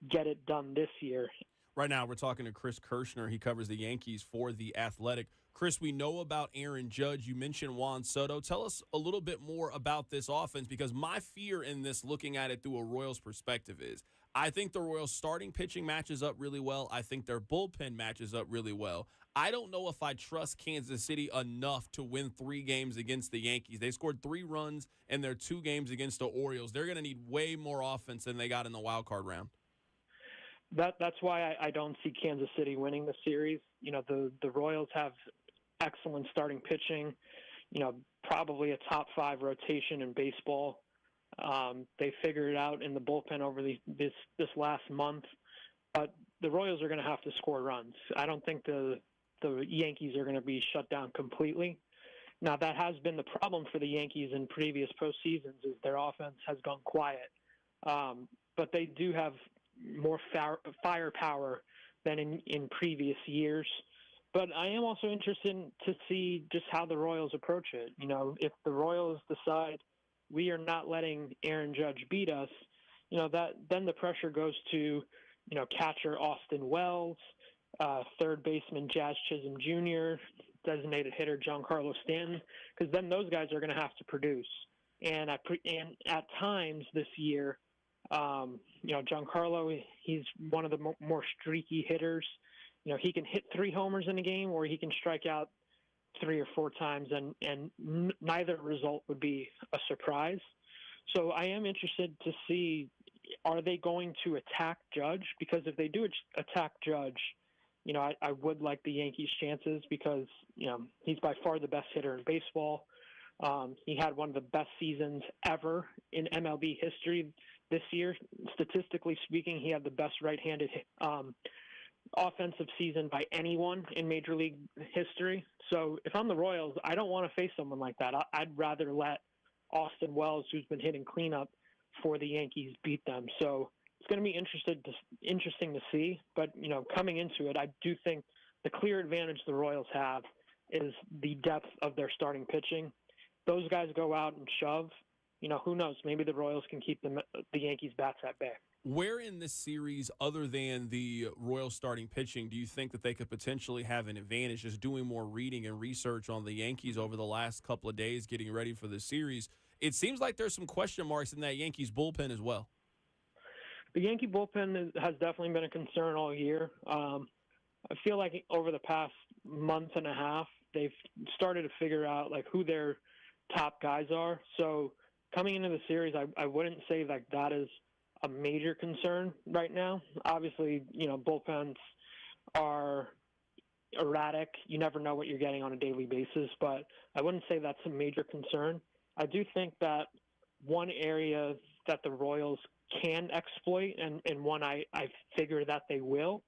get it done this year. Right now, we're talking to Chris Kirschner. He covers the Yankees for The Athletic. Chris, we know about Aaron Judge. You mentioned Juan Soto. Tell us a little bit more about this offense, because my fear in this, looking at it through a Royals perspective, is I think the Royals' starting pitching matches up really well. I think their bullpen matches up really well. I don't know if I trust Kansas City enough to win 3 games against the Yankees. They scored 3 runs in their 2 games against the Orioles. They're going to need way more offense than they got in the wild card round. That's why I don't see Kansas City winning the series. The Royals have excellent starting pitching, probably a top 5 rotation in baseball. They figured it out in the bullpen over this last month, but the Royals are going to have to score runs. I don't think the Yankees are going to be shut down completely. Now, that has been the problem for the Yankees in previous postseasons, is their offense has gone quiet. But they do have more firepower than in previous years. But I am also interested to see just how the Royals approach it. If the Royals decide we are not letting Aaron Judge beat us, then the pressure goes to, catcher Austin Wells, third baseman Jazz Chisholm Jr., designated hitter Giancarlo Stanton, because then those guys are going to have to produce. And at times this year, Giancarlo, he's one of the more streaky hitters. He can hit 3 homers in a game, or he can strike out 3 or 4 times, and neither result would be a surprise. So I am interested to see, are they going to attack Judge? Because if they do attack Judge, I would like the Yankees' chances, because, he's by far the best hitter in baseball. He had one of the best seasons ever in MLB history this year. Statistically speaking, he had the best right-handed offensive season by anyone in Major League history. So if I'm the Royals, I don't want to face someone like that. I'd rather let Austin Wells, who's been hitting cleanup for the Yankees, beat them. So it's going to be interesting to see. But, coming into it, I do think the clear advantage the Royals have is the depth of their starting pitching. Those guys go out and shove. Who knows? Maybe the Royals can keep the Yankees' bats at bay. Where in this series, other than the Royals starting pitching, do you think that they could potentially have an advantage, just doing more reading and research on the Yankees over the last couple of days, getting ready for the series? It seems like there's some question marks in that Yankees bullpen as well. The Yankee bullpen has definitely been a concern all year. I feel like over the past month and a half, they've started to figure out who their top guys are. So coming into the series, I wouldn't say that is a major concern right now. Obviously, bullpens are erratic. You never know what you're getting on a daily basis, but I wouldn't say that's a major concern. I do think that one area that the Royals can exploit, and one I figure that they will,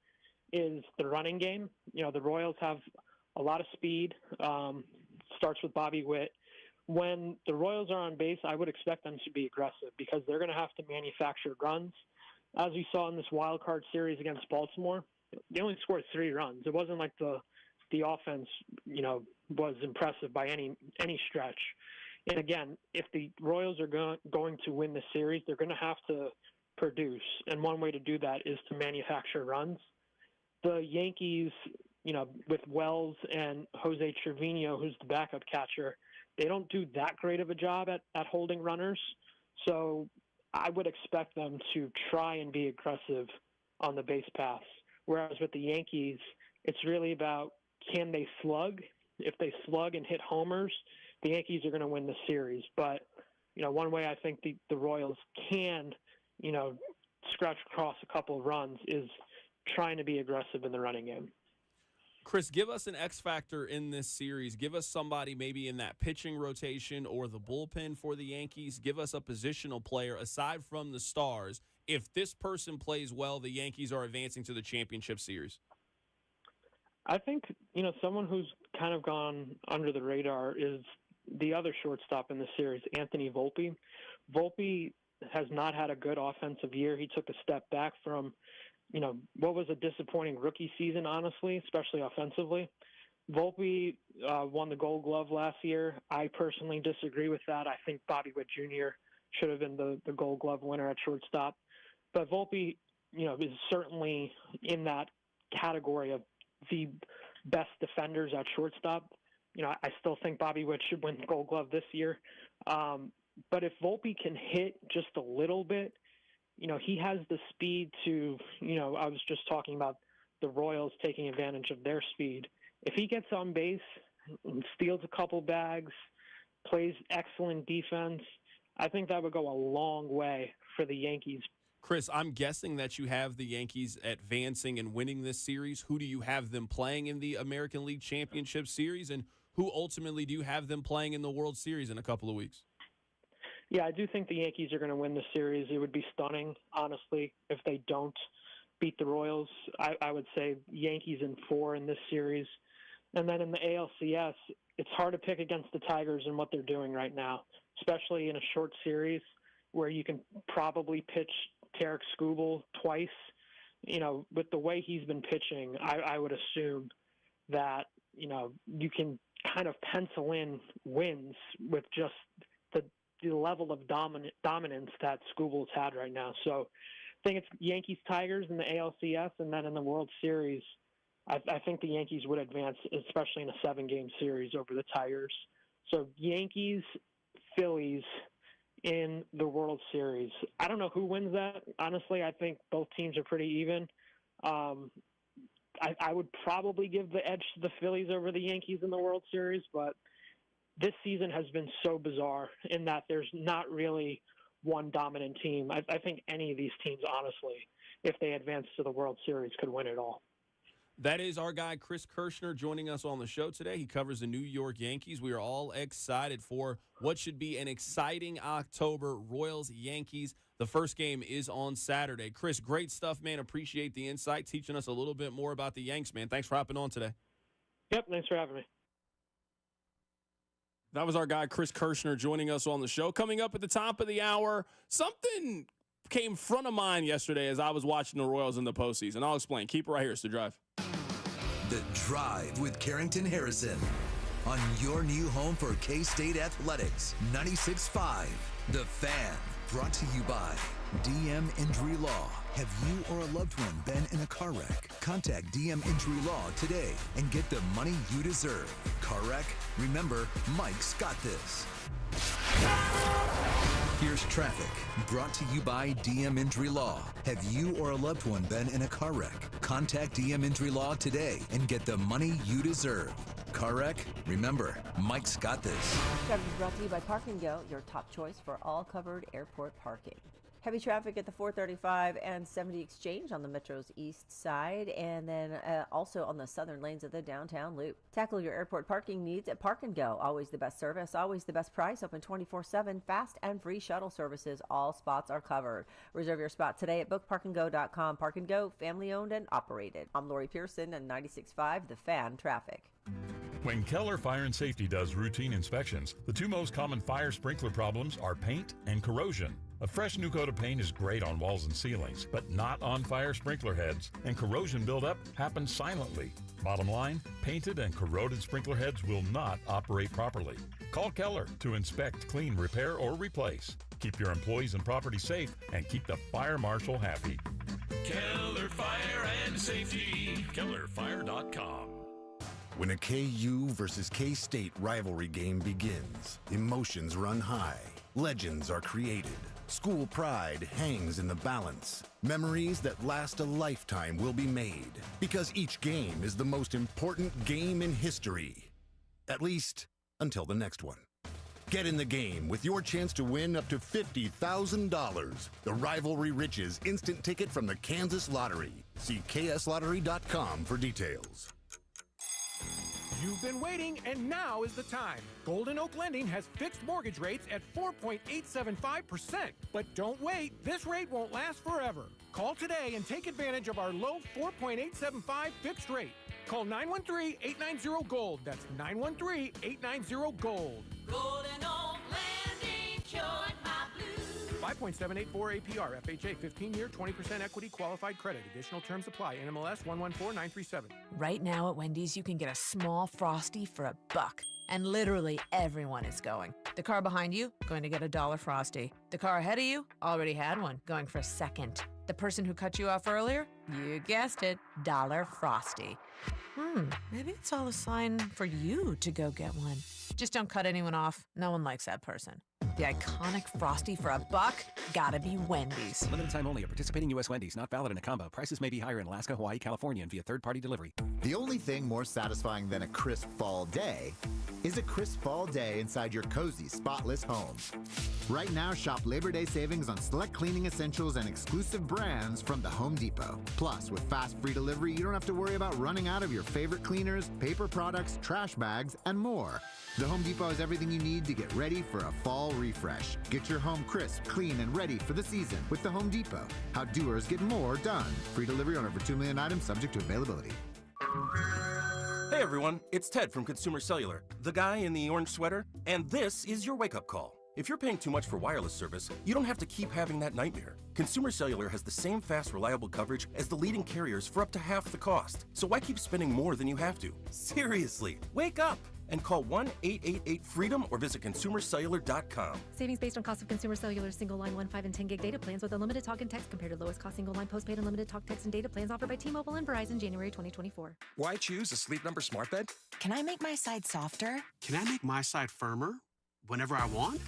is the running game. You know, the Royals have a lot of speed, starts with Bobby Witt. When the Royals are on base, I would expect them to be aggressive because they're going to have to manufacture runs. As we saw in this wild card series against Baltimore, they only scored 3 runs. It wasn't like the offense, you know, was impressive by any stretch. And again, if the Royals are going to win the series, they're going to have to produce. And one way to do that is to manufacture runs. The Yankees, you know, with Wells and Jose Trevino, who's the backup catcher, they don't do that great of a job at holding runners. So I would expect them to try and be aggressive on the base pass. Whereas with the Yankees, it's really about, can they slug? If they slug and hit homers, the Yankees are going to win the series. But, you know, one way I think the Royals can, you know, scratch across a couple of runs is trying to be aggressive in the running game. Chris, give us an X factor in this series. Give us somebody maybe in that pitching rotation or the bullpen for the Yankees. Give us a positional player aside from the stars. If this person plays well, the Yankees are advancing to the championship series. I think, you know, someone who's kind of gone under the radar is the other shortstop in the series, Anthony Volpe. Volpe has not had a good offensive year. He took a step back from, you know, what was a disappointing rookie season, honestly, especially offensively. Volpe won the Gold Glove last year. I personally disagree with that. I think Bobby Witt Jr. should have been the Gold Glove winner at shortstop. But Volpe, you know, is certainly in that category of the best defenders at shortstop. You know, I still think Bobby Witt should win the Gold Glove this year. But if Volpe can hit just a little bit, you know, he has the speed to, you know, I was just talking about the Royals taking advantage of their speed. If he gets on base and steals a couple bags, plays excellent defense, I think that would go a long way for the Yankees. Chris, I'm guessing that you have the Yankees advancing and winning this series. Who do you have them playing in the American League Championship Series, and who ultimately do you have them playing in the World Series in a couple of weeks? Yeah, I do think the Yankees are going to win the series. It would be stunning, honestly, if they don't beat the Royals. I would say Yankees in 4 in this series. And then in the ALCS, it's hard to pick against the Tigers and what they're doing right now, especially in a short series where you can probably pitch Tarek Skubal twice. You know, with the way he's been pitching, I would assume that, you know, you can kind of pencil in wins with just the level of dominance that Skubal's had right now. So I think it's Yankees-Tigers in the ALCS, and then in the World Series, I think the Yankees would advance, especially in a 7-game series over the Tigers. So Yankees, Phillies in the World Series. I don't know who wins that. Honestly, I think both teams are pretty even. I would probably give the edge to the Phillies over the Yankees in the World Series, but this season has been so bizarre in that there's not really one dominant team. I think any of these teams, honestly, if they advance to the World Series, could win it all. That is our guy, Chris Kirschner, joining us on the show today. He covers the New York Yankees. We are all excited for what should be an exciting October. Royals-Yankees. The first game is on Saturday. Chris, great stuff, man. Appreciate the insight, teaching us a little bit more about the Yanks, man. Thanks for hopping on today. Yep, thanks for having me. That was our guy, Chris Kirschner, joining us on the show. Coming up at the top of the hour, something came front of mind yesterday as I was watching the Royals in the postseason. I'll explain. Keep it right here. It's The Drive. The Drive with Carrington Harrison on your new home for K-State Athletics, 96.5 The Fan. Brought to you by DM Injury Law. Have you or a loved one been in a car wreck? Contact DM Injury Law today and get the money you deserve. Car wreck? Remember, Mike's got this. Here's traffic, brought to you by DM Injury Law. Have you or a loved one been in a car wreck? Contact DM Injury Law today and get the money you deserve. Car wreck? Remember, Mike's got this. Traffic is brought to you by Park & Go, your top choice for all covered airport parking. Heavy traffic at the 435 and 70 exchange on the Metro's east side, and then also on the southern lanes of the downtown loop. Tackle your airport parking needs at Park and Go. Always the best service, always the best price. Open 24/7, fast and free shuttle services. All spots are covered. Reserve your spot today at bookparkandgo.com. Park and Go, family owned and operated. I'm Lori Pearson and 96.5 The Fan Traffic. When Keller Fire and Safety does routine inspections, the two most common fire sprinkler problems are paint and corrosion. A fresh new coat of paint is great on walls and ceilings, but not on fire sprinkler heads, and corrosion buildup happens silently. Bottom line, painted and corroded sprinkler heads will not operate properly. Call Keller to inspect, clean, repair, or replace. Keep your employees and property safe and keep the fire marshal happy. Keller Fire and Safety. KellerFire.com. When a KU versus K-State rivalry game begins, emotions run high, legends are created, school pride hangs in the balance. Memories that last a lifetime will be made, because each game is the most important game in history. At least, until the next one. Get in the game with your chance to win up to $50,000. The Rivalry Riches instant ticket from the Kansas Lottery. See kslottery.com for details. You've been waiting, and now is the time. Golden Oak Lending has fixed mortgage rates at 4.875%. But don't wait. This rate won't last forever. Call today and take advantage of our low 4.875 fixed rate. Call 913-890-GOLD. That's 913-890-GOLD. Golden Oak Lending, cured my blues. 5.784 APR, FHA, 15-year, 20% equity qualified credit. Additional terms apply. NMLS 114937. Right now at Wendy's, you can get a small Frosty for $1. And literally everyone is going. The car behind you, going to get $1 Frosty. The car ahead of you, already had one, going for a second. The person who cut you off earlier, you guessed it, $1 Frosty. Maybe it's all a sign for you to go get one. Just don't cut anyone off. No one likes that person. The iconic Frosty for $1, gotta be Wendy's. Limited time only at participating U.S. Wendy's. Not valid in a combo. Prices may be higher in Alaska, Hawaii, California, and via third-party delivery. The only thing more satisfying than a crisp fall day is a crisp fall day inside your cozy, spotless home. Right now, shop Labor Day savings on select cleaning essentials and exclusive brands from the Home Depot. Plus, with fast free delivery, you don't have to worry about running out of your favorite cleaners, paper products, trash bags, and more. The Home Depot has everything you need to get ready for a fall refresh. Get your home crisp, clean, and ready for the season with the Home Depot. How doers get more done. Free delivery on over 2 million items subject to availability. Hey everyone, it's Ted from Consumer Cellular, the guy in the orange sweater, and this is your wake-up call. If you're paying too much for wireless service, you don't have to keep having that nightmare. Consumer Cellular has the same fast, reliable coverage as the leading carriers for up to half the cost. So why keep spending more than you have to? Seriously, wake up and call 1-888-FREEDOM or visit consumercellular.com. Savings based on cost of Consumer Cellular single line 1, 5, and 10 gig data plans with unlimited talk and text compared to lowest cost single line postpaid unlimited talk, text, and data plans offered by T-Mobile and Verizon January 2024. Why choose a Sleep Number smart bed? Can I make my side softer? Can I make my side firmer whenever I want?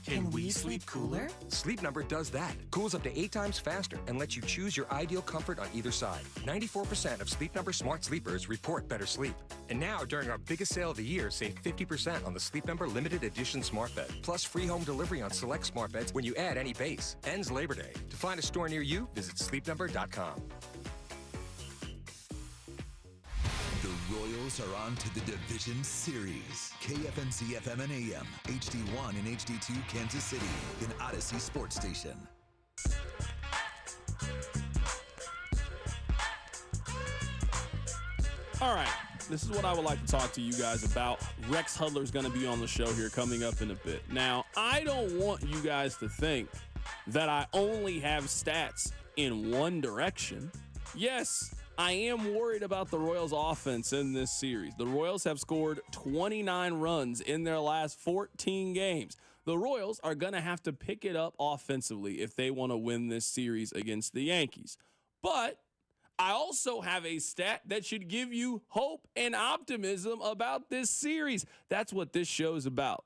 Can we sleep cooler? Sleep Number does that. Cools up to 8 times faster and lets you choose your ideal comfort on either side. 94% of Sleep Number smart sleepers report better sleep. And now, during our biggest sale of the year, save 50% on the Sleep Number limited edition smart bed. Plus free home delivery on select smart beds when you add any base. Ends Labor Day. To find a store near you, visit sleepnumber.com. The Royals are on to the Division Series. KFNC FM and AM, HD1 and HD2 Kansas City, an Odyssey sports station. All right, this is what I would like to talk to you guys about. Rex Hudler's going to be on the show here coming up in a bit. Now, I don't want you guys to think that I only have stats in one direction. Yes, I am worried about the Royals offense in this series. The Royals have scored 29 runs in their last 14 games. The Royals are going to have to pick it up offensively if they want to win this series against the Yankees. But I also have a stat that should give you hope and optimism about this series. That's what this show's about.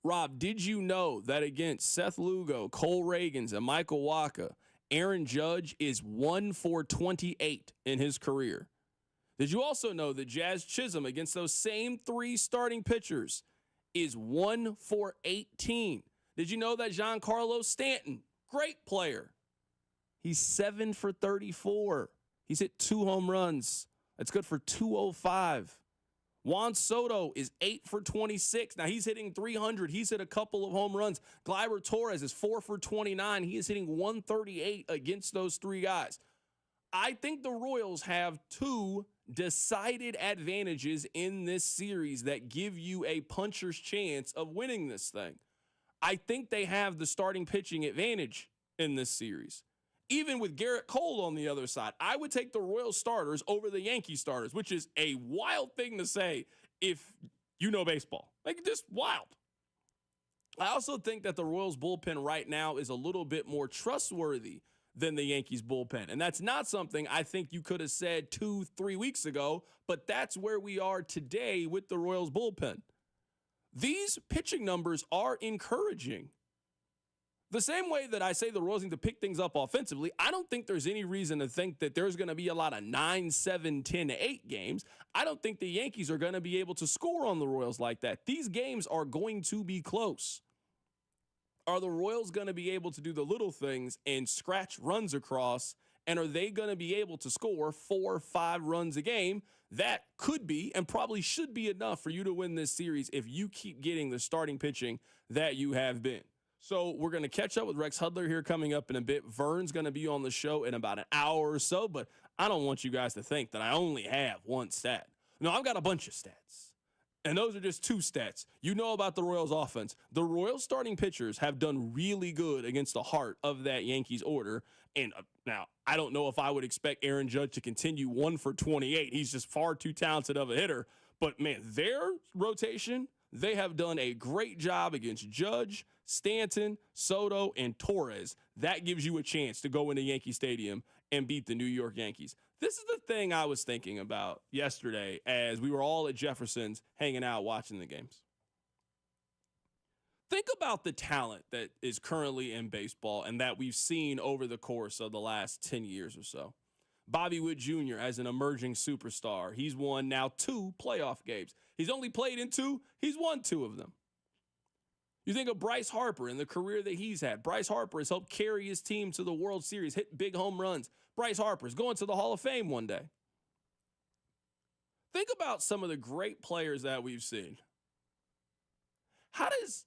Rob, did you know that against Seth Lugo, Cole Reagans, and Michael Wacha, Aaron Judge is 1 for 28 in his career? Did you also know that Jazz Chisholm against those same 3 starting pitchers is 1 for 18? Did you know that Giancarlo Stanton Great player. He's 7 for 34. He's hit 2 home runs. That's good for 205. Juan Soto is 8 for 26. Now he's hitting 300. He's hit a couple of home runs. Gleyber Torres is 4 for 29. He is hitting 138 against those 3 guys. I think the Royals have 2 decided advantages in this series that give you a puncher's chance of winning this thing. I think they have the starting pitching advantage in this series. Even with Garrett Cole on the other side, I would take the Royals starters over the Yankee starters, which is a wild thing to say if you know baseball. Like, just wild. I also think that the Royals bullpen right now is a little bit more trustworthy than the Yankees bullpen. And that's not something I think you could have said 2-3 weeks ago, but that's where we are today with the Royals bullpen. These pitching numbers are encouraging. The same way that I say the Royals need to pick things up offensively, I don't think there's any reason to think that there's going to be a lot of 9-7, 10-8 games. I don't think the Yankees are going to be able to score on the Royals like that. These games are going to be close. Are the Royals going to be able to do the little things and scratch runs across? And are they going to be able to score 4 or 5 runs a game? That could be and probably should be enough for you to win this series if you keep getting the starting pitching that you have been. So we're going to catch up with Rex Hudler here coming up in a bit. Vern's going to be on the show in about an hour or so, but I don't want you guys to think that I only have one stat. No, I've got a bunch of stats. And those are just 2 stats. You know about the Royals offense. The Royals starting pitchers have done really good against the heart of that Yankees order. And now, I don't know if I would expect Aaron Judge to continue 1 for 28. He's just far too talented of a hitter. But, man, their rotation, they have done a great job against Judge, Stanton, Soto, and Torres. That gives you a chance to go into Yankee Stadium and beat the New York Yankees. This is the thing I was thinking about yesterday as we were all at Jefferson's hanging out watching the games. Think about the talent that is currently in baseball and that we've seen over the course of the last 10 years or so. Bobby Witt Jr. as an emerging superstar. He's won now 2 playoff games. He's only played in 2. He's won 2 of them. You think of Bryce Harper and the career that he's had. Bryce Harper has helped carry his team to the World Series, hit big home runs. Bryce Harper is going to the Hall of Fame one day. Think about some of the great players that we've seen. How does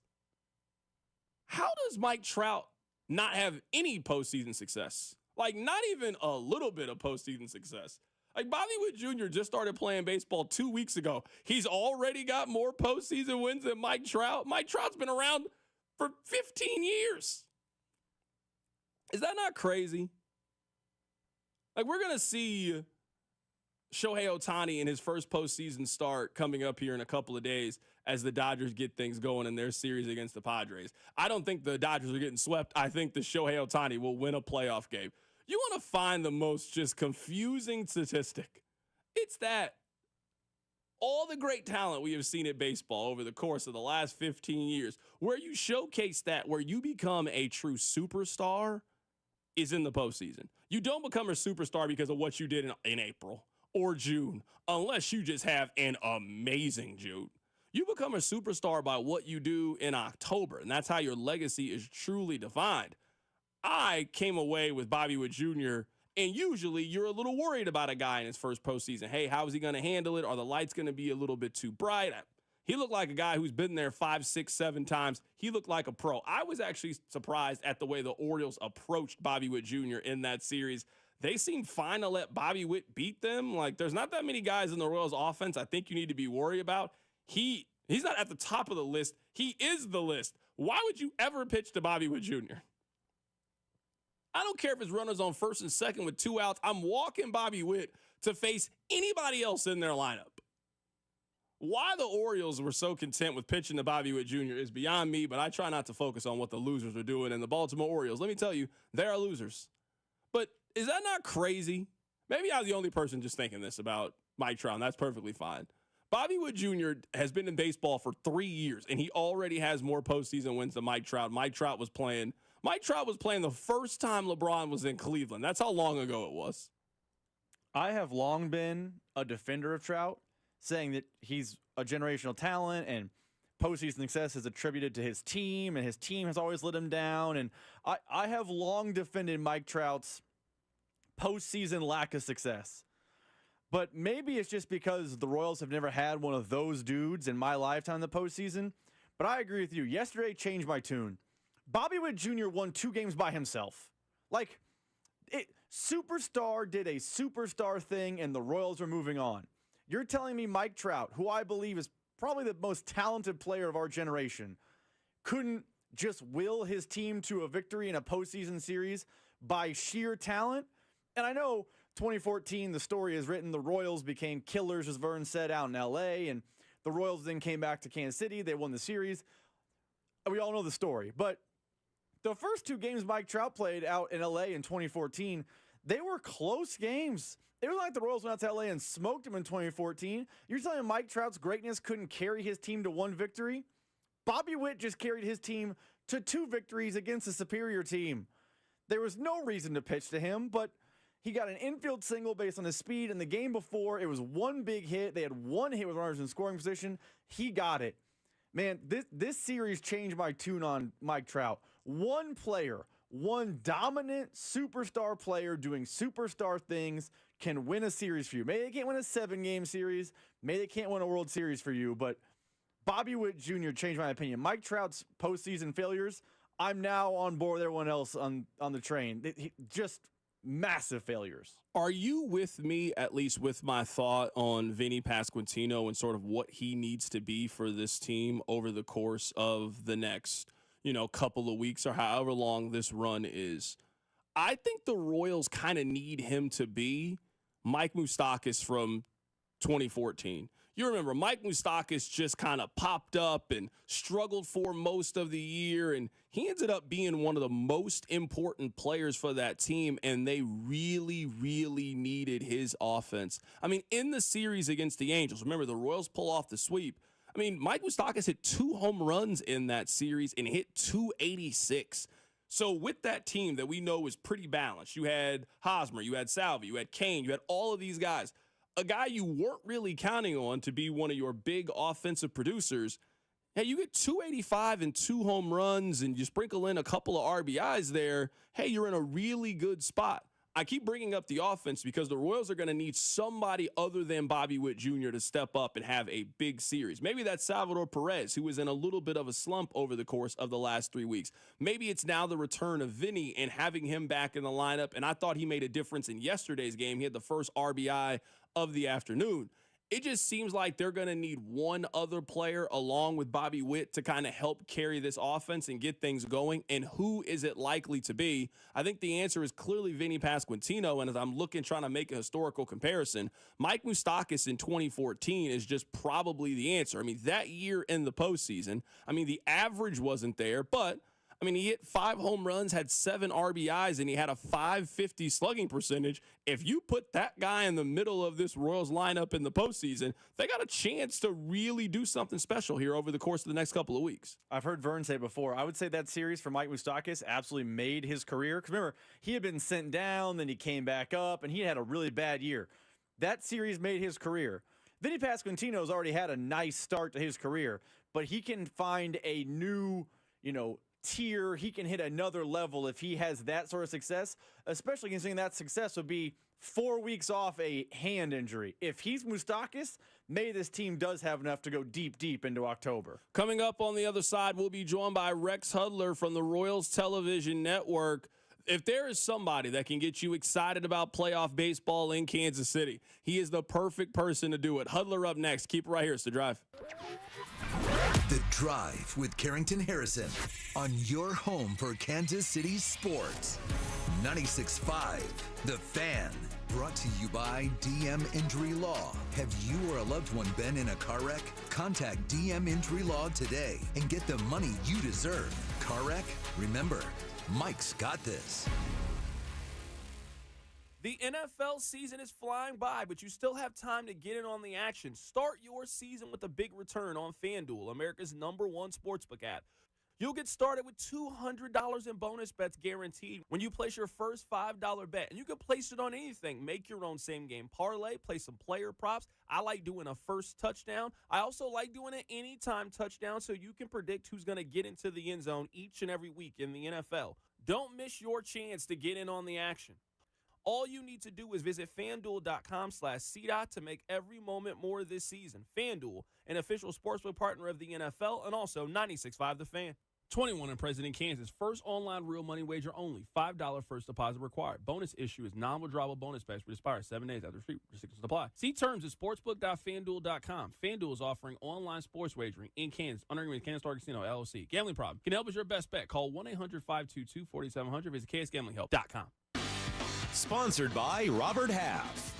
Mike Trout not have any postseason success? Like, not even a little bit of postseason success. Like, Bobby Witt Jr. just started playing baseball 2 weeks ago. He's already got more postseason wins than Mike Trout. Mike Trout's been around for 15 years. Is that not crazy? Like, we're going to see Shohei Ohtani in his first postseason start coming up here in a couple of days as the Dodgers get things going in their series against the Padres. I don't think the Dodgers are getting swept. I think the Shohei Ohtani will win a playoff game. You want to find the most just confusing statistic. It's that all the great talent we have seen at baseball over the course of the last 15 years, where you showcase that, where you become a true superstar, is in the postseason. You don't become a superstar because of what you did in April or June, unless you just have an amazing June. You become a superstar by what you do in October, and that's how your legacy is truly defined. I came away with Bobby Witt Jr., and usually you're a little worried about a guy in his first postseason. Hey, how is he going to handle it? Are the lights going to be a little bit too bright? He looked like a guy who's been there 5, 6, 7 times. He looked like a pro. I was actually surprised at the way the Orioles approached Bobby Witt Jr. in that series. They seemed fine to let Bobby Witt beat them. Like, there's not that many guys in the Royals offense I think you need to be worried about. He's not at the top of the list. He is the list. Why would you ever pitch to Bobby Witt Jr.? I don't care if it's runners on first and second with 2 outs. I'm walking Bobby Witt to face anybody else in their lineup. Why the Orioles were so content with pitching to Bobby Witt Jr. is beyond me, but I try not to focus on what the losers are doing. And the Baltimore Orioles, let me tell you, they are losers. But is that not crazy? Maybe I'm the only person just thinking this about Mike Trout, and that's perfectly fine. Bobby Witt Jr. has been in baseball for 3 years, and he already has more postseason wins than Mike Trout. Mike Trout was playing the first time LeBron was in Cleveland. That's how long ago it was. I have long been a defender of Trout, saying that he's a generational talent and postseason success is attributed to his team, and his team has always let him down. And I have long defended Mike Trout's postseason lack of success. But maybe it's just because the Royals have never had one of those dudes in my lifetime in the postseason. But I agree with you. Yesterday changed my tune. Bobby Witt Jr. won 2 games by himself. Like, Superstar did a superstar thing, and the Royals are moving on. You're telling me Mike Trout, who I believe is probably the most talented player of our generation, couldn't just will his team to a victory in a postseason series by sheer talent? And I know 2014, the story is written, the Royals became killers, as Vern said, out in L.A., and the Royals then came back to Kansas City. They won the series. We all know the story. But the first 2 games Mike Trout played out in L.A. in 2014, they were close games. It was like the Royals went out to L.A. and smoked him in 2014. You're telling me Mike Trout's greatness couldn't carry his team to 1 victory? Bobby Witt just carried his team to 2 victories against a superior team. There was no reason to pitch to him, but he got an infield single based on his speed. In the game before, it was 1 big hit. They had 1 hit with runners in scoring position. He got it. Man, this series changed my tune on Mike Trout. 1 player, 1 dominant superstar player doing superstar things can win a series for you. Maybe they can't win a 7-game series. Maybe they can't win a World Series for you, but Bobby Witt Jr. changed my opinion. Mike Trout's postseason failures, I'm now on board with everyone else on the train. Just massive failures. Are you with me, at least with my thought on Vinny Pasquantino and sort of what he needs to be for this team over the course of the next, couple of weeks or however long this run is? I think the Royals kind of need him to be Mike Moustakas from 2014. You remember Mike Moustakas just kind of popped up and struggled for most of the year, and he ended up being one of the most important players for that team, and they really, really needed his offense. I mean, in the series against the Angels, remember the Royals pull off the sweep. I mean, Mike Moustakas hit 2 home runs in that series and hit 286. So with that team that we know is pretty balanced, you had Hosmer, you had Salvi, you had Kane, you had all of these guys. A guy you weren't really counting on to be one of your big offensive producers, hey, you get 285 and 2 home runs and you sprinkle in a couple of RBIs there, hey, you're in a really good spot. I keep bringing up the offense because the Royals are going to need somebody other than Bobby Witt Jr. to step up and have a big series. Maybe that's Salvador Perez, who was in a little bit of a slump over the course of the last 3 weeks. Maybe it's now the return of Vinny and having him back in the lineup, and I thought he made a difference in yesterday's game. He had the first RBI of the afternoon. It just seems like they're going to need one other player along with Bobby Witt to kind of help carry this offense and get things going. And who is it likely to be? I think the answer is clearly Vinny Pasquantino. And as I'm trying to make a historical comparison, Mike Moustakas in 2014 is just probably the answer. I mean, that year in the postseason, the average wasn't there, but he hit 5 home runs, had 7 RBIs, and he had a .550 slugging percentage. If you put that guy in the middle of this Royals lineup in the postseason, they got a chance to really do something special here over the course of the next couple of weeks. I've heard Vern say before, I would say that series for Mike Moustakas absolutely made his career. Because remember, he had been sent down, then he came back up, and he had a really bad year. That series made his career. Vinny Pasquantino's already had a nice start to his career, but he can find a new, tier. He can hit another level if he has that sort of success, especially considering that success would be 4 weeks off a hand injury. If he's Moustakas, maybe this team does have enough to go deep into October. Coming up on the other side, we'll be joined by Rex Hudler from the Royals Television Network. If there is somebody that can get you excited about playoff baseball in Kansas City, he is the perfect person to do it. Hudler up next. Keep it right here. It's The Drive. The Drive with Carrington Harrison on your home for Kansas City sports. 96.5 The Fan. Brought to you by DM Injury Law. Have you or a loved one been in a car wreck? Contact DM Injury Law today and get the money you deserve. Car wreck? Remember, Mike's got this. The NFL season is flying by, but you still have time to get in on the action. Start your season with a big return on FanDuel, America's #1 sportsbook app. You'll get started with $200 in bonus bets guaranteed when you place your first $5 bet. And you can place it on anything. Make your own same-game parlay, play some player props. I like doing a first touchdown. I also like doing an anytime touchdown so you can predict who's going to get into the end zone each and every week in the NFL. Don't miss your chance to get in on the action. All you need to do is visit FanDuel.com/CDOT to make every moment more this season. FanDuel, an official sportsbook partner of the NFL, and also 96.5 The Fan. 21 and present in Kansas. First online real money wager only. $5 first deposit required. Bonus issue is non-withdrawable bonus bets which expires 7 days after restrictions apply. See terms at sportsbook.fanduel.com. FanDuel is offering online sports wagering in Kansas under with Kansas Star Casino LLC. Gambling problem? Can help us your best bet. Call 1-800-522-4700. Visit ksgamblinghelp.com. Sponsored by Robert Half.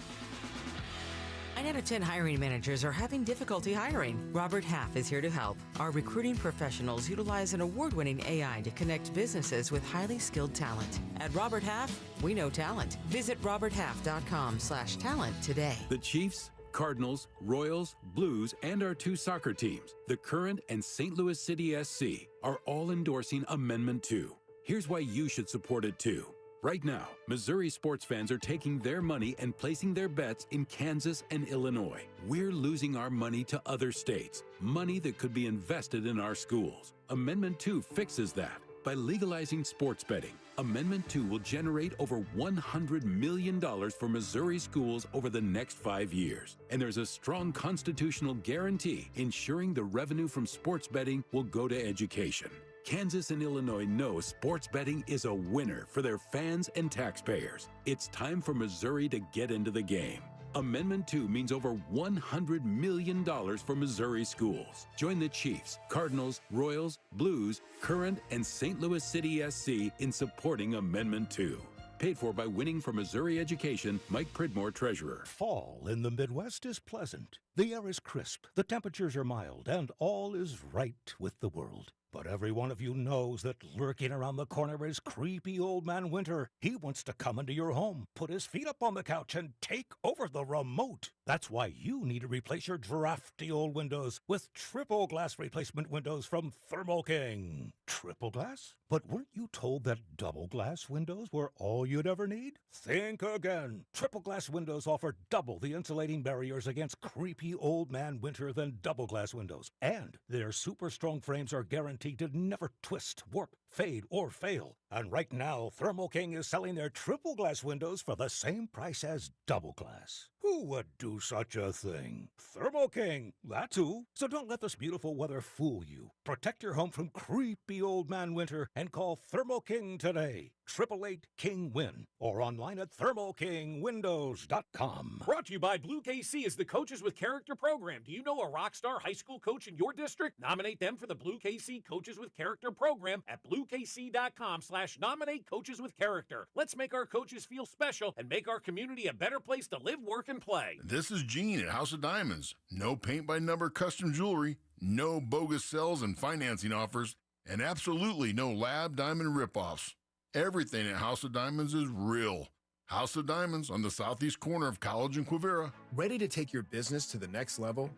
9 out of 10 hiring managers are having difficulty hiring. Robert Half is here to help. Our recruiting professionals utilize an award-winning AI to connect businesses with highly skilled talent. At Robert Half, we know talent. Visit roberthalf.com/talent today. The Chiefs, Cardinals, Royals, Blues, and our 2 soccer teams, the Current and St. Louis City SC, are all endorsing Amendment 2. Here's why you should support it too. Right now, Missouri sports fans are taking their money and placing their bets in Kansas and Illinois. We're losing our money to other states, money that could be invested in our schools. Amendment 2 fixes that. By legalizing sports betting, Amendment 2 will generate over $100 million for Missouri schools over the next 5 years. And there's a strong constitutional guarantee ensuring the revenue from sports betting will go to education. Kansas and Illinois know sports betting is a winner for their fans and taxpayers. It's time for Missouri to get into the game. Amendment 2 means over $100 million for Missouri schools. Join the Chiefs, Cardinals, Royals, Blues, Current, and St. Louis City SC in supporting Amendment 2. Paid for by Winning for Missouri Education, Mike Pridmore, Treasurer. Fall in the Midwest is pleasant. The air is crisp, the temperatures are mild, and all is right with the world. But every one of you knows that lurking around the corner is creepy old man Winter. He wants to come into your home, put his feet up on the couch, and take over the remote. That's why you need to replace your drafty old windows with triple glass replacement windows from Thermo King. Triple glass? But weren't you told that double glass windows were all you'd ever need? Think again. Triple glass windows offer double the insulating barriers against creepy old man Winter than double glass windows. And their super strong frames are guaranteed to never twist, warp, fade, or fail. And right now, Thermo King is selling their triple glass windows for the same price as double glass. Who would do such a thing? Thermo King, that's who. So don't let this beautiful weather fool you. Protect your home from creepy old man Winter and call Thermo King today. 888-KING-WIN or online at thermokingwindows.com. Brought to you by Blue KC is the Coaches with Character program. Do you know a rock star high school coach in your district? Nominate them for the Blue KC Coaches with Character program at bluekc.com/nominate coaches with character. Let's make our coaches feel special and make our community a better place to live, work, and play. This is Gene at House of Diamonds. No paint-by-number custom jewelry, no bogus sales and financing offers, and absolutely no lab diamond ripoffs. Everything at House of Diamonds is real. House of Diamonds on the southeast corner of College and Quivira. Ready to take your business to the next level?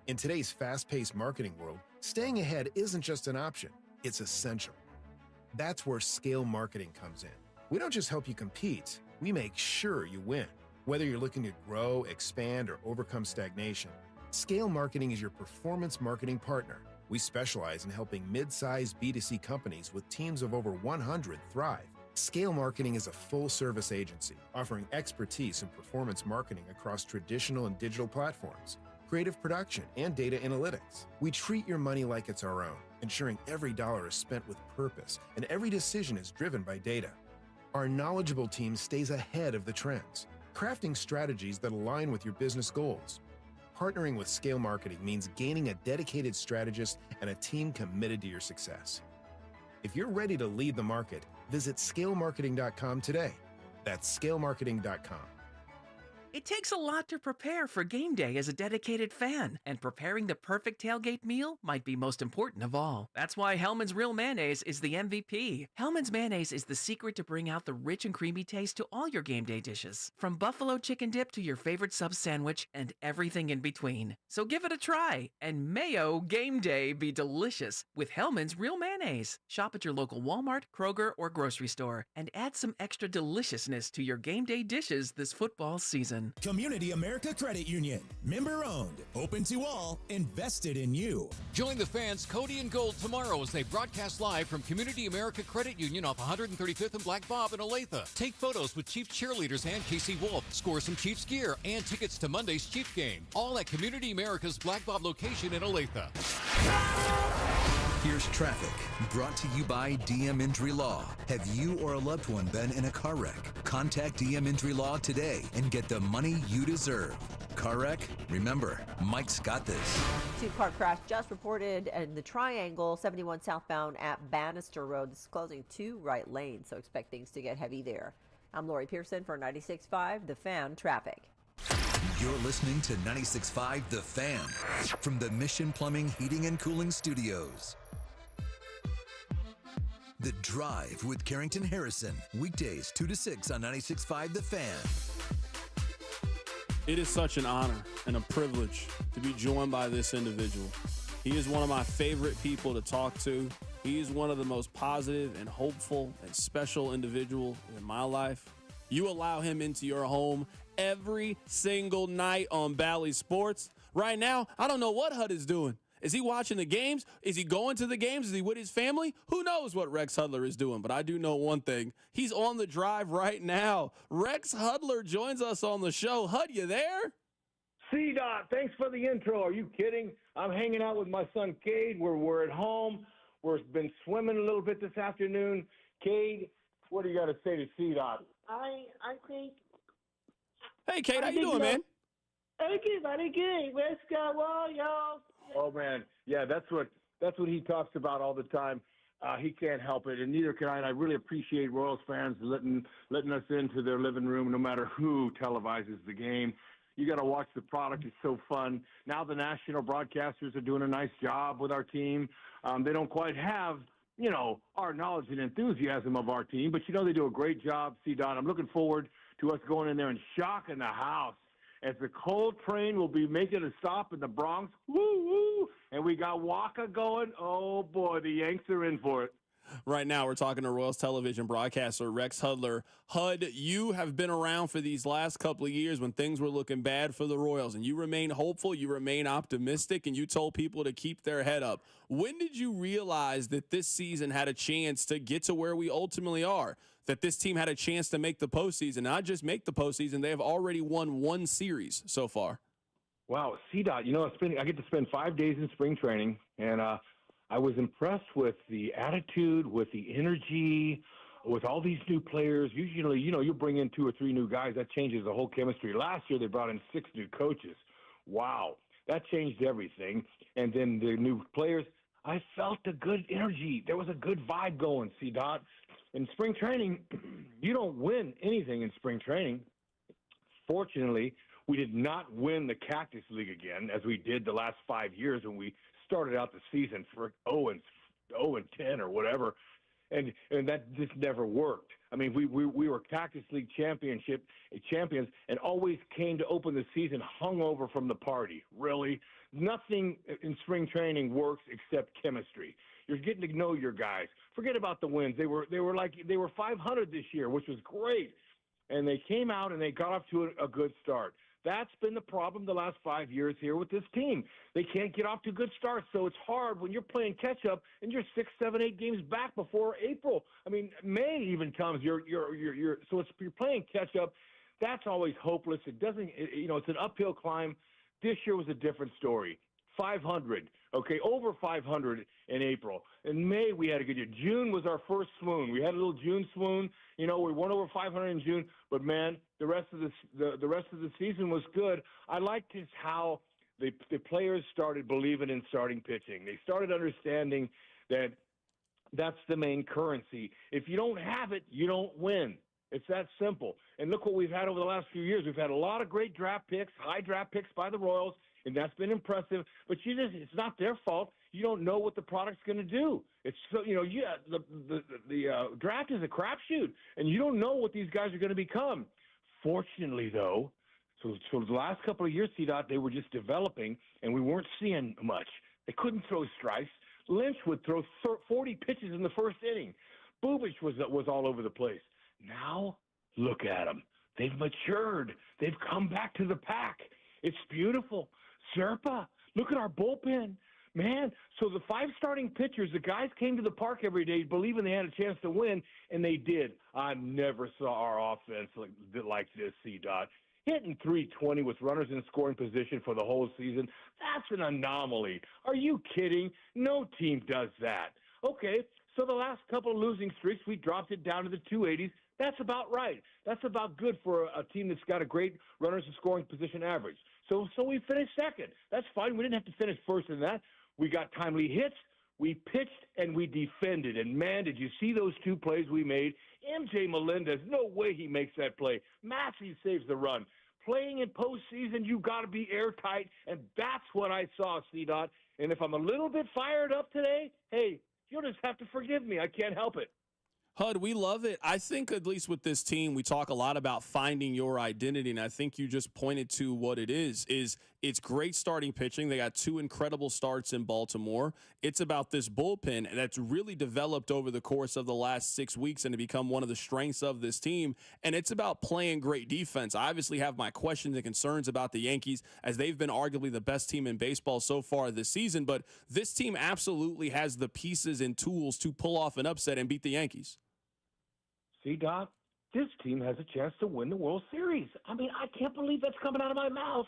In today's fast-paced marketing world, staying ahead isn't just an option, it's essential. That's where scale marketing comes in. We don't just help you compete, we make sure you win. Whether you're looking to grow, expand, or overcome stagnation, Scale Marketing is your performance marketing partner. We specialize in helping mid-sized B2C companies with teams of over 100 thrive. Scale Marketing is a full-service agency offering expertise in performance marketing across traditional and digital platforms, creative production, and data analytics. We treat your money like it's our own, ensuring every dollar is spent with purpose and every decision is driven by data. Our knowledgeable team stays ahead of the trends, crafting strategies that align with your business goals. Partnering with Scale Marketing means gaining a dedicated strategist and a team committed to your success. If you're ready to lead the market, visit scalemarketing.com today. That's scalemarketing.com. It takes a lot to prepare for game day as a dedicated fan, and preparing the perfect tailgate meal might be most important of all. That's why Hellman's Real Mayonnaise is the MVP. Hellman's Mayonnaise is the secret to bring out the rich and creamy taste to all your game day dishes, from buffalo chicken dip to your favorite sub sandwich and everything in between. So give it a try, and mayo game day be delicious with Hellman's Real Mayonnaise. Shop at your local Walmart, Kroger, or grocery store, and add some extra deliciousness to your game day dishes this football season. Community America Credit Union. Member owned. Open to all. Invested in you. Join the fans Cody and Gold tomorrow as they broadcast live from Community America Credit Union off 135th and Black Bob in Olathe. Take photos with Chiefs cheerleaders and Casey Wolf. Score some Chiefs gear and tickets to Monday's Chiefs game. All at Community America's Black Bob location in Olathe. Here's traffic, brought to you by DM Injury Law. Have you or a loved one been in a car wreck? Contact DM Injury Law today and get the money you deserve. Car wreck? Remember, Mike's got this. Two-car crash just reported in the Triangle, 71 southbound at Bannister Road. This is closing 2 right lanes, so expect things to get heavy there. I'm Lori Pearson for 96.5 The Fan Traffic. You're listening to 96.5 The Fan from the Mission Plumbing, Heating, and Cooling Studios. The Drive with Carrington Harrison. Weekdays 2 to 6 on 96.5 The Fan. It is such an honor and a privilege to be joined by this individual. He is one of my favorite people to talk to. He is one of the most positive and hopeful and special individuals in my life. You allow him into your home every single night on Bally Sports. Right now, I don't know what HUD is doing. Is he watching the games? Is he going to the games? Is he with his family? Who knows what Rex Hudler is doing, but I do know one thing. He's on the drive right now. Rex Hudler joins us on the show. Hud, you there? C-Dot, thanks for the intro. Are you kidding? I'm hanging out with my son, Cade. We're at home. We've been swimming a little bit this afternoon. Cade, what do you got to say to C-Dot? I think. Hey, Cade, how you doing, man? Very good. Let's go, y'all. Oh man, yeah, that's what he talks about all the time. He can't help it, and neither can I. And I really appreciate Royals fans letting us into their living room, no matter who televises the game. You got to watch the product; it's so fun. Now the national broadcasters are doing a nice job with our team. They don't quite have, our knowledge and enthusiasm of our team, but they do a great job. C-Dot, I'm looking forward to us going in there and shocking the house. As the coal train will be making a stop in the Bronx, woo, and we got Waka going. Oh, boy, the Yanks are in for it. Right now, we're talking to Royals television broadcaster Rex Hudler. Hud, you have been around for these last couple of years when things were looking bad for the Royals, and you remain hopeful, you remain optimistic, and you told people to keep their head up. When did you realize that this season had a chance to get to where we ultimately are? That this team had a chance to make the postseason, not just make the postseason, they have already won 1 series so far. Wow, C-Dot, I get to spend 5 days in spring training, and I was impressed with the attitude, with the energy, with all these new players. Usually, you bring in 2 or 3 new guys, that changes the whole chemistry. Last year, they brought in 6 new coaches. Wow, that changed everything. And then the new players, I felt a good energy. There was a good vibe going, C-Dot. In spring training, you don't win anything in spring training. Fortunately, we did not win the Cactus League again, as we did the last 5 years when we started out the season for 0-10 or whatever, and that just never worked. I mean, we were Cactus League champions and always came to open the season hungover from the party. Really, nothing in spring training works except chemistry. You're getting to know your guys. Forget about the wins. They were 500 this year, which was great, and they came out and they got off to a good start. That's been the problem the last 5 years here with this team. They can't get off to good starts, so it's hard when you're playing catch-up and you're 6, 7, 8 games back before April. I mean, May even comes. You're playing catch-up. That's always hopeless. It doesn't. It's an uphill climb. This year was a different story. 500, okay, over 500 in April. In May, we had a good year. June was our first swoon. We had a little June swoon. We won over 500 in June, but man, the rest of the season was good. I liked just how the players started believing in starting pitching. They started understanding that that's the main currency. If you don't have it, you don't win. It's that simple. And look what we've had over the last few years. We've had a lot of great draft picks, high draft picks by the Royals, and that's been impressive. But it's not their fault. You don't know what the product's going to do. It's the draft is a crapshoot, and you don't know what these guys are going to become. Fortunately, though, so the last couple of years, CDOT, they were just developing, and we weren't seeing much. They couldn't throw strikes. Lynch would throw 40 pitches in the first inning. Bubich was all over the place. Now, look at them. They've matured. They've come back to the pack. It's beautiful. Serpa, look at our bullpen. Man, so the 5 starting pitchers, the guys came to the park every day believing they had a chance to win, and they did. I never saw our offense like this, C-Dot. Hitting .320 with runners in scoring position for the whole season, that's an anomaly. Are you kidding? No team does that. Okay, so the last couple of losing streaks, we dropped it down to the 280s. That's about right. That's about good for a team that's got a great runners in scoring position average. So we finished second. That's fine. We didn't have to finish first in that. We got timely hits. We pitched and we defended. And, man, did you see those 2 plays we made? MJ Melendez, no way he makes that play. Massey saves the run. Playing in postseason, you got to be airtight, and that's what I saw, C-Dot. And if I'm a little bit fired up today, hey, you'll just have to forgive me. I can't help it. Hud, we love it. I think at least with this team, we talk a lot about finding your identity, and I think you just pointed to what it is it's great starting pitching. They got 2 incredible starts in Baltimore. It's about this bullpen that's really developed over the course of the last 6 weeks and to become one of the strengths of this team, and it's about playing great defense. I obviously have my questions and concerns about the Yankees as they've been arguably the best team in baseball so far this season, but this team absolutely has the pieces and tools to pull off an upset and beat the Yankees. See, Doc, this team has a chance to win the World Series. I mean, I can't believe that's coming out of my mouth.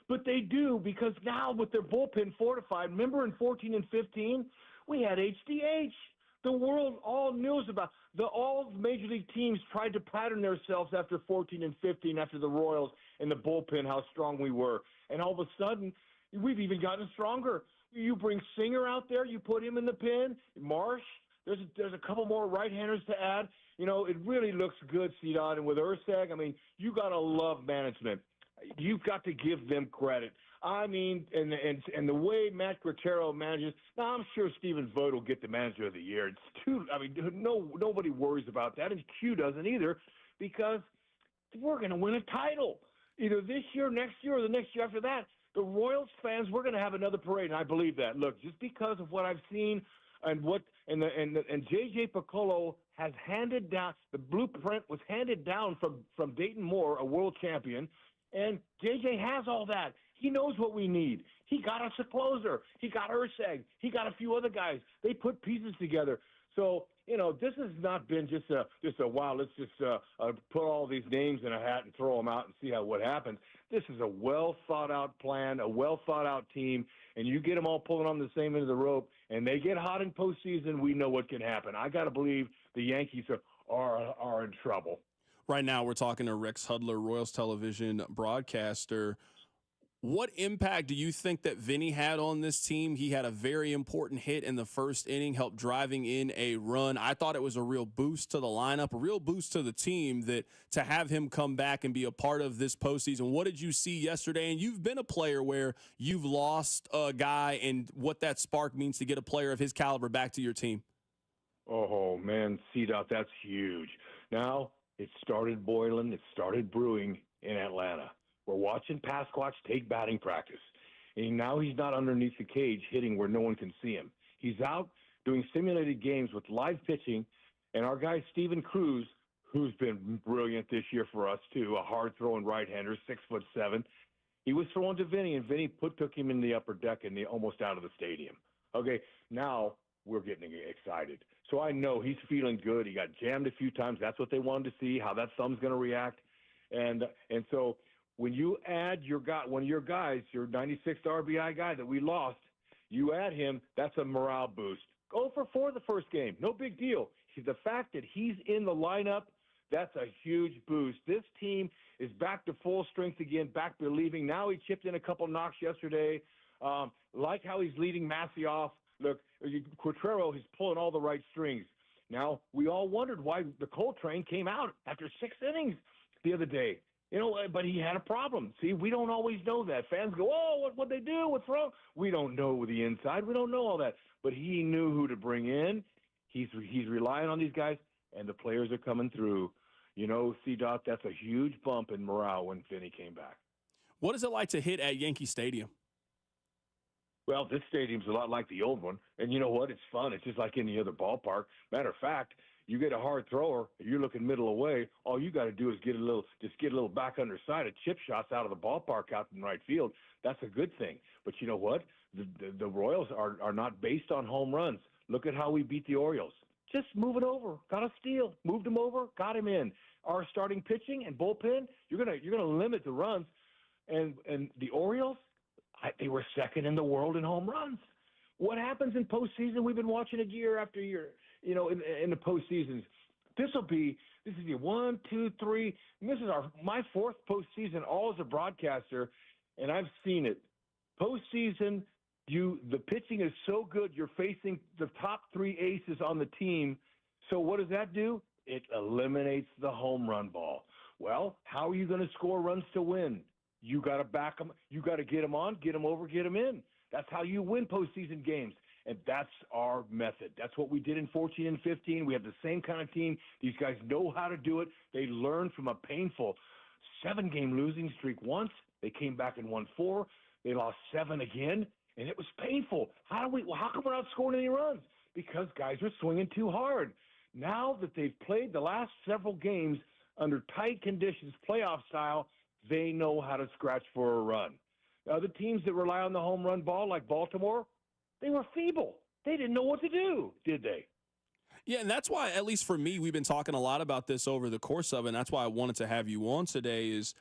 But they do, because now with their bullpen fortified, remember in 14 and 15, we had HDH. The world all knows about all major league teams tried to pattern themselves after 14 and 15, after the Royals and the bullpen, how strong we were. And all of a sudden, we've even gotten stronger. You bring Singer out there, you put him in the pen, Marsh. There's a couple more right-handers to add. You know, it really looks good, C-Dot. And with Ursag, I mean, you got to love management. You've got to give them credit. I mean, and the way Matt Quintero manages, now I'm sure Stephen Vogt will get the manager of the year. Nobody worries about that, and Q doesn't either, because we're going to win a title. Either this year, next year, or the next year after that. The Royals fans, we're going to have another parade, and I believe that. Look, just because of what I've seen and J.J. Piccolo has handed down, the blueprint was handed down from Dayton Moore, a world champion, and J.J. has all that. He knows what we need. He got us a closer. He got Ursag. He got a few other guys. They put pieces together. So, you know, this has not been just a wow, let's just put all these names in a hat and throw them out and see what happens. This is a well-thought-out plan, a well-thought-out team, and you get them all pulling on the same end of the rope, and they get hot in postseason, we know what can happen. I got to believe the Yankees are in trouble. Right now, we're talking to Rex Hudler, Royals television broadcaster. What impact do you think that Vinny had on this team? He had a very important hit in the first inning, helped driving in a run. I thought it was a real boost to the lineup, a real boost to the team that to have him come back and be a part of this postseason. What did you see yesterday? And you've been a player where you've lost a guy, and what that spark means to get a player of his caliber back to your team. Oh, man, C-Dot, that's huge. Now it started boiling. It started brewing in Atlanta. We're watching Pasquatch take batting practice. And now he's not underneath the cage hitting where no one can see him. He's out doing simulated games with live pitching. And our guy, Steven Cruz, who's been brilliant this year for us, too, a hard-throwing right-hander, 6'7", he was throwing to Vinny, and Vinny took him in the upper deck and almost out of the stadium. Okay, now we're getting excited. So I know he's feeling good. He got jammed a few times. That's what they wanted to see, how that thumb's going to react. And so when you add one of your guys, your 96th RBI guy that we lost, you add him, that's a morale boost. 0 for 4 the first game, no big deal. The fact that he's in the lineup, that's a huge boost. This team is back to full strength again, back believing. Now he chipped in a couple knocks yesterday. Like how he's leading Massey off. Look, Quintero is pulling all the right strings. Now, we all wondered why the Coltrane came out after 6 innings the other day. But he had a problem. See, we don't always know that. Fans go, oh, what'd they do? What's wrong? We don't know the inside. We don't know all that. But he knew who to bring in. He's relying on these guys, and the players are coming through. C-Dot, that's a huge bump in morale when Vinny came back. What is it like to hit at Yankee Stadium? Well, this stadium's a lot like the old one. And you know what? It's fun. It's just like any other ballpark. Matter of fact, you get a hard thrower, you're looking middle away, all you got to do is get a little back underside of chip shots out of the ballpark out in right field. That's a good thing. But you know what? The Royals are not based on home runs. Look at how we beat the Orioles. Just move it over. Got a steal. Moved him over. Got him in. Our starting pitching and bullpen, you're gonna limit the runs. And the Orioles, they were second in the world in home runs. What happens in postseason? We've been watching it year after year. In the postseasons, this is your 1, 2, 3. And this is my 4th postseason, all as a broadcaster, and I've seen it. Postseason, the pitching is so good. You're facing the top 3 aces on the team. So what does that do? It eliminates the home run ball. Well, how are you going to score runs to win? You got to back them. You got to get them on, get them over, get them in. That's how you win postseason games. And that's our method. That's what we did in 14 and 15. We have the same kind of team. These guys know how to do it. They learned from a painful 7-game losing streak once. They came back and won 4. They lost 7 again, and it was painful. How come we're not scoring any runs? Because guys are swinging too hard. Now that they've played the last several games under tight conditions, playoff style, they know how to scratch for a run. Other teams that rely on the home run ball, like Baltimore, they were feeble. They didn't know what to do, did they? Yeah, and that's why, at least for me, we've been talking a lot about this over the course of it, and that's why I wanted to have you on today is,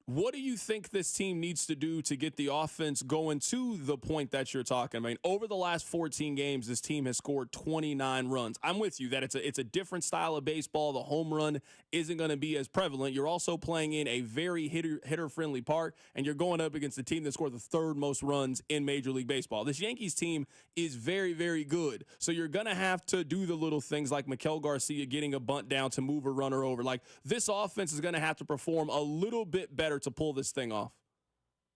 what do you think this team needs to do to get the offense going to the point that you're talking about? I mean, over the last 14 games, this team has scored 29 runs. I'm with you that it's a different style of baseball. The home run isn't going to be as prevalent. You're also playing in a very hitter-friendly park, and you're going up against the team that scored the 3rd most runs in Major League Baseball. This Yankees team is very, very good. So you're going to have to do the little things like Maikel Garcia getting a bunt down to move a runner over. Like, this offense is going to have to perform a little bit better to pull this thing off.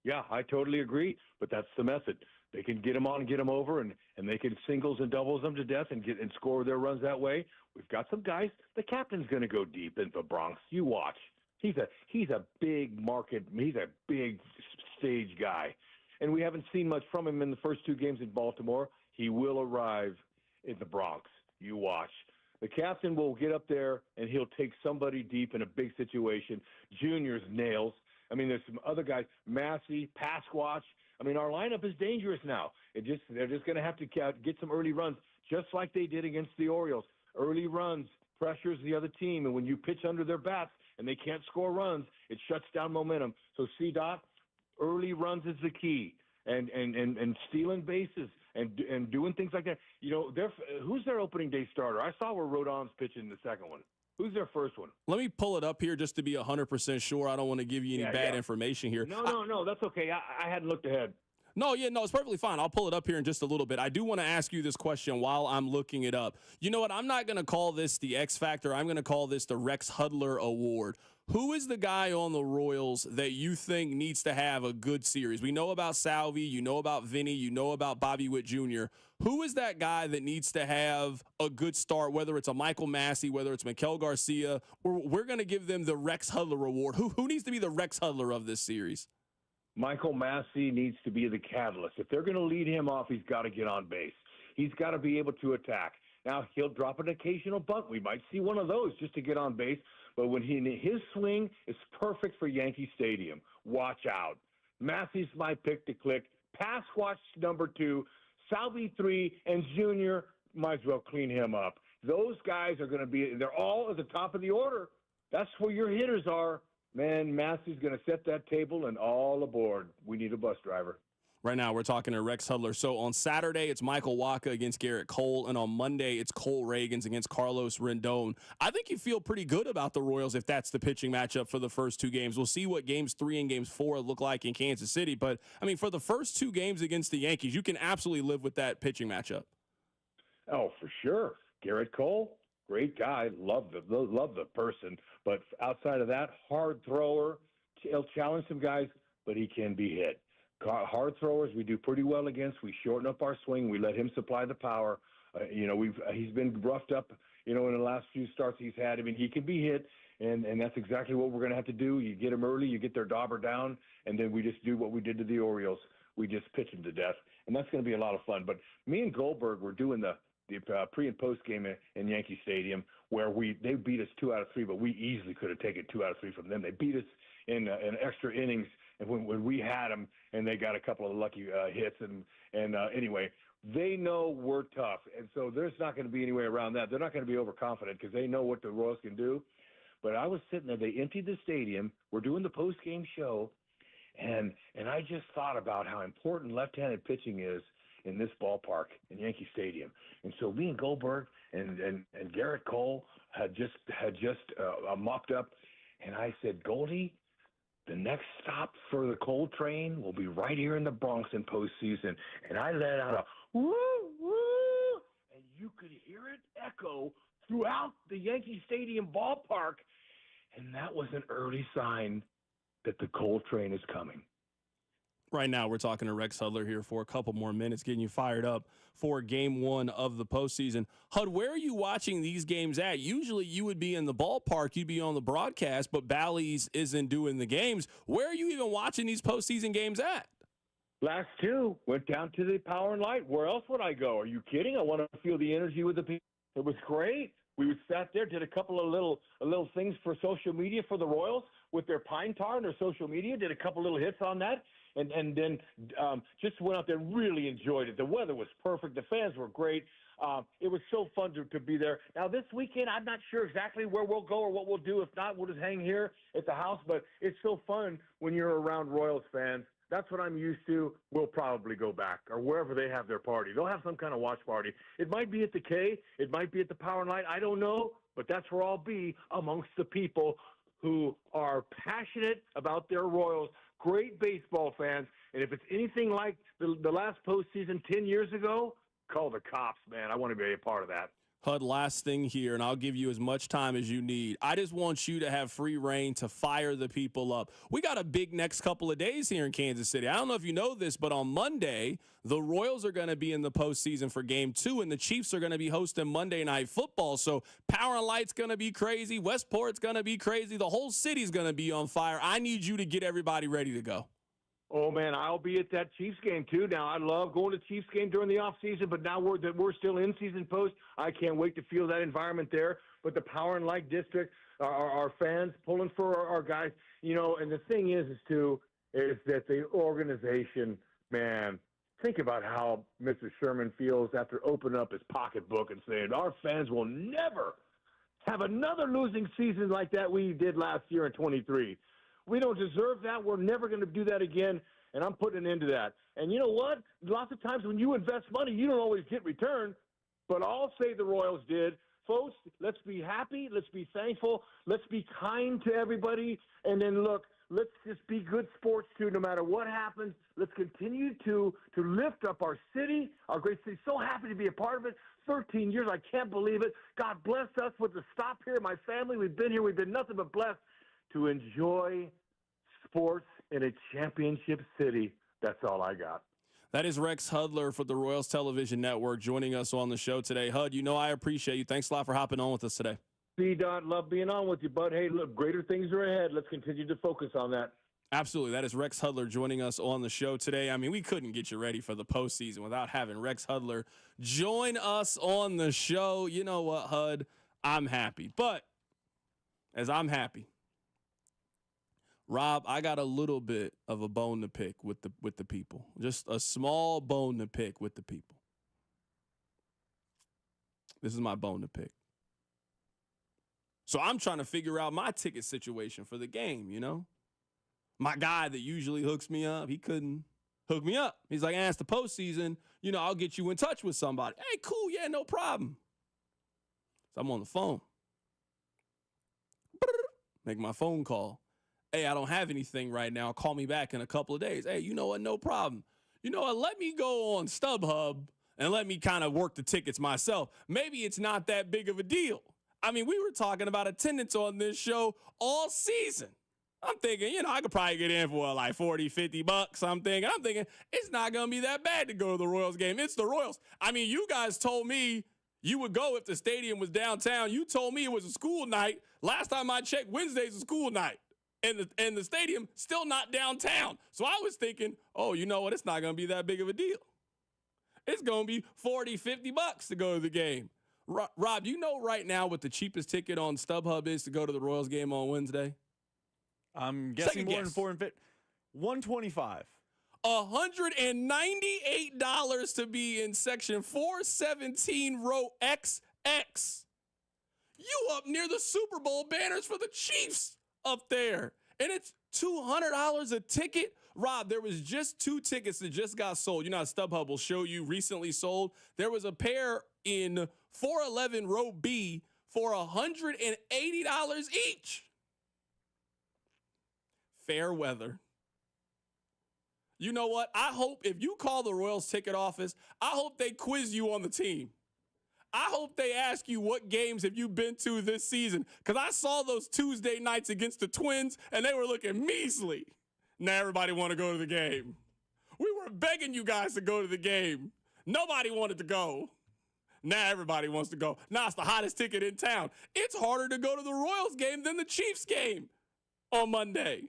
Yeah, I totally agree, but that's the method. They can get them on and get them over, and they can singles and doubles them to death and score their runs that way. We've got some guys. The captain's going to go deep in the Bronx. You watch. He's a big market. He's a big stage guy, and we haven't seen much from him in the first 2 games in Baltimore. He will arrive in the Bronx. You watch. The captain will get up there, and he'll take somebody deep in a big situation. Junior's nails. I mean, there's some other guys, Massey, Pasquatch. I mean, our lineup is dangerous now. They're just going to have to get some early runs, just like they did against the Orioles. Early runs pressures the other team, and when you pitch under their bats and they can't score runs, it shuts down momentum. So, C-Dot, early runs is the key, and stealing bases and doing things like that. Who's their opening day starter? I saw where Rodon's pitching the second one. Who's their first one? Let me pull it up here just to be 100% sure. I don't want to give you any bad information here. No, that's okay. I hadn't looked ahead. No, it's perfectly fine. I'll pull it up here in just a little bit. I do want to ask you this question while I'm looking it up. You know what? I'm not going to call this the X Factor. I'm going to call this the Rex Hudler Award. Who is the guy on the Royals that you think needs to have a good series? We know about Salvi, you know about Vinny, you know about Bobby Witt Jr. Who is that guy that needs to have a good start, whether it's a Michael Massey, whether it's Maikel Garcia, or we're going to give them the Rex Hudler Award? Who needs to be the Rex Hudler of this series? Michael Massey needs to be the catalyst. If they're going to lead him off, he's got to get on base. He's got to be able to attack. Now, he'll drop an occasional bunt. We might see one of those just to get on base. But when his swing is perfect for Yankee Stadium, watch out. Massey's my pick to click. Pasquatch number 2, Salvi 3, and Junior might as well clean him up. Those guys are going to be – they're all at the top of the order. That's where your hitters are. Man, Massey's going to set that table and all aboard. We need a bus driver. Right now, we're talking to Rex Hudler. So on Saturday, it's Michael Wacha against Garrett Cole, and on Monday, it's Cole Reagans against Carlos Rendon. I think you feel pretty good about the Royals if that's the pitching matchup for the first 2 games. We'll see what games 3 and games 4 look like in Kansas City. But, I mean, for the first 2 games against the Yankees, you can absolutely live with that pitching matchup. Oh, for sure. Garrett Cole, great guy, love the person, but outside of that, hard thrower. He'll challenge some guys, but he can be hit. Hard throwers we do pretty well against. We shorten up our swing. We let him supply the power. He's been roughed up, in the last few starts he's had. I mean, he can be hit, and that's exactly what we're going to have to do. You get him early, you get their dauber down, and then we just do what we did to the Orioles. We just pitch him to death, and that's going to be a lot of fun. But me and Goldberg were doing the pre and post game in Yankee Stadium, where they beat us 2 out of 3, but we easily could have taken 2 out of 3 from them. They beat us in extra innings, and when we had them, and they got a couple of lucky hits, and anyway, they know we're tough, and so there's not going to be any way around that. They're not going to be overconfident because they know what the Royals can do. But I was sitting there. They emptied the stadium. We're doing the post game show, and I just thought about how important left-handed pitching is in this ballpark in Yankee Stadium. And so me and Goldberg and Garrett Cole had just mopped up, and I said, Goldie, the next stop for the Cole train will be right here in the Bronx in postseason. And I let out a woo, woo, and you could hear it echo throughout the Yankee Stadium ballpark. And that was an early sign that the Cole train is coming. Right now, we're talking to Rex Hudler here for a couple more minutes, getting you fired up for game 1 of the postseason. Hud, where are you watching these games at? Usually you would be in the ballpark, you'd be on the broadcast, but Bally's isn't doing the games. Where are you even watching these postseason games at? Last 2 went down to the Power and Light. Where else would I go? Are you kidding? I want to feel the energy with the people. It was great. We sat there, did a couple of little things for social media for the Royals with their pine tar and their social media, did a couple little hits on that. And then just went out there and really enjoyed it. The weather was perfect. The fans were great. It was so fun to be there. Now, this weekend, I'm not sure exactly where we'll go or what we'll do. If not, we'll just hang here at the house. But it's so fun when you're around Royals fans. That's what I'm used to. We'll probably go back or wherever they have their party. They'll have some kind of watch party. It might be at the K. It might be at the Power and Light. I don't know. But that's where I'll be amongst the people who are passionate about their Royals. Great baseball fans, and if it's anything like the last postseason 10 years ago, call the cops, man. I want to be a part of that. Hud, last thing here, and I'll give you as much time as you need. I just want you to have free reign to fire the people up. We got a big next couple of days here in Kansas City. I don't know if you know this, but on Monday, the Royals are going to be in the postseason for Game 2, and the Chiefs are going to be hosting Monday Night Football. So Power and Light's going to be crazy. Westport's going to be crazy. The whole city's going to be on fire. I need you to get everybody ready to go. Oh, man, I'll be at that Chiefs game, too. Now, I love going to Chiefs game during the offseason, but now we're still in season post. I can't wait to feel that environment there. But the Power and Light District, our fans pulling for our guys, and the thing is that the organization, man, think about how Mr. Sherman feels after opening up his pocketbook and saying, our fans will never have another losing season like that we did last year in 23. We don't deserve that. We're never going to do that again, and I'm putting an end to that. And you know what? Lots of times when you invest money, you don't always get return, but I'll say the Royals did. Folks, let's be happy. Let's be thankful. Let's be kind to everybody. And then, look, let's just be good sports, too, no matter what happens. Let's continue to lift up our city, our great city. So happy to be a part of it. 13 years, I can't believe it. God bless us with the stop here. My family, we've been here. We've been nothing but blessed to enjoy sports in a championship city. That's all I got. That is Rex Hudler for the Royals Television Network joining us on the show today. Hud, I appreciate you. Thanks a lot for hopping on with us today. C-Dot, love being on with you, bud. Hey, look, greater things are ahead. Let's continue to focus on that. Absolutely. That is Rex Hudler joining us on the show today. I mean, we couldn't get you ready for the postseason without having Rex Hudler join us on the show. You know what, Hud? I'm happy. But as I'm happy, Rob, I got a little bit of a bone to pick with the people. Just a small bone to pick with the people. This is my bone to pick. So I'm trying to figure out my ticket situation for the game, My guy that usually hooks me up, he couldn't hook me up. He's like, it's the postseason. I'll get you in touch with somebody. Hey, cool. Yeah, no problem. So I'm on the phone. Make my phone call. Hey, I don't have anything right now. Call me back in a couple of days. Hey, you know what? No problem. You know what? Let me go on StubHub and let me kind of work the tickets myself. Maybe it's not that big of a deal. I mean, we were talking about attendance on this show all season. I'm thinking, I could probably get in for like $40, $50. I'm thinking it's not going to be that bad to go to the Royals game. It's the Royals. I mean, you guys told me you would go if the stadium was downtown. You told me it was a school night. Last time I checked, Wednesday's a school night. And the stadium still not downtown. So I was thinking, oh, you know what? It's not going to be that big of a deal. It's going to be $40, $50 to go to the game. Rob, you know right now what the cheapest ticket on StubHub is to go to the Royals game on Wednesday? I'm guessing more than $125. $198 to be in section 417, row XX. You up near the Super Bowl banners for the Chiefs up there. And it's $200 a ticket. Rob, there was just 2 tickets that just got sold. You know how StubHub will show you recently sold? There was a pair in 411 row B for $180 each. Fair weather. You know what? I hope if you call the Royals ticket office, I hope they quiz you on the team. I hope they ask you what games have you been to this season, because I saw those Tuesday nights against the Twins, and they were looking measly. Now everybody want to go to the game. We were begging you guys to go to the game. Nobody wanted to go. Now everybody wants to go. Now it's the hottest ticket in town. It's harder to go to the Royals game than the Chiefs game on Monday.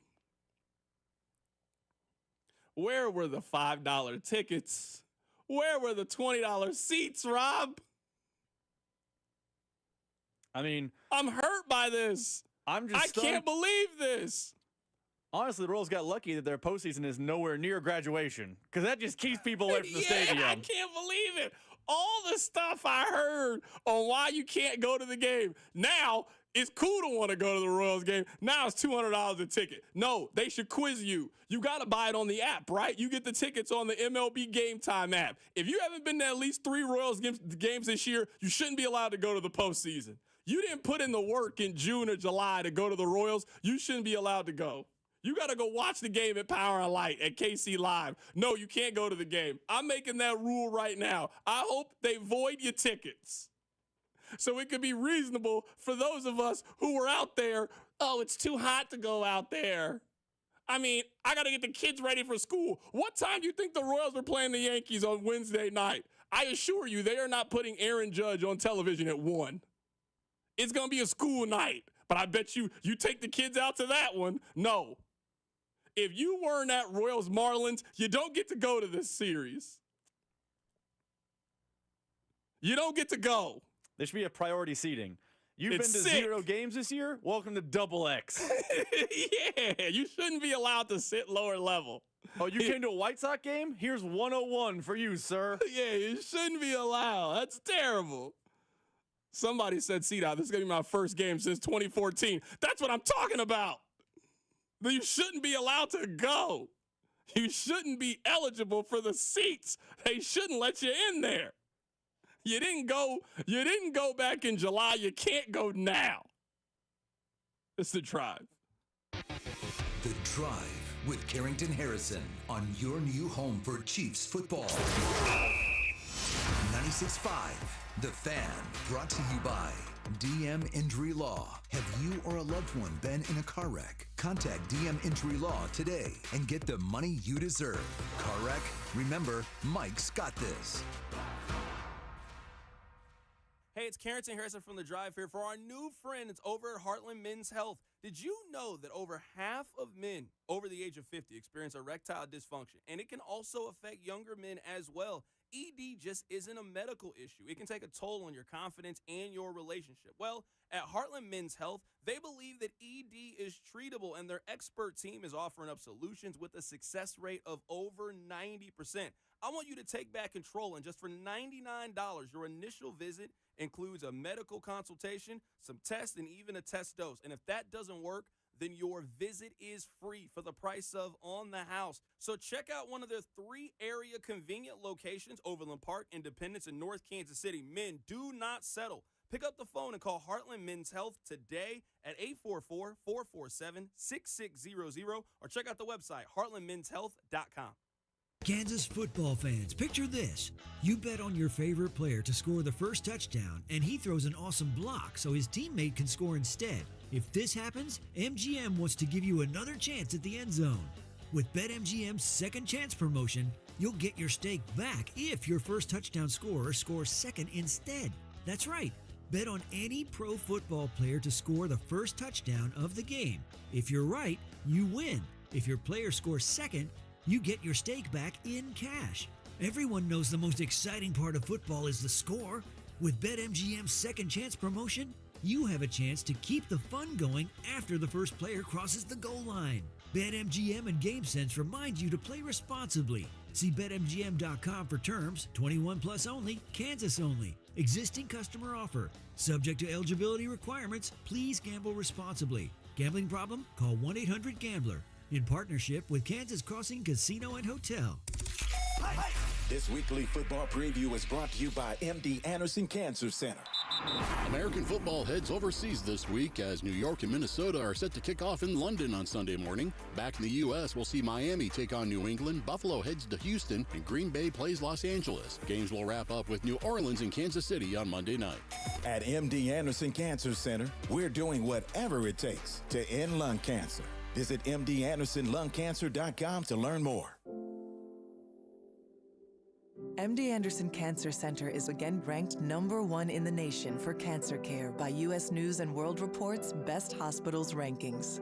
Where were the $5 tickets? Where were the $20 seats, Rob? I mean, I'm hurt by this. I can't believe this. Honestly, the Royals got lucky that their postseason is nowhere near graduation, because that just keeps people away from the stadium. I can't believe it. All the stuff I heard on why you can't go to the game. Now, it's cool to want to go to the Royals game. Now it's $200 a ticket. No, they should quiz you. You got to buy it on the app, right? You get the tickets on the MLB Game Time app. If you haven't been to at least 3 Royals games this year, you shouldn't be allowed to go to the postseason. You didn't put in the work in June or July to go to the Royals. You shouldn't be allowed to go. You got to go watch the game at Power and Light at KC Live. No, you can't go to the game. I'm making that rule right now. I hope they void your tickets so it could be reasonable for those of us who were out there. Oh, it's too hot to go out there. I mean, I got to get the kids ready for school. What time do you think the Royals are playing the Yankees on Wednesday night? I assure you, they are not putting Aaron Judge on television at 1. It's going to be a school night, but I bet you take the kids out to that one. No. If you weren't at Royals Marlins, you don't get to go to this series. You don't get to go. There should be a priority seating. You've It's been to sick. 0 games this year? Welcome to Double X. Yeah, you shouldn't be allowed to sit lower level. Oh, you came to a White Sox game? Here's 101 for you, sir. Yeah, you shouldn't be allowed. That's terrible. Somebody said, CDOT, this is going to be my first game since 2014. That's what I'm talking about. You shouldn't be allowed to go. You shouldn't be eligible for the seats. They shouldn't let you in there. You didn't go back in July. You can't go now. It's The Drive. The Drive with Carrington Harrison on your new home for Chiefs football. 96.5, The Fan, brought to you by DM Injury Law. Have you or a loved one been in a car wreck? Contact DM Injury Law today and get the money you deserve. Car wreck? Remember, Mike's got this. Hey, it's Carrington Harrison from The Drive here for our new friends over at Heartland Men's Health. Did you know that over half of men over the age of 50 experience erectile dysfunction, and it can also affect younger men as well? ED just isn't a medical issue. It can take a toll on your confidence and your relationship. Well, at Heartland Men's Health, they believe that ED is treatable, and their expert team is offering up solutions with a success rate of over 90%. I want you to take back control, and just for $99, your initial visit includes a medical consultation, some tests, and even a test dose. And if that doesn't work, then your visit is free for the price of on the house. So check out one of their 3 area convenient locations, Overland Park, Independence, and North Kansas City. Men, do not settle. Pick up the phone and call Heartland Men's Health today at 844-447-6600 or check out the website, heartlandmenshealth.com. Kansas football fans, picture this. You bet on your favorite player to score the first touchdown, and he throws an awesome block so his teammate can score instead. If this happens, MGM wants to give you another chance at the end zone. With BetMGM's second chance promotion, you'll get your stake back if your first touchdown scorer scores second instead. That's right. Bet on any pro football player to score the first touchdown of the game. If you're right, you win. If your player scores second, you get your stake back in cash. Everyone knows the most exciting part of football is the score. With BetMGM's second chance promotion, you have a chance to keep the fun going after the first player crosses the goal line. BetMGM and GameSense remind you to play responsibly. See BetMGM.com for terms. 21 plus only, Kansas only. Existing customer offer. Subject to eligibility requirements. Please gamble responsibly. Gambling problem? Call 1-800-GAMBLER. In partnership with Kansas Crossing Casino and Hotel. This weekly football preview is brought to you by MD Anderson Cancer Center. American football heads overseas this week as New York and Minnesota are set to kick off in London on Sunday morning. Back in the U.S., we'll see Miami take on New England, Buffalo heads to Houston, and Green Bay plays Los Angeles. Games will wrap up with New Orleans and Kansas City on Monday night. At MD Anderson Cancer Center, we're doing whatever it takes to end lung cancer. Visit MDAndersonLungCancer.com to learn more. MD Anderson Cancer Center is again ranked #1 in the nation for cancer care by U.S. News & World Report's Best Hospitals rankings.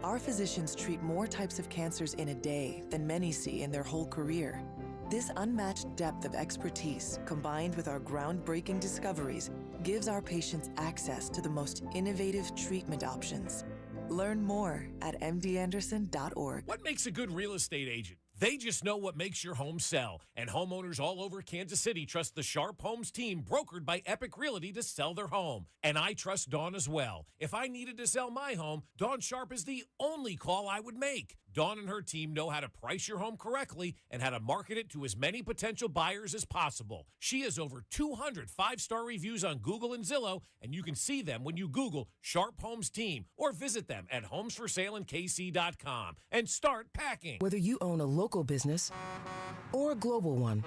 Our physicians treat more types of cancers in a day than many see in their whole career. This unmatched depth of expertise, combined with our groundbreaking discoveries, gives our patients access to the most innovative treatment options. Learn more at mdanderson.org. What makes a good real estate agent? They just know what makes your home sell. And homeowners all over Kansas City trust the Sharp Homes team brokered by Epic Realty to sell their home. And I trust Dawn as well. If I needed to sell my home, Dawn Sharp is the only call I would make. Dawn and her team know how to price your home correctly and how to market it to as many potential buyers as possible. She has over 200 5-star reviews on Google and Zillow, and you can see them when you Google Sharp Homes Team or visit them at homesforsaleInKC.com and start packing. Whether you own a local business or a global one,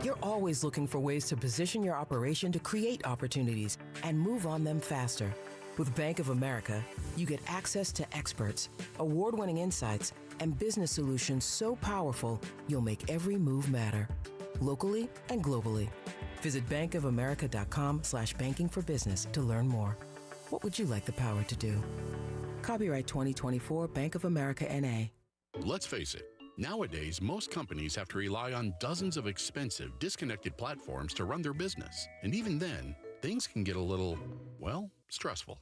you're always looking for ways to position your operation to create opportunities and move on them faster. With Bank of America, you get access to experts, award-winning insights, and business solutions so powerful, you'll make every move matter, locally and globally. Visit bankofamerica.com/banking for business to learn more. What would you like the power to do? Copyright 2024 Bank of America N.A. Let's face it, nowadays most companies have to rely on dozens of expensive, disconnected platforms to run their business. And even then, things can get a little, well, stressful.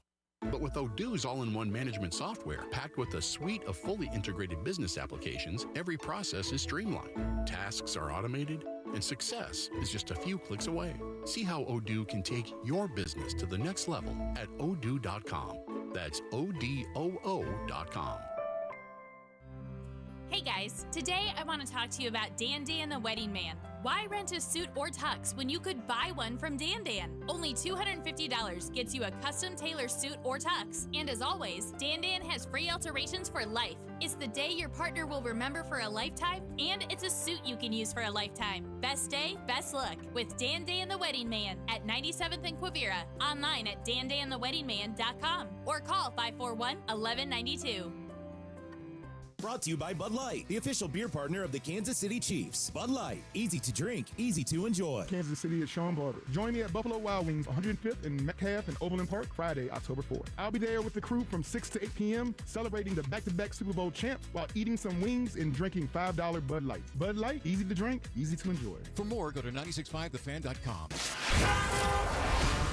But with Odoo's all-in-one management software, packed with a suite of fully integrated business applications, every process is streamlined. Tasks are automated, and success is just a few clicks away. See how Odoo can take your business to the next level at odoo.com. That's ODOO.com. Hey guys, today I want to talk to you about Dan Dan the Wedding Man. Why rent a suit or tux when you could buy one from Dan Dan? Only $250 gets you a custom tailored suit or tux. And as always, Dan Dan has free alterations for life. It's the day your partner will remember for a lifetime, and it's a suit you can use for a lifetime. Best day, best look with Dan Dan the Wedding Man at 97th and Quivira. Online at dandantheweddingman.com or call 541-1192. Brought to you by Bud Light, the official beer partner of the Kansas City Chiefs. Bud Light, easy to drink, easy to enjoy. Kansas City is Sean Barber. Join me at Buffalo Wild Wings, 105th and Metcalf and Overland Park, Friday, October 4th. I'll be there with the crew from 6 to 8 p.m., celebrating the back-to-back Super Bowl champs while eating some wings and drinking $5 Bud Light. Bud Light, easy to drink, easy to enjoy. For more, go to 965thefan.com.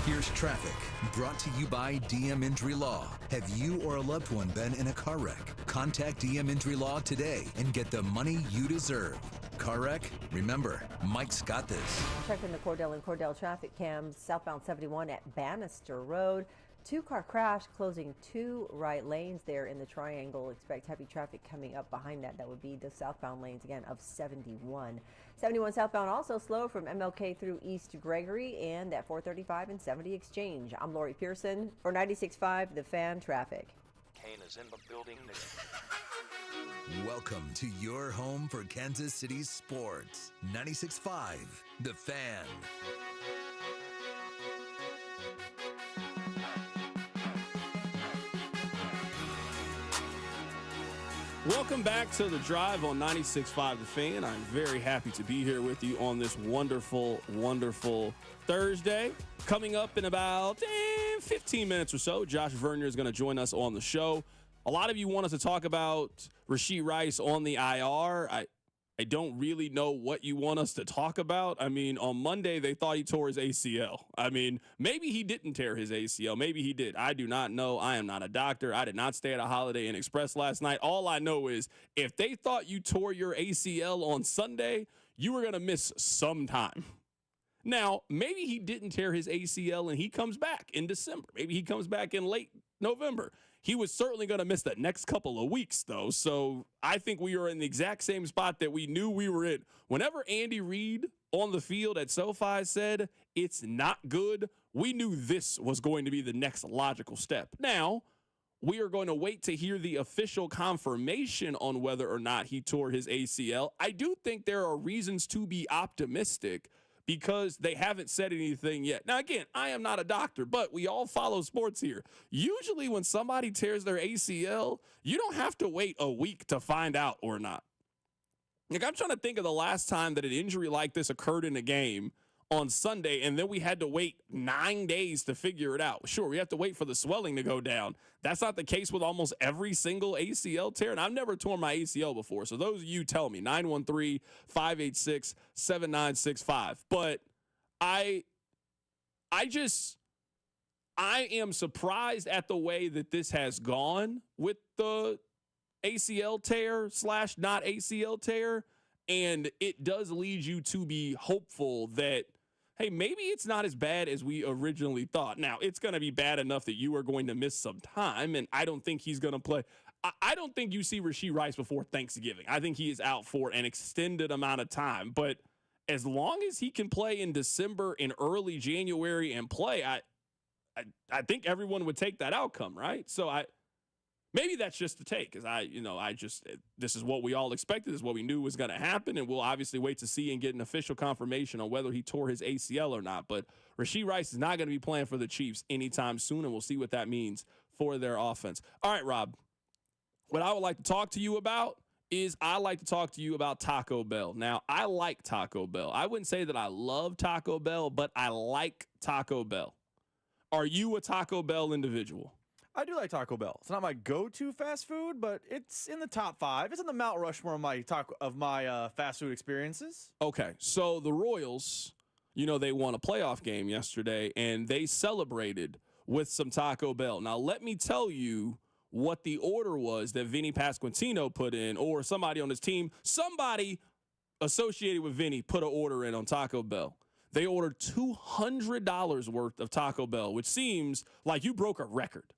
Here's traffic, brought to you by DM Injury Law. Have you or a loved one been in a car wreck? Contact DM Injury Law today and get the money you deserve. Car wreck? Remember, Mike's got this. Checking the Cordell and Cordell traffic cams, southbound 71 at Bannister Road. 2-car crash closing 2 right lanes there in the triangle. Expect heavy traffic coming up behind that. That would be the southbound lanes again of 71. 71 southbound also slow from MLK through East Gregory and at 435 and 70 Exchange. I'm Lori Pearson for 96.5 The Fan Traffic. Kane is in the building. Welcome to your home for Kansas City sports. 96.5, The Fan. Welcome back to The Drive on 96.5 The Fan. I'm very happy to be here with you on this wonderful, wonderful Thursday. Coming up in about 15 minutes or so, Josh Vernier is going to join us on the show. A lot of you want us to talk about Rashee Rice on the IR. I don't really know what you want us to talk about. I mean, on Monday, they thought he tore his ACL. I mean, maybe he didn't tear his ACL. Maybe he did. I do not know. I am not a doctor. I did not stay at a Holiday Inn Express last night. All I know is if they thought you tore your ACL on Sunday, you were going to miss some time. Now, maybe he didn't tear his ACL and he comes back in December. Maybe he comes back in late November. He was certainly going to miss the next couple of weeks, though. So I think we are in the exact same spot that we knew we were in. Whenever Andy Reid on the field at SoFi said it's not good, we knew this was going to be the next logical step. Now, we are going to wait to hear the official confirmation on whether or not he tore his ACL. I do think there are reasons to be optimistic because they haven't said anything yet. Now, again, I am not a doctor, but we all follow sports here. Usually when somebody tears their ACL, you don't have to wait a week to find out or not. Like, I'm trying to think of the last time that an injury like this occurred in a game on Sunday, and then we had to wait 9 days to figure it out. Sure, we have to wait for the swelling to go down. That's not the case with almost every single ACL tear, and I've never torn my ACL before. So those of you tell me, 913-586-7965. But I am surprised at the way that this has gone with the ACL tear / not ACL tear, and it does lead you to be hopeful that, hey, maybe it's not as bad as we originally thought. Now, it's going to be bad enough that you are going to miss some time, and I don't think he's going to play. I don't think you see Rashee Rice before Thanksgiving. I think he is out for an extended amount of time. But as long as he can play in December and early January and play, I think everyone would take that outcome, right? So maybe that's just the take, because this is what we all expected, this is what we knew was going to happen, and we'll obviously wait to see and get an official confirmation on whether he tore his ACL or not. But Rashee Rice is not going to be playing for the Chiefs anytime soon, and we'll see what that means for their offense. All right, Rob, what I would like to talk to you about is I like to talk to you about Taco Bell. Now, I like Taco Bell. I wouldn't say that I love Taco Bell, but I like Taco Bell. Are you a Taco Bell individual? I do like Taco Bell. It's not my go-to fast food, but it's in the top 5. It's in the Mount Rushmore of my fast food experiences. Okay, so the Royals, they won a playoff game yesterday, and they celebrated with some Taco Bell. Now, let me tell you what the order was that Vinny Pasquantino put in, or somebody on his team, somebody associated with Vinny put an order in on Taco Bell. They ordered $200 worth of Taco Bell, which seems like you broke a record.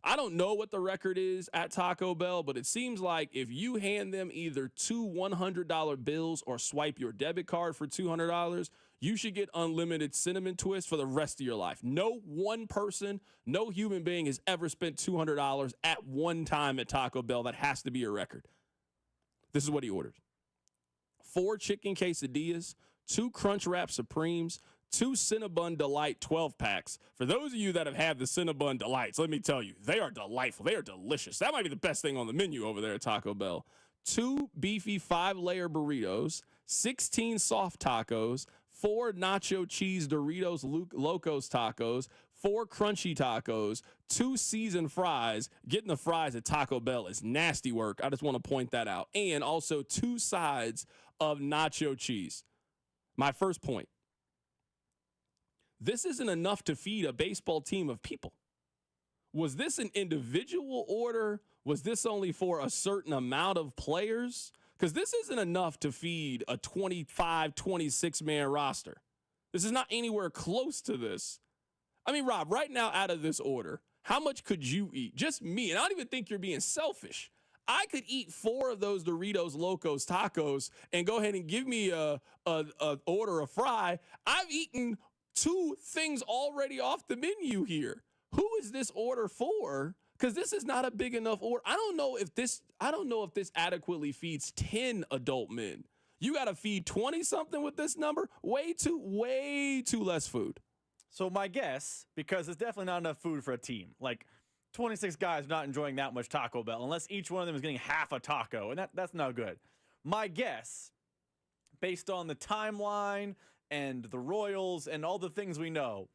I don't know what the record is at Taco Bell, but it seems like if you hand them either 2 $100 bills or swipe your debit card for $200, you should get unlimited cinnamon twists for the rest of your life. No one person, no human being has ever spent $200 at one time at Taco Bell. That has to be a record. This is what he ordered: 4 chicken quesadillas, 2 Crunchwrap Supremes, 2 Cinnabon Delight 12-packs. For those of you that have had the Cinnabon Delights, let me tell you, they are delightful. They are delicious. That might be the best thing on the menu over there at Taco Bell. 2 beefy 5-layer burritos, 16 soft tacos, 4 nacho cheese Doritos Locos tacos, 4 crunchy tacos, 2 seasoned fries. Getting the fries at Taco Bell is nasty work. I just want to point that out. And also 2 sides of nacho cheese. My first point: this isn't enough to feed a baseball team of people. Was this an individual order? Was this only for a certain amount of players? Because this isn't enough to feed a 25, 26-man roster. This is not anywhere close to this. I mean, Rob, right now out of this order, how much could you eat? Just me. And I don't even think you're being selfish. I could eat 4 of those Doritos Locos tacos and go ahead and give me a order of fry. I've eaten 2 things already off the menu here. Who is this order for? Because this is not a big enough order. I don't know if this adequately feeds 10 adult men. You got to feed 20-something with this number. Way too less food. So my guess, because it's definitely not enough food for a team, like 26 guys not enjoying that much Taco Bell, unless each one of them is getting half a taco, and that's no good. My guess, based on the timeline and the Royals and all the things we know,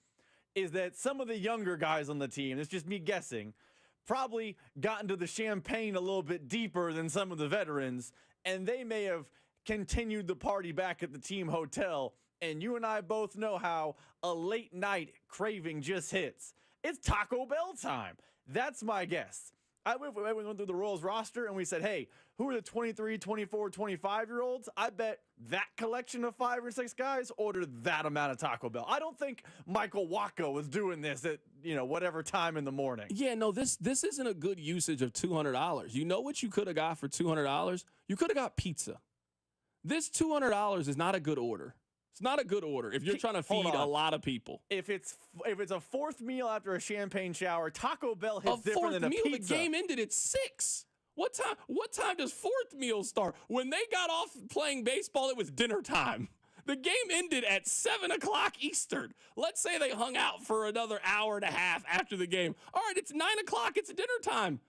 is that some of the younger guys on the team, it's just me guessing, probably got into the champagne a little bit deeper than some of the veterans, and they may have continued the party back at the team hotel. And you and I both know how a late night craving just hits. It's Taco Bell time. That's my guess. We went through the Royals roster and we said, hey, who are the 23, 24, 25-year-olds? I bet that collection of 5 or 6 guys ordered that amount of Taco Bell. I don't think Michael Waka was doing this at, whatever time in the morning. Yeah, no, this isn't a good usage of $200. You know what you could have got for $200? You could have got pizza. This $200 is not a good order. It's not a good order if you're trying to feed a lot of people. If it's a fourth meal after a champagne shower, Taco Bell hits different than a pizza. The game ended at 6. What time does fourth meal start? When they got off playing baseball, it was dinner time. The game ended at 7 o'clock Eastern. Let's say they hung out for another hour and a half after the game. All right, it's 9 o'clock. It's dinner time.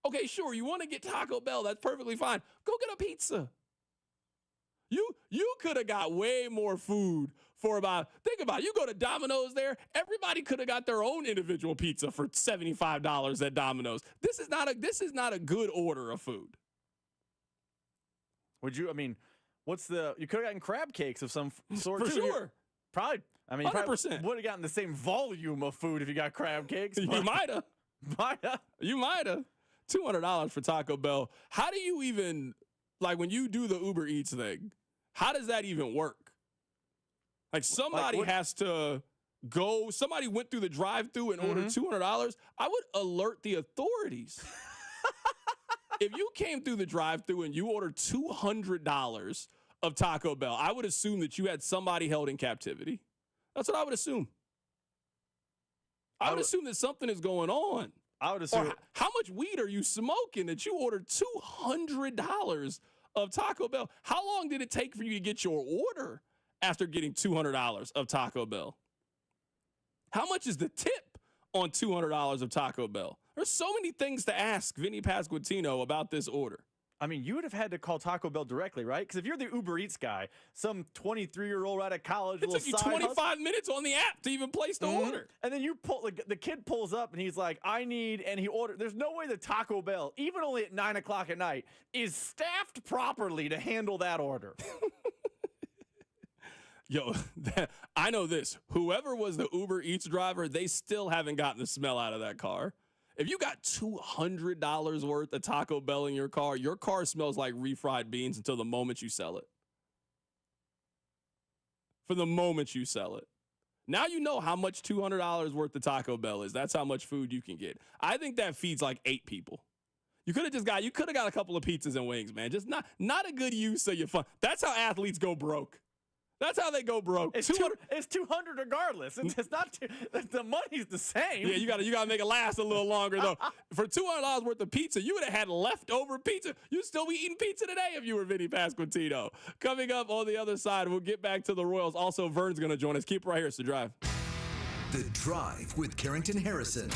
Okay, sure, you want to get Taco Bell. That's perfectly fine. Go get a pizza. You could have got way more food for think about it, you go to Domino's there, everybody could have got their own individual pizza for $75 at Domino's. This is not a good order of food. You could have gotten crab cakes of some sort for too. Sure. Probably 100%. Would have gotten the same volume of food if you got crab cakes. You might have. You might have. $200 for Taco Bell. How do you even, when you do the Uber Eats thing, how does that even work? Somebody has to go, somebody went through the drive-thru and ordered $200. I would alert the authorities. If you came through the drive-thru and you ordered $200 of Taco Bell, I would assume that you had somebody held in captivity. That's what I would assume. I would assume that something is going on. I would assume. How much weed are you smoking that you ordered $200 of Taco Bell? How long did it take for you to get your order after getting $200 of Taco Bell? How much is the tip on $200 of Taco Bell? There's so many things to ask Vinny Pasquantino about this order. I mean, you would have had to call Taco Bell directly, right? Because if you're the Uber Eats guy, some 23-year-old out of college, it took you 25 minutes on the app to even place the order. And then the kid pulls up and he's like, I need, and he ordered. There's no way the Taco Bell, even only at 9 o'clock at night, is staffed properly to handle that order. Yo, I know this. Whoever was the Uber Eats driver, they still haven't gotten the smell out of that car. If you got $200 worth of Taco Bell in your car smells like refried beans until the moment you sell it. For the moment you sell it. Now you know how much $200 worth of Taco Bell is. That's how much food you can get. I think that feeds like 8 people. You could have got a couple of pizzas and wings, man. Just not a good use of your fun. That's how athletes go broke. That's how they go broke. It's 200 regardless. It's not the money's the same. Yeah, you gotta make it last a little longer though. For $200 worth of pizza, you would have had leftover pizza. You'd still be eating pizza today if you were Vinny Pasquantino. Coming up on the other side, we'll get back to the Royals. Also, Vern's gonna join us. Keep it right here. It's The Drive. The Drive with Carrington Harrison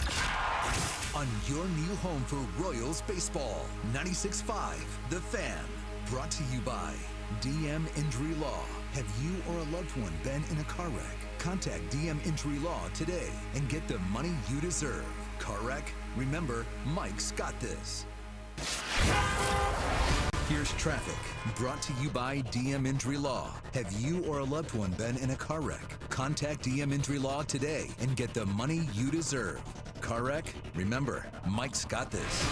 on your new home for Royals baseball. 96.5 The Fan. Brought to you by DM Injury Law. Have you or a loved one been in a car wreck? Contact DM Injury Law today and get the money you deserve. Car wreck? Remember, Mike's got this. Here's traffic, brought to you by DM Injury Law. Have you or a loved one been in a car wreck? Contact DM Injury Law today and get the money you deserve. Car wreck? Remember, Mike's got this.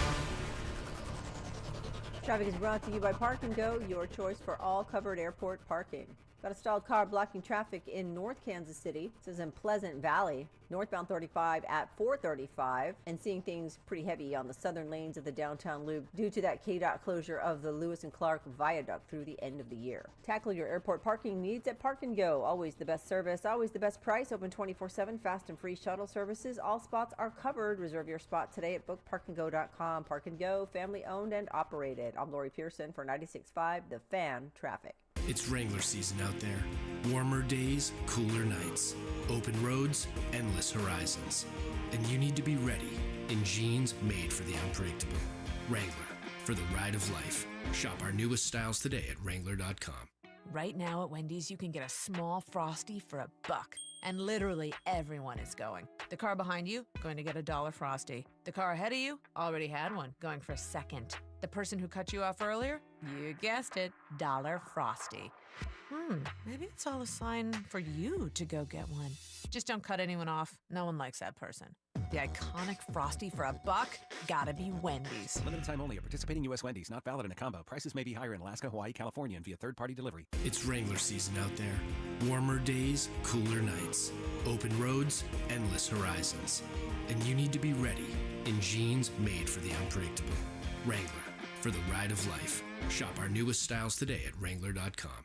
Traffic is brought to you by Park & Go, your choice for all covered airport parking. Got a stalled car blocking traffic in North Kansas City. This is in Pleasant Valley, northbound 35 at 435, and seeing things pretty heavy on the southern lanes of the downtown loop due to that KDOT closure of the Lewis and Clark Viaduct through the end of the year. Tackle your airport parking needs at Park & Go. Always the best service, always the best price. Open 24/7, fast and free shuttle services. All spots are covered. Reserve your spot today at bookparkandgo.com. Park & Go, family owned and operated. I'm Lori Pearson for 96.5 The Fan Traffic. It's Wrangler season out there. Warmer days, cooler nights, open roads, endless horizons. And you need to be ready in jeans made for the unpredictable. Wrangler, for the ride of life. Shop our newest styles today at Wrangler.com. Right now at Wendy's, you can get a small Frosty for $1. And literally everyone is going. The car behind you, going to get a $1 Frosty. The car ahead of you, already had one, going for a second. The person who cut you off earlier, you guessed it, $1 Frosty. Maybe it's all a sign for you to go get one. Just don't cut anyone off. No one likes that person. The iconic Frosty for $1, gotta be Wendy's. Limited time only at participating U.S. Wendy's. Not valid in a combo. Prices may be higher in Alaska, Hawaii, California, and via third-party delivery. It's Wrangler season out there. Warmer days, cooler nights, open roads, endless horizons. And you need to be ready in jeans made for the unpredictable. Wrangler, for the ride of life. Shop our newest styles today at Wrangler.com.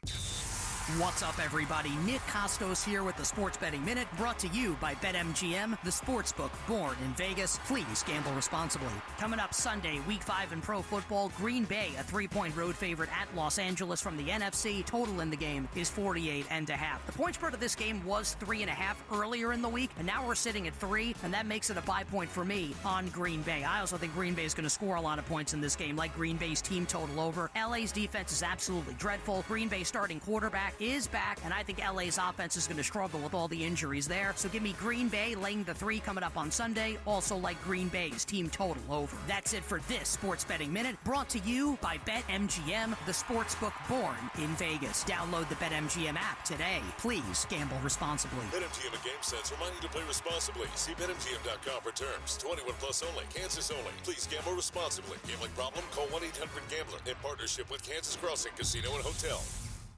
What's up, everybody? Nick Costos here with the Sports Betting Minute, brought to you by BetMGM, the sportsbook born in Vegas. Please gamble responsibly. Coming up Sunday, Week 5 in pro football, Green Bay, a 3-point road favorite at Los Angeles from the NFC. Total in the game is 48.5. The point spread of this game was 3.5 earlier in the week, and now we're sitting at 3, and that makes it a 5-point for me on Green Bay. I also think Green Bay is going to score a lot of points in this game, like Green Bay's team total over. LA's defense is absolutely dreadful. Green Bay's starting quarterback is back, and I think LA's offense is going to struggle with all the injuries there. So give me Green Bay laying the 3 coming up on Sunday. Also like Green Bay's team total over. That's it for this Sports Betting Minute, brought to you by BetMGM, the sportsbook born in Vegas. Download the BetMGM app today. Please gamble responsibly. BetMGM and GameSense remind you to play responsibly. See BetMGM.com for terms. 21 plus only. Kansas only. Please gamble responsibly. Gambling problem? Call 1-800-GAMBLER. In partnership with Kansas Crossing Casino and Hotel.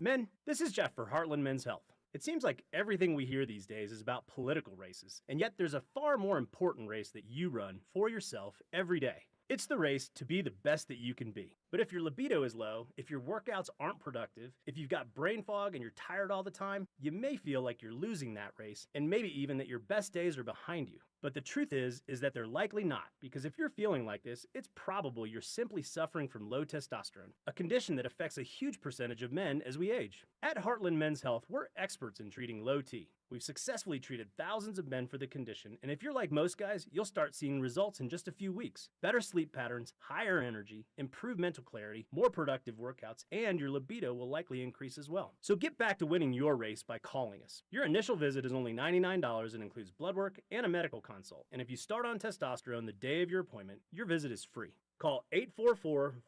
Men, this is Jeff for Heartland Men's Health. It seems like everything we hear these days is about political races, and yet there's a far more important race that you run for yourself every day. It's the race to be the best that you can be. But if your libido is low, if your workouts aren't productive, if you've got brain fog and you're tired all the time, you may feel like you're losing that race, and maybe even that your best days are behind you. But the truth is that they're likely not, because if you're feeling like this, it's probable you're simply suffering from low testosterone, a condition that affects a huge percentage of men as we age. At Heartland Men's Health, we're experts in treating low T. We've successfully treated thousands of men for the condition, and if you're like most guys, you'll start seeing results in just a few weeks. Better sleep patterns, higher energy, improved mental clarity, more productive workouts, and your libido will likely increase as well. So get back to winning your race by calling us. Your initial visit is only $99 and includes blood work and a medical consult. And if you start on testosterone the day of your appointment, your visit is free. Call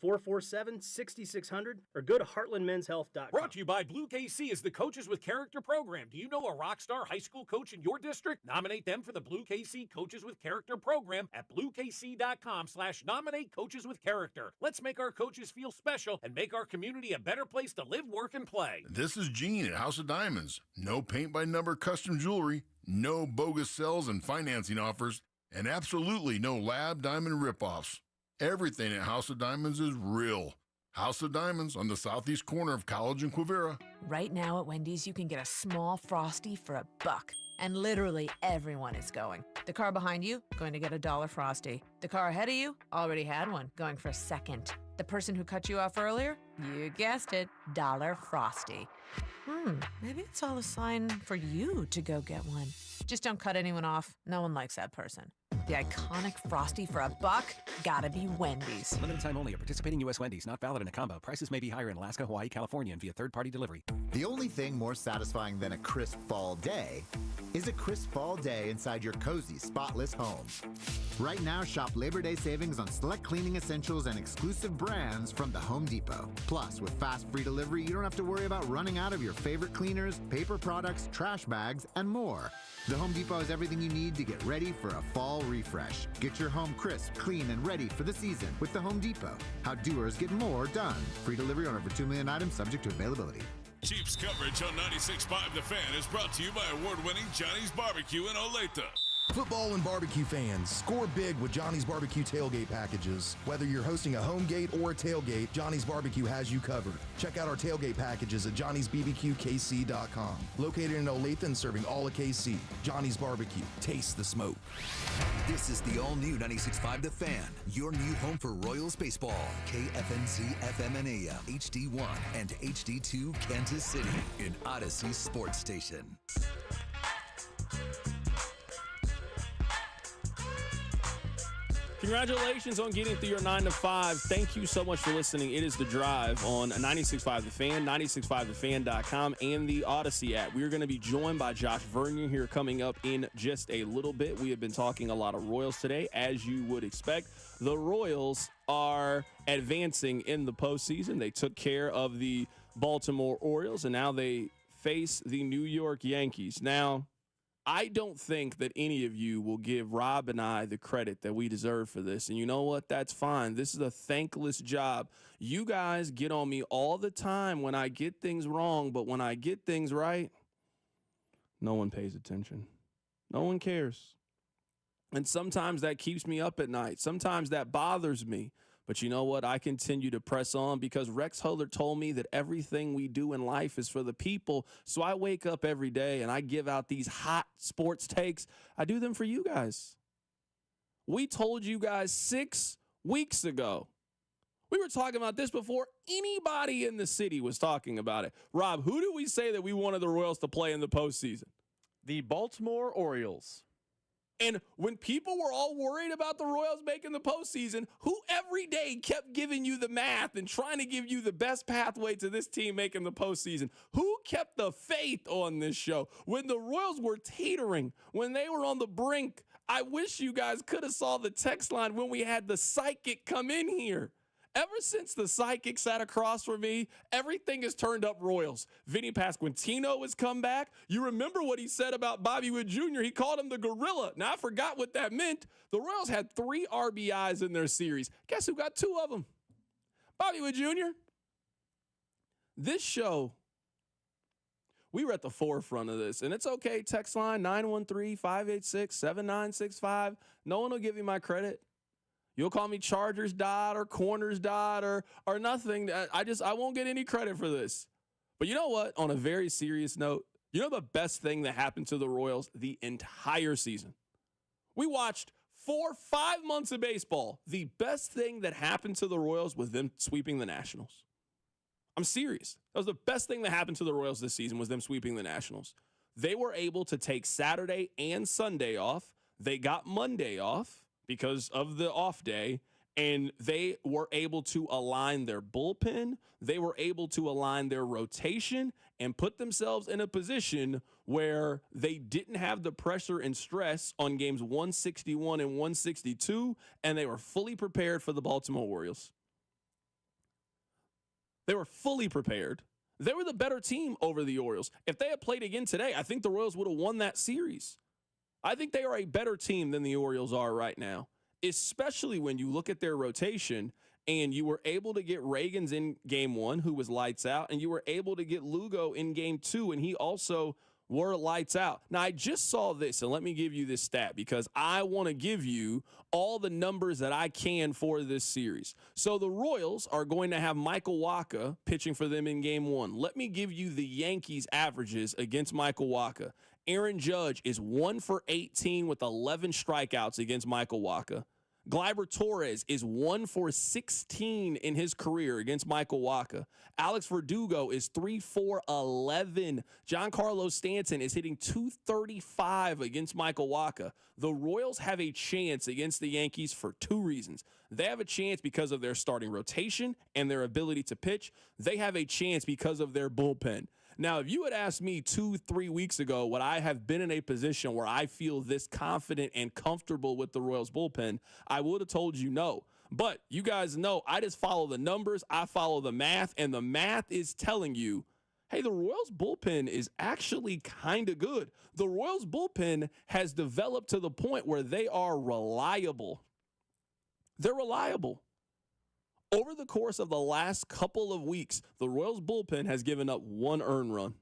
844-447-6600 or go to heartlandmenshealth.com. Brought to you by Blue KC is the Coaches with Character program. Do you know a rock star high school coach in your district? Nominate them for the Blue KC Coaches with Character program at bluekc.com/nominate coaches with character. Let's make our coaches feel special and make our community a better place to live, work, and play. This is Gene at House of Diamonds. No paint-by-number custom jewelry, no bogus sales and financing offers, and absolutely no lab diamond ripoffs. Everything at House of Diamonds is real. House of Diamonds on the southeast corner of College and Quivira. Right now at Wendy's, you can get a small Frosty for $1. And literally everyone is going. The car behind you, going to get a $1 Frosty. The car ahead of you, already had one, going for a second. The person who cut you off earlier, you guessed it, $1 Frosty. Maybe it's all a sign for you to go get one. Just don't cut anyone off. No one likes that person. The iconic Frosty for $1, gotta be Wendy's. Limited time only at participating U.S. Wendy's. Not valid in a combo. Prices may be higher in Alaska, Hawaii, California, and via third-party delivery. The only thing more satisfying than a crisp fall day is a crisp fall day inside your cozy, spotless home. Right now, shop Labor Day savings on select cleaning essentials and exclusive brands from the Home Depot. Plus, with fast free delivery, you don't have to worry about running out of your favorite cleaners, paper products, trash bags, and more. The Home Depot has everything you need to get ready for a fall refresh. Get your home crisp, clean, and ready for the season with the Home Depot. How doers get more done. Free delivery on over 2 million items subject to availability. Chiefs coverage on 96.5 The Fan is brought to you by award-winning Johnny's Barbecue in Olathe. Football and barbecue fans, score big with Johnny's Barbecue tailgate packages. Whether you're hosting a home gate or a tailgate, Johnny's Barbecue has you covered. Check out our tailgate packages at johnny'sbbqkc.com. Located in Olathe and serving all of KC. Johnny's Barbecue. Taste the smoke. This is the all-new 96.5 The Fan, your new home for Royals baseball. KFNZ FM and AM, HD1 and HD2 Kansas City, an Odyssey sports station. Congratulations on getting through your 9 to 5. Thank you so much for listening. It is The Drive on 96.5 The Fan, 96.5thefan.com, and the Odyssey app. We're going to be joined by Josh Vernier here coming up in just a little bit. We have been talking a lot of Royals today, as you would expect. The Royals are advancing in the postseason. They took care of the Baltimore Orioles, and now they face the New York Yankees. Now, I don't think that any of you will give Rob and I the credit that we deserve for this. And you know what? That's fine. This is a thankless job. You guys get on me all the time when I get things wrong, but when I get things right, no one pays attention. No one cares. And sometimes that keeps me up at night. Sometimes that bothers me. But you know what? I continue to press on because Rex Huller told me that everything we do in life is for the people. So I wake up every day and I give out these hot sports takes. I do them for you guys. We told you guys 6 weeks ago. We were talking about this before anybody in the city was talking about it. Rob, who did we say that we wanted the Royals to play in the postseason? The Baltimore Orioles. And when people were all worried about the Royals making the postseason, who every day kept giving you the math and trying to give you the best pathway to this team making the postseason? Who kept the faith on this show? When the Royals were teetering, when they were on the brink, I wish you guys could have saw the text line when we had the psychic come in here. Ever since the psychic sat across from me, everything has turned up Royals. Vinny Pasquantino has come back. You remember what he said about Bobby Witt Jr.? He called him the gorilla. Now, I forgot what that meant. The Royals had 3 RBIs in their series. Guess who got 2 of them? Bobby Witt Jr. This show, we were at the forefront of this, and it's okay. Text line 913-586-7965. No one will give you my credit. You'll call me Chargers dot or Corners dot or nothing. I won't get any credit for this. But you know what? On a very serious note, you know the best thing that happened to the Royals the entire season? We watched 5 months of baseball. The best thing that happened to the Royals was them sweeping the Nationals. I'm serious. That was the best thing that happened to the Royals this season was them sweeping the Nationals. They were able to take Saturday and Sunday off. They got Monday off because of the off day, and they were able to align their bullpen. They were able to align their rotation and put themselves in a position where they didn't have the pressure and stress on games 161 and 162, and they were fully prepared for the Baltimore Orioles. They were fully prepared. They were the better team over the Orioles. If they had played again today, I think the Royals would have won that series. I think they are a better team than the Orioles are right now, especially when you look at their rotation and you were able to get Reagans in game 1, who was lights out, and you were able to get Lugo in game 2, and he also were lights out. Now, I just saw this, and let me give you this stat because I want to give you all the numbers that I can for this series. So the Royals are going to have Michael Wacha pitching for them in game 1. Let me give you the Yankees' averages against Michael Wacha. Aaron Judge is 1 for 18 with 11 strikeouts against Michael Wacha. Gleyber Torres is 1 for 16 in his career against Michael Wacha. Alex Verdugo is 3 for 11. Giancarlo Stanton is hitting .235 against Michael Wacha. The Royals have a chance against the Yankees for 2 reasons. They have a chance because of their starting rotation and their ability to pitch. They have a chance because of their bullpen. Now, if you had asked me 2-3 weeks ago would I have been in a position where I feel this confident and comfortable with the Royals bullpen, I would have told you no. But you guys know I just follow the numbers, I follow the math, and the math is telling you, hey, the Royals bullpen is actually kind of good. The Royals bullpen has developed to the point where they are reliable. They're reliable. Over the course of the last couple of weeks, the Royals bullpen has given up 1 earned run.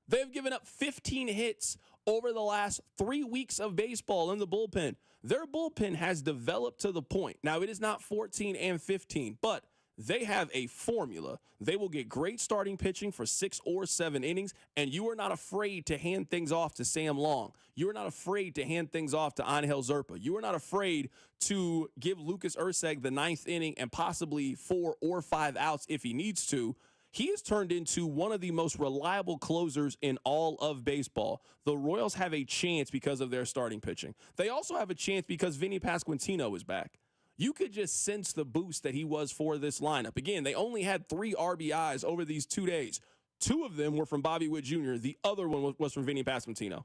They've given up 15 hits over the last 3 weeks of baseball in the bullpen. Their bullpen has developed to the point. Now, it is not 14 and 15, but they have a formula. They will get great starting pitching for 6 or 7 innings, and you are not afraid to hand things off to Sam Long. You are not afraid to hand things off to Angel Zerpa. You are not afraid to give Lucas Erceg the 9th inning and possibly 4 or 5 outs if he needs to. He has turned into one of the most reliable closers in all of baseball. The Royals have a chance because of their starting pitching. They also have a chance because Vinny Pasquantino is back. You could just sense the boost that he was for this lineup. Again, they only had 3 RBIs over these 2 days. 2 of them were from Bobby Witt Jr. The other one was from Vinny Pasquantino.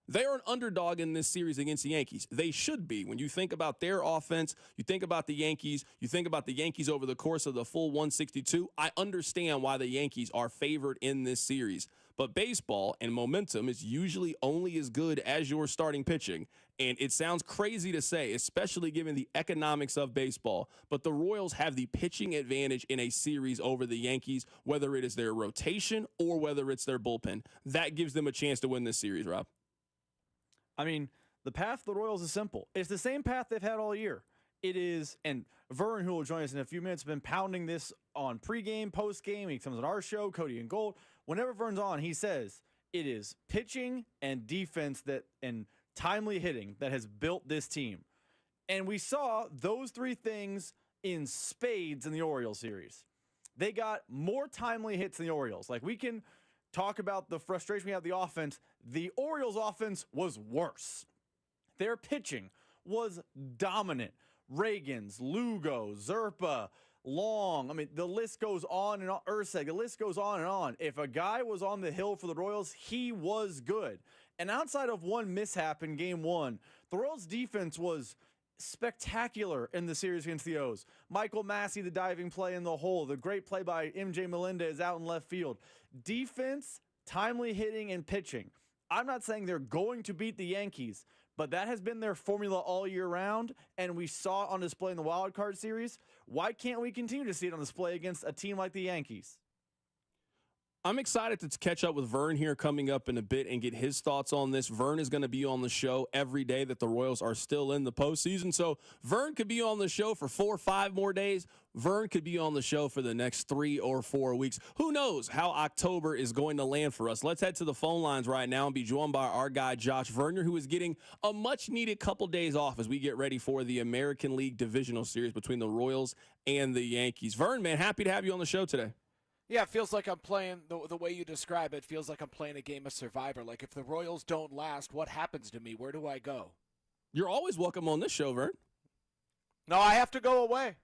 They are an underdog in this series against the Yankees. They should be. When you think about their offense, you think about the Yankees, you think about the Yankees over the course of the full 162. I understand why the Yankees are favored in this series. But baseball and momentum is usually only as good as your starting pitching. And it sounds crazy to say, especially given the economics of baseball, but the Royals have the pitching advantage in a series over the Yankees, whether it is their rotation or whether it's their bullpen. That gives them a chance to win this series, Rob. I mean, the path of the Royals is simple. It's the same path they've had all year. It is, and Vern, who will join us in a few minutes, has been pounding this on pregame, postgame. He comes on our show, Cody and Gold. Whenever Vern's on, he says it is pitching and defense and timely hitting that has built this team. And we saw those 3 things in spades in the Orioles series. They got more timely hits than the Orioles. Like, we can talk about the frustration we have with the offense. The Orioles' offense was worse. Their pitching was dominant. Reagans, Lugo, Zerpa, Long. I mean, the list goes on and on. Erceg, the list goes on and on. If a guy was on the hill for the Royals, he was good. And outside of one mishap in game 1, the Royals' defense was spectacular in the series against the O's. Michael Massey, the diving play in the hole. The great play by MJ Melendez out in left field. Defense, timely hitting, and pitching. I'm not saying they're going to beat the Yankees, but that has been their formula all year round, and we saw it on display in the Wild Card Series. Why can't we continue to see it on display against a team like the Yankees? I'm excited to catch up with Vern here coming up in a bit and get his thoughts on this. Vern is going to be on the show every day that the Royals are still in the postseason. So Vern could be on the show for 4 or 5 more days. Vern could be on the show for the next 3 or 4 weeks. Who knows how October is going to land for us? Let's head to the phone lines right now and be joined by our guy, Josh Vernier, who is getting a much-needed couple days off as we get ready for the American League Divisional Series between the Royals and the Yankees. Vern, man, happy to have you on the show today. Yeah, it feels like I'm playing, the way you describe it, feels like I'm playing a game of Survivor. Like, if the Royals don't last, what happens to me? Where do I go? You're always welcome on this show, Vern. No, I have to go away.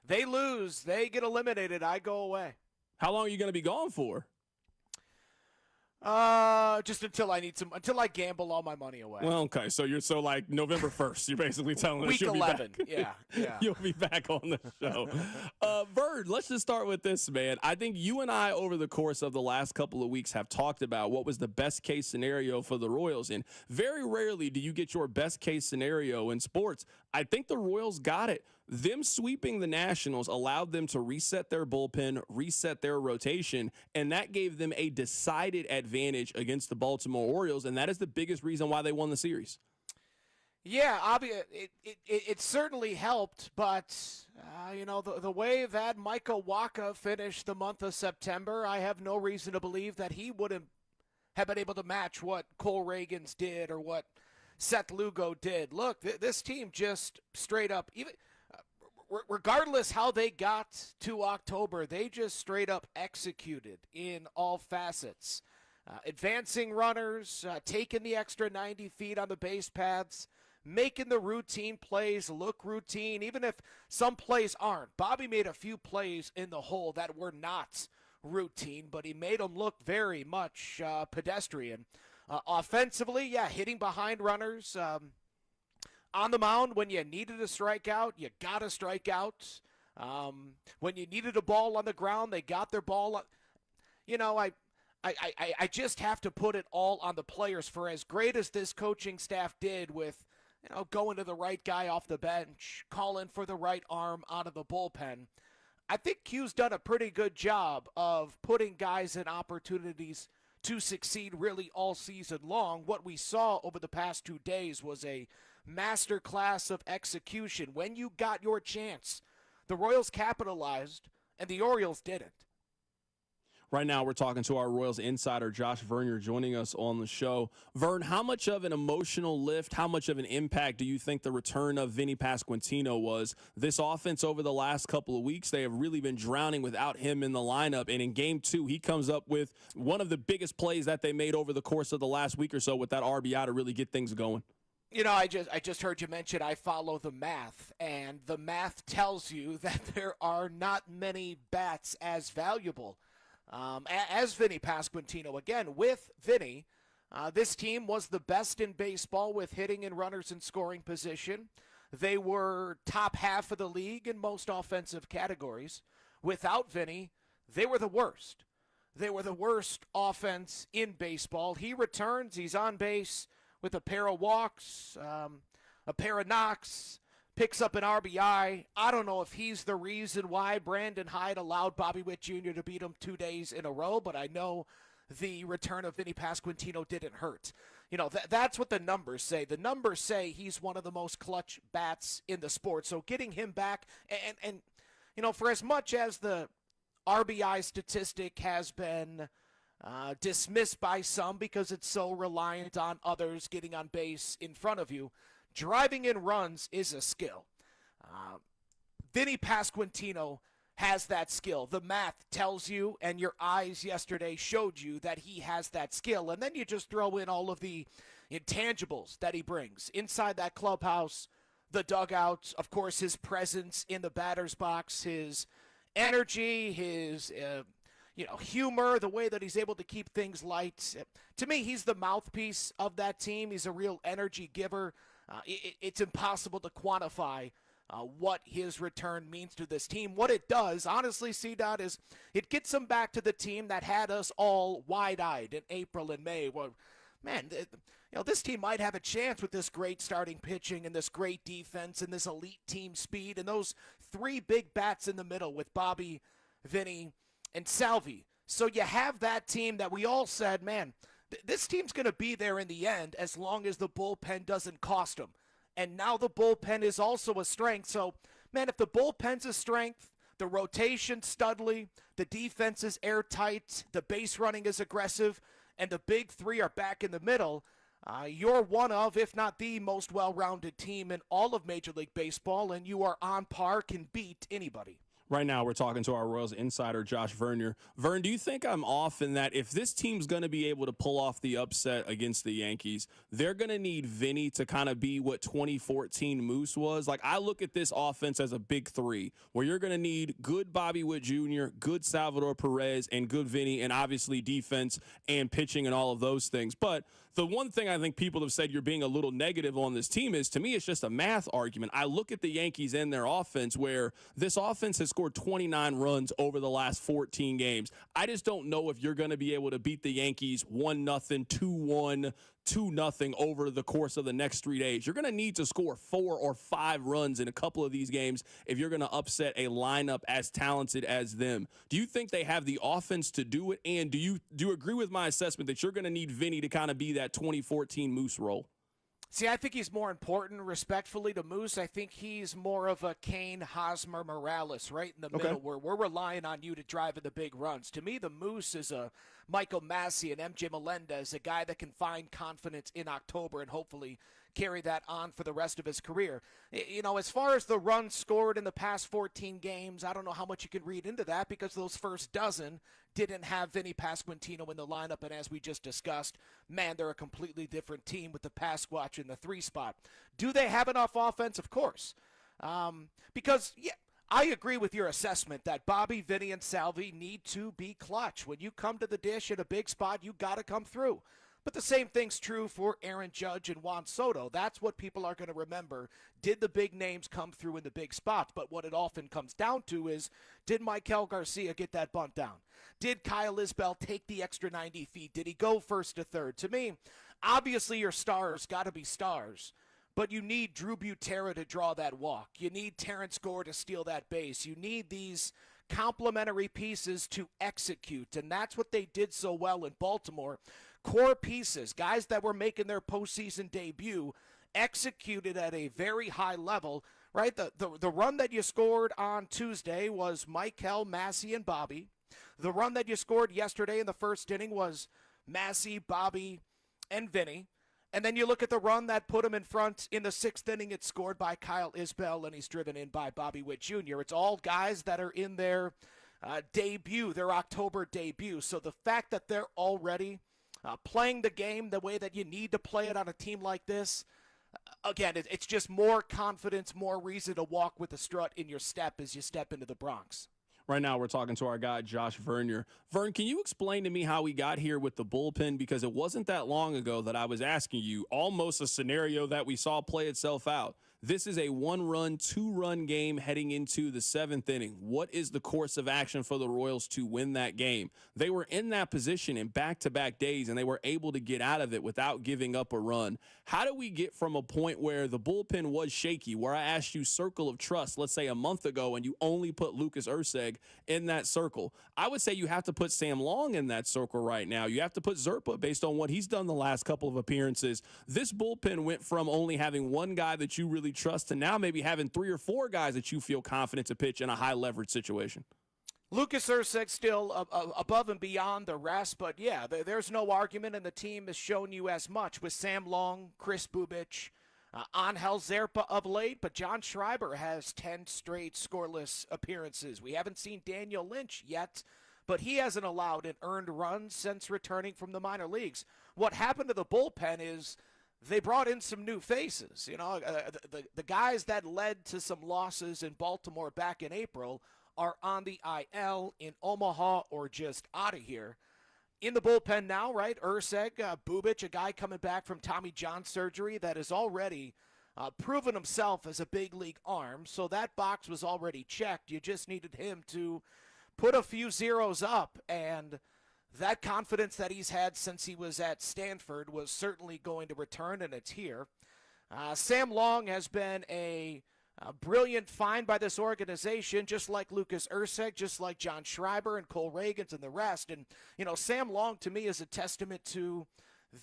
They lose. They get eliminated. I go away. How long are you going to be gone for? Just until I gamble all my money away. Well, okay, so like November 1st. You're basically telling us Week you'll 11. be back. Yeah. You'll be back on the show. Vern, let's just start with this, man. I think you and I, over the course of the last couple of weeks, have talked about what was the best case scenario for the Royals, and very rarely do you get your best case scenario in sports. I think the Royals got it. Them sweeping the Nationals allowed them to reset their bullpen, reset their rotation, and that gave them a decided advantage against the Baltimore Orioles, and that is the biggest reason why they won the series. Yeah, it certainly helped, but the way that Micah Wacha finished the month of September, I have no reason to believe that he wouldn't have been able to match what Cole Reagans did or what Seth Lugo did. Look, this team just straight up, even regardless how they got to October, they just straight up executed in all facets. Advancing runners, taking the extra 90 feet on the base paths, making the routine plays look routine, even if some plays aren't. Bobby made a few plays in the hole that were not routine, but he made them look very much pedestrian. Offensively, yeah, hitting behind runners. On the mound, when you needed a strikeout, you got to strike out. When you needed a ball on the ground, they got their ball. I just have to put it all on the players. For as great as this coaching staff did with going to the right guy off the bench, calling for the right arm out of the bullpen. I think Q's done a pretty good job of putting guys in opportunities to succeed really all season long. What we saw over the past 2 days was a masterclass of execution. When you got your chance, the Royals capitalized and the Orioles didn't. Right now, we're talking to our Royals insider, Josh Vernier, joining us on the show. Vern, how much of an emotional lift, how much of an impact do you think the return of Vinny Pasquantino was? This offense over the last couple of weeks, they have really been drowning without him in the lineup. And in Game 2, he comes up with one of the biggest plays that they made over the course of the last week or so with that RBI to really get things going. I just heard you mention I follow the math, and the math tells you that there are not many bats as valuable as Vinny Pasquantino. Again, with Vinny, this team was the best in baseball with hitting and runners in scoring position. They were top half of the league in most offensive categories. Without Vinny, they were the worst. They were the worst offense in baseball. He returns. He's on base with a pair of walks, a pair of knocks, picks up an RBI. I don't know if he's the reason why Brandon Hyde allowed Bobby Witt Jr. to beat him 2 days in a row, but I know the return of Vinny Pasquantino didn't hurt. That's what the numbers say. The numbers say he's one of the most clutch bats in the sport. So getting him back, and for as much as the RBI statistic has been dismissed by some because it's so reliant on others getting on base in front of you, driving in runs is a skill. Vinny Pasquantino has that skill. The math tells you, and your eyes yesterday showed you that he has that skill. And then you just throw in all of the intangibles that he brings inside that clubhouse, the dugouts, of course, his presence in the batter's box, his energy, his humor, the way that he's able to keep things light. To me, he's the mouthpiece of that team. He's a real energy giver. It's impossible to quantify what his return means to this team. What it does, honestly, C-Dot, is it gets him back to the team that had us all wide-eyed in April and May. Well, man, this team might have a chance with this great starting pitching and this great defense and this elite team speed and those 3 big bats in the middle with Bobby, Vinny, and Salvi. So you have that team that we all said, man, this team's going to be there in the end as long as the bullpen doesn't cost them. And now the bullpen is also a strength. So, man, if the bullpen's a strength, the rotation studly, the defense is airtight, the base running is aggressive, and the big 3 are back in the middle, you're one of, if not the most well-rounded team in all of Major League Baseball, and you are on par, can beat anybody. Right now, we're talking to our Royals insider, Josh Vernier. Vern, do you think I'm off in that if this team's going to be able to pull off the upset against the Yankees, they're going to need Vinny to kind of be what 2014 Moose was? Like, I look at this offense as a big 3, where you're going to need good Bobby Witt Jr., good Salvador Perez, and good Vinny, and obviously defense and pitching and all of those things. But the one thing I think people have said you're being a little negative on this team is, to me, it's just a math argument. I look at the Yankees and their offense, where this offense has scored 29 runs over the last 14 games. I just don't know if you're going to be able to beat the Yankees 1-0, 2-1, 2-0 over the course of the next 3 days. You're going to need to score 4 or 5 runs in a couple of these games if you're going to upset a lineup as talented as them. Do you think they have the offense to do it? And do you agree with my assessment that you're going to need Vinny to kind of be that 2014 Moose role? See, I think he's more important, respectfully, to Moose. I think he's more of a Kane, Hosmer, Morales, right in the middle, where we're relying on you to drive in the big runs. To me, the Moose is a Michael Massey and MJ Melendez, a guy that can find confidence in October and hopefully carry that on for the rest of his career. As far as the runs scored in the past 14 games, I don't know how much you can read into that because those first dozen didn't have Vinny Pasquantino in the lineup, and as we just discussed, man, they're a completely different team with the Pasquatch in the 3 spot. Do they have enough offense? Of course. Because, yeah, I agree with your assessment that Bobby, Vinny, and Salvi need to be clutch. When you come to the dish in a big spot, you got to come through. But the same thing's true for Aaron Judge and Juan Soto. That's what people are going to remember. Did the big names come through in the big spots? But what it often comes down to is, did Maikel Garcia get that bunt down? Did Kyle Isbell take the extra 90 feet? Did he go first to third? To me, obviously your stars got to be stars. but you need Drew Butera to draw that walk. You need Terrence Gore to steal that base. You need these complementary pieces to execute, and that's what they did so well in Baltimore. Core pieces, guys that were making their postseason debut, executed at a very high level, right? The run that you scored on Tuesday was Michael, Massey, and Bobby. The run that you scored yesterday in the first inning was Massey, Bobby, and Vinny. And then you look at the run that put him in front in the sixth inning. It's scored by Kyle Isbell, and he's driven in by Bobby Witt Jr. It's all guys that are in their debut, their October debut. So the fact that they're already playing the game the way that you need to play it on a team like this, again, it's just more confidence, more reason to walk with a strut in your step as you step into the Bronx. Right now, we're talking to our guy, Josh Vernier. Vern, can you explain to me how we got here with the bullpen? Because it wasn't that long ago that I was asking you almost a scenario that we saw play itself out. This is a one-run, two-run game heading into the seventh inning. What is the course of action for the Royals to win that game? They were in that position in back-to-back days, and they were able to get out of it without giving up a run. How do we get from a point where the bullpen was shaky, where I asked you circle of trust, let's say a month ago, and you only put Lucas Erceg in that circle? I would say you have to put Sam Long in that circle right now. You have to put Zerpa based on what he's done the last couple of appearances. This bullpen went from only having one guy that you really trust to now maybe having 3 or 4 guys that you feel confident to pitch in a high leverage situation. Lucas Erceg still above and beyond the rest, but yeah, there's no argument, and the team has shown you as much with Sam Long, Chris Bubich, Angel Zerpa of late, but John Schreiber has 10 straight scoreless appearances. We haven't seen Daniel Lynch yet, but he hasn't allowed an earned run since returning from the minor leagues. What happened to the bullpen is they brought in some new faces. You know, the guys that led to some losses in Baltimore back in April are on the IL in Omaha or just out of here. In the bullpen now, right? Erceg, Bubich, a guy coming back from Tommy John surgery that has already proven himself as a big league arm. So that box was already checked. You just needed him to put a few zeros up, and that confidence that he's had since he was at Stanford was certainly going to return, and it's here. Sam Long has been a brilliant find by this organization, just like Lucas Erceg, just like John Schreiber and Cole Reagans and the rest. And, you know, Sam Long to me is a testament to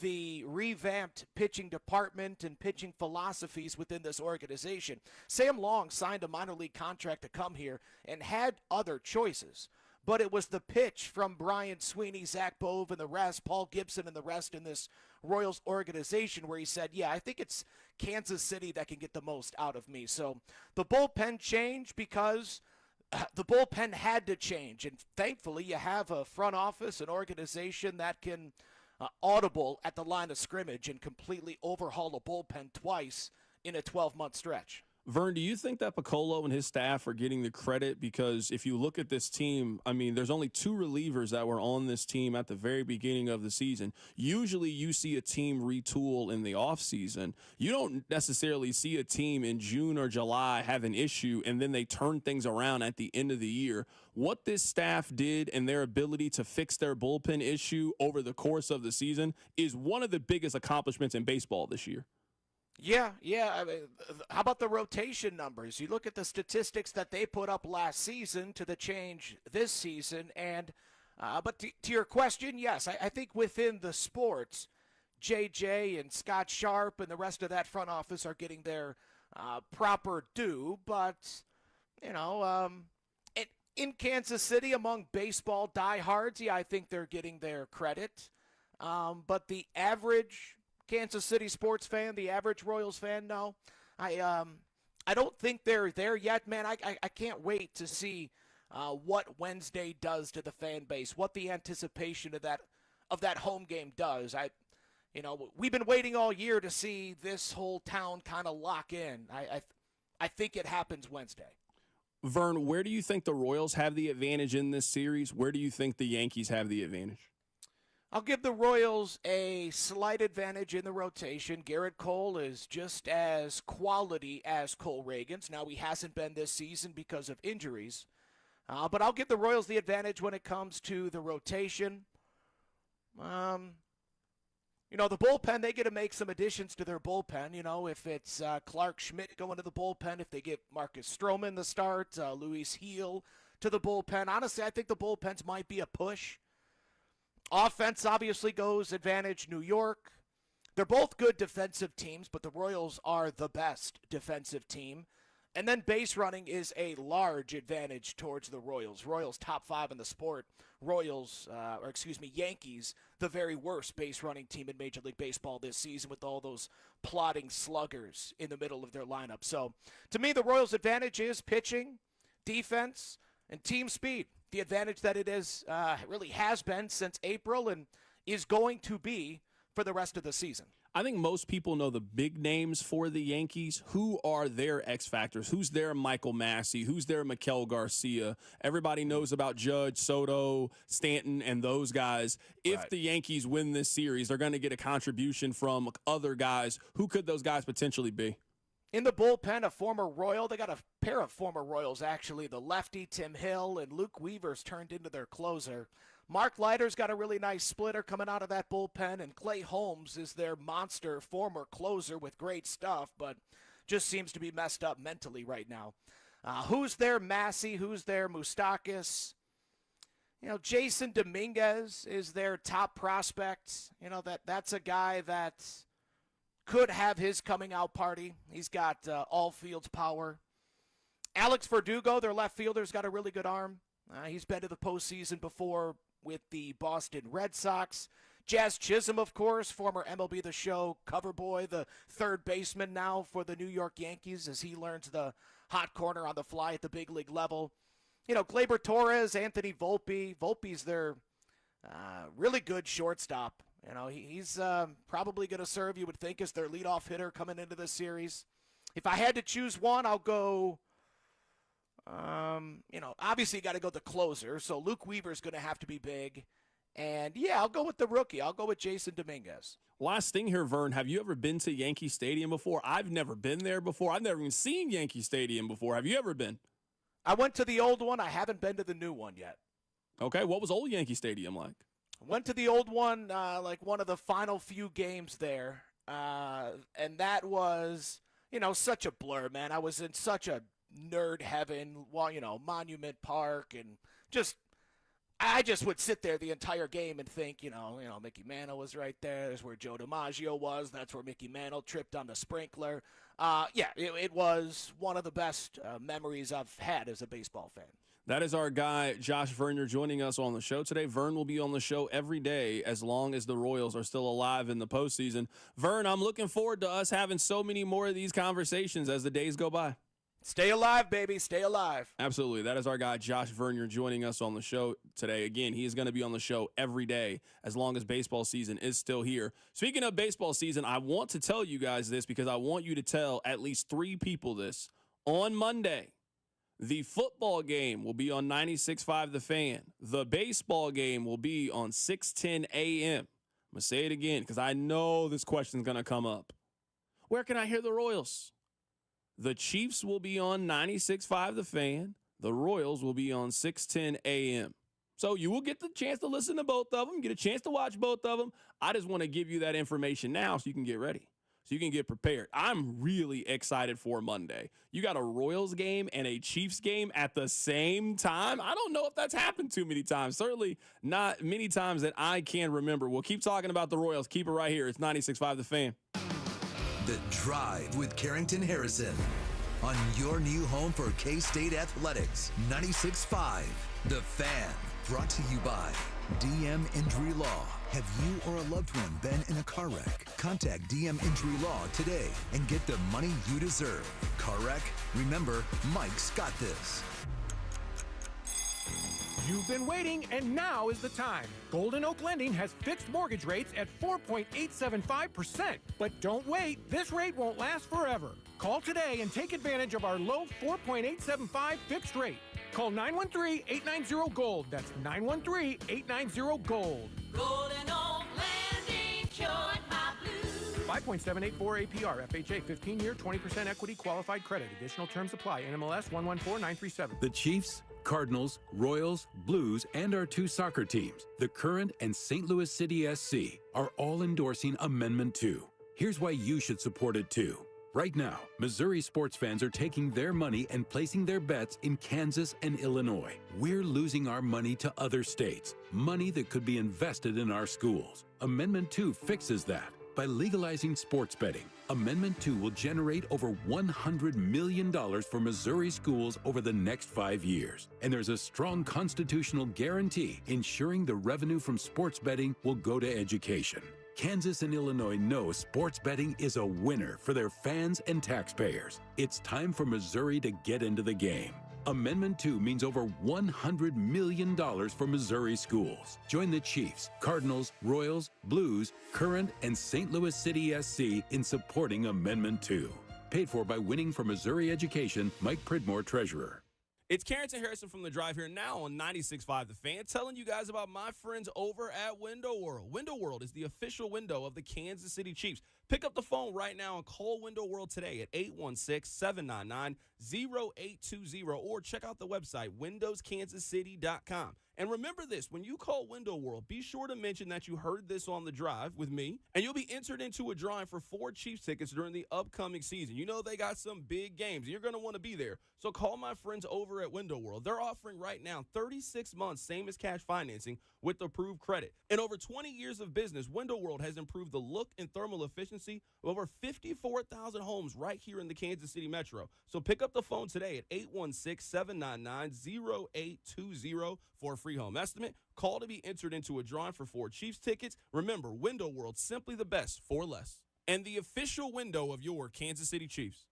the revamped pitching department and pitching philosophies within this organization. Sam Long signed a minor league contract to come here and had other choices. But it was the pitch from Brian Sweeney, Zach Bove, and the rest, Paul Gibson and the rest in this Royals organization where he said, yeah, I think it's Kansas City that can get the most out of me. So the bullpen changed because the bullpen had to change. And thankfully, you have a front office, an organization that can audible at the line of scrimmage and completely overhaul a bullpen twice in a 12-month stretch. Vern, do you think that Piccolo and his staff are getting the credit? Because if you look at this team, I mean, there's only 2 relievers that were on this team at the very beginning of the season. Usually you see a team retool in the offseason. You don't necessarily see a team in June or July have an issue and then they turn things around at the end of the year. What this staff did and their ability to fix their bullpen issue over the course of the season is one of the biggest accomplishments in baseball this year. Yeah. I mean, how about the rotation numbers? You look at the statistics that they put up last season to the change this season, and but to your question, yes, I think within the sports, JJ and Scott Sharp and the rest of that front office are getting their proper due. But you know, in Kansas City, among baseball diehards, yeah, I think they're getting their credit. But the average Kansas City sports fan, the average Royals fan, no. I don't think they're there yet, man. I can't wait to see what Wednesday does to the fan base, what the anticipation of that home game does. We've been waiting all year to see this whole town kind of lock in. I think it happens Wednesday. Vern, where do you think the Royals have the advantage in this series? Where do you think the Yankees have the advantage? I'll give the Royals a slight advantage in the rotation. Garrett Cole is just as quality as Cole Reagans. Now, he hasn't been this season because of injuries. But I'll give the Royals the advantage when it comes to the rotation. The bullpen, they get to make some additions to their bullpen. If it's Clark Schmidt going to the bullpen, if they get Marcus Stroman the start, Luis Heel to the bullpen. Honestly, I think the bullpens might be a push. Offense obviously goes advantage New York. They're both good defensive teams, but the Royals are the best defensive team. And then base running is a large advantage towards the Royals. Royals top 5 in the sport. Yankees, the very worst base running team in Major League Baseball this season with all those plodding sluggers in the middle of their lineup. So, to me, the Royals' advantage is pitching, defense, and team speed. The advantage that it is really has been since April and is going to be for the rest of the season. I think most people know the big names for the Yankees. Who are their X factors? Who's their Michael Massey? Who's their Maikel Garcia? Everybody knows about Judge, Soto, Stanton, and those guys. If the Yankees win this series, they're going to get a contribution from other guys. Who could those guys potentially be? In the bullpen, a former Royal. They got a pair of former Royals, actually. The lefty, Tim Hill, and Luke Weaver's turned into their closer. Mark Leiter's got a really nice splitter coming out of that bullpen, and Clay Holmes is their monster former closer with great stuff, but just seems to be messed up mentally right now. Who's their Massey? Who's their Moustakas? Jason Dominguez is their top prospect. That's a guy that could have his coming out party. He's got all fields power. Alex Verdugo, their left fielder's got a really good arm. He's been to the postseason before with the Boston Red Sox. Jazz Chisholm, of course, former MLB The Show cover boy, the third baseman now for the New York Yankees as he learns the hot corner on the fly at the big league level. Gleyber Torres, Anthony Volpe. Volpe's their really good shortstop. He's probably going to serve, you would think, as their leadoff hitter coming into this series. If I had to choose one, I'll go... obviously you got to go the closer, so Luke Weaver's going to have to be big. And, I'll go with the rookie. I'll go with Jason Dominguez. Last thing here, Vern, have you ever been to Yankee Stadium before? I've never been there before. I've never even seen Yankee Stadium before. Have you ever been? I went to the old one. I haven't been to the new one yet. Okay, what was old Yankee Stadium like? Went to the old one, like one of the final few games there. And that was, such a blur, man. I was in such a nerd heaven, Monument Park, and I just would sit there the entire game and think, Mickey Mantle was right there. There's where Joe DiMaggio was. That's where Mickey Mantle tripped on the sprinkler. It was one of the best memories I've had as a baseball fan. That is our guy, Josh Vernier, joining us on the show today. Vern will be on the show every day as long as the Royals are still alive in the postseason. Vern, I'm looking forward to us having so many more of these conversations as the days go by. Stay alive, baby. Stay alive. Absolutely. That is our guy, Josh Vernier, joining us on the show today. Again, he is going to be on the show every day as long as baseball season is still here. Speaking of baseball season, I want to tell you guys this because I want you to tell at least 3 people this. On Monday, the football game will be on 96.5 The Fan. The baseball game will be on 6:10 a.m. I'm going to say it again because I know this question is going to come up. Where can I hear the Royals? The Chiefs will be on 96.5 The Fan. The Royals will be on 6:10 a.m. So you will get the chance to listen to both of them, get a chance to watch both of them. I just want to give you that information now so you can get ready, so you can get prepared. I'm really excited for Monday. You got a Royals game and a Chiefs game at the same time. I don't know if that's happened too many times. Certainly not many times that I can remember. We'll keep talking about the Royals. Keep it right here. It's 96.5 The Fan. The Drive with Carrington Harrison on your new home for K-State Athletics. 96.5 The Fan. Brought to you by DM Injury Law. Have you or a loved one been in a car wreck? Contact DM Injury Law today and get the money you deserve. Car wreck? Remember, Mike's got this. You've been waiting, and now is the time. Golden Oak Lending has fixed mortgage rates at 4.875%. But don't wait. This rate won't last forever. Call today and take advantage of our low 4.875 fixed rate. Call 913-890-GOLD. That's 913-890-GOLD. Golden Oak Lending, cured my blues. 5.784 APR, FHA, 15-year, 20% equity qualified credit. Additional terms apply. NMLS 114937. The Chiefs Cardinals, Royals, Blues, and our 2 soccer teams, the Current and St. Louis City SC, are all endorsing Amendment 2. Here's why you should support it too. Right now, Missouri sports fans are taking their money and placing their bets in Kansas and Illinois. We're losing our money to other states, money that could be invested in our schools. Amendment 2 fixes that. By legalizing sports betting, Amendment 2 will generate over $100 million for Missouri schools over the next 5 years. And there's a strong constitutional guarantee ensuring the revenue from sports betting will go to education. Kansas and Illinois know sports betting is a winner for their fans and taxpayers. It's time for Missouri to get into the game. Amendment 2 means over $100 million for Missouri schools. Join the Chiefs, Cardinals, Royals, Blues, Current, and St. Louis City SC in supporting Amendment 2. Paid for by Winning for Missouri Education, Mike Pridmore, Treasurer. It's Carrington Harrison from The Drive here now on 96.5 The Fan, telling you guys about my friends over at Window World. Window World is the official window of the Kansas City Chiefs. Pick up the phone right now and call Window World today at 816-799-0820 or check out the website, windowskansascity.com. And remember this, when you call Window World, be sure to mention that you heard this on The Drive with me, and you'll be entered into a drawing for 4 Chiefs tickets during the upcoming season. You know they got some big games, and you're going to want to be there. So call my friends over at Window World. They're offering right now 36 months, same as cash financing with approved credit. In over 20 years of business, Window World has improved the look and thermal efficiency of over 54,000 homes right here in the Kansas City metro. So pick up the phone today at 816-799-0820 for a free home estimate. Call to be entered into a drawing for 4 Chiefs tickets. Remember, Window World, simply the best for less. And the official window of your Kansas City Chiefs.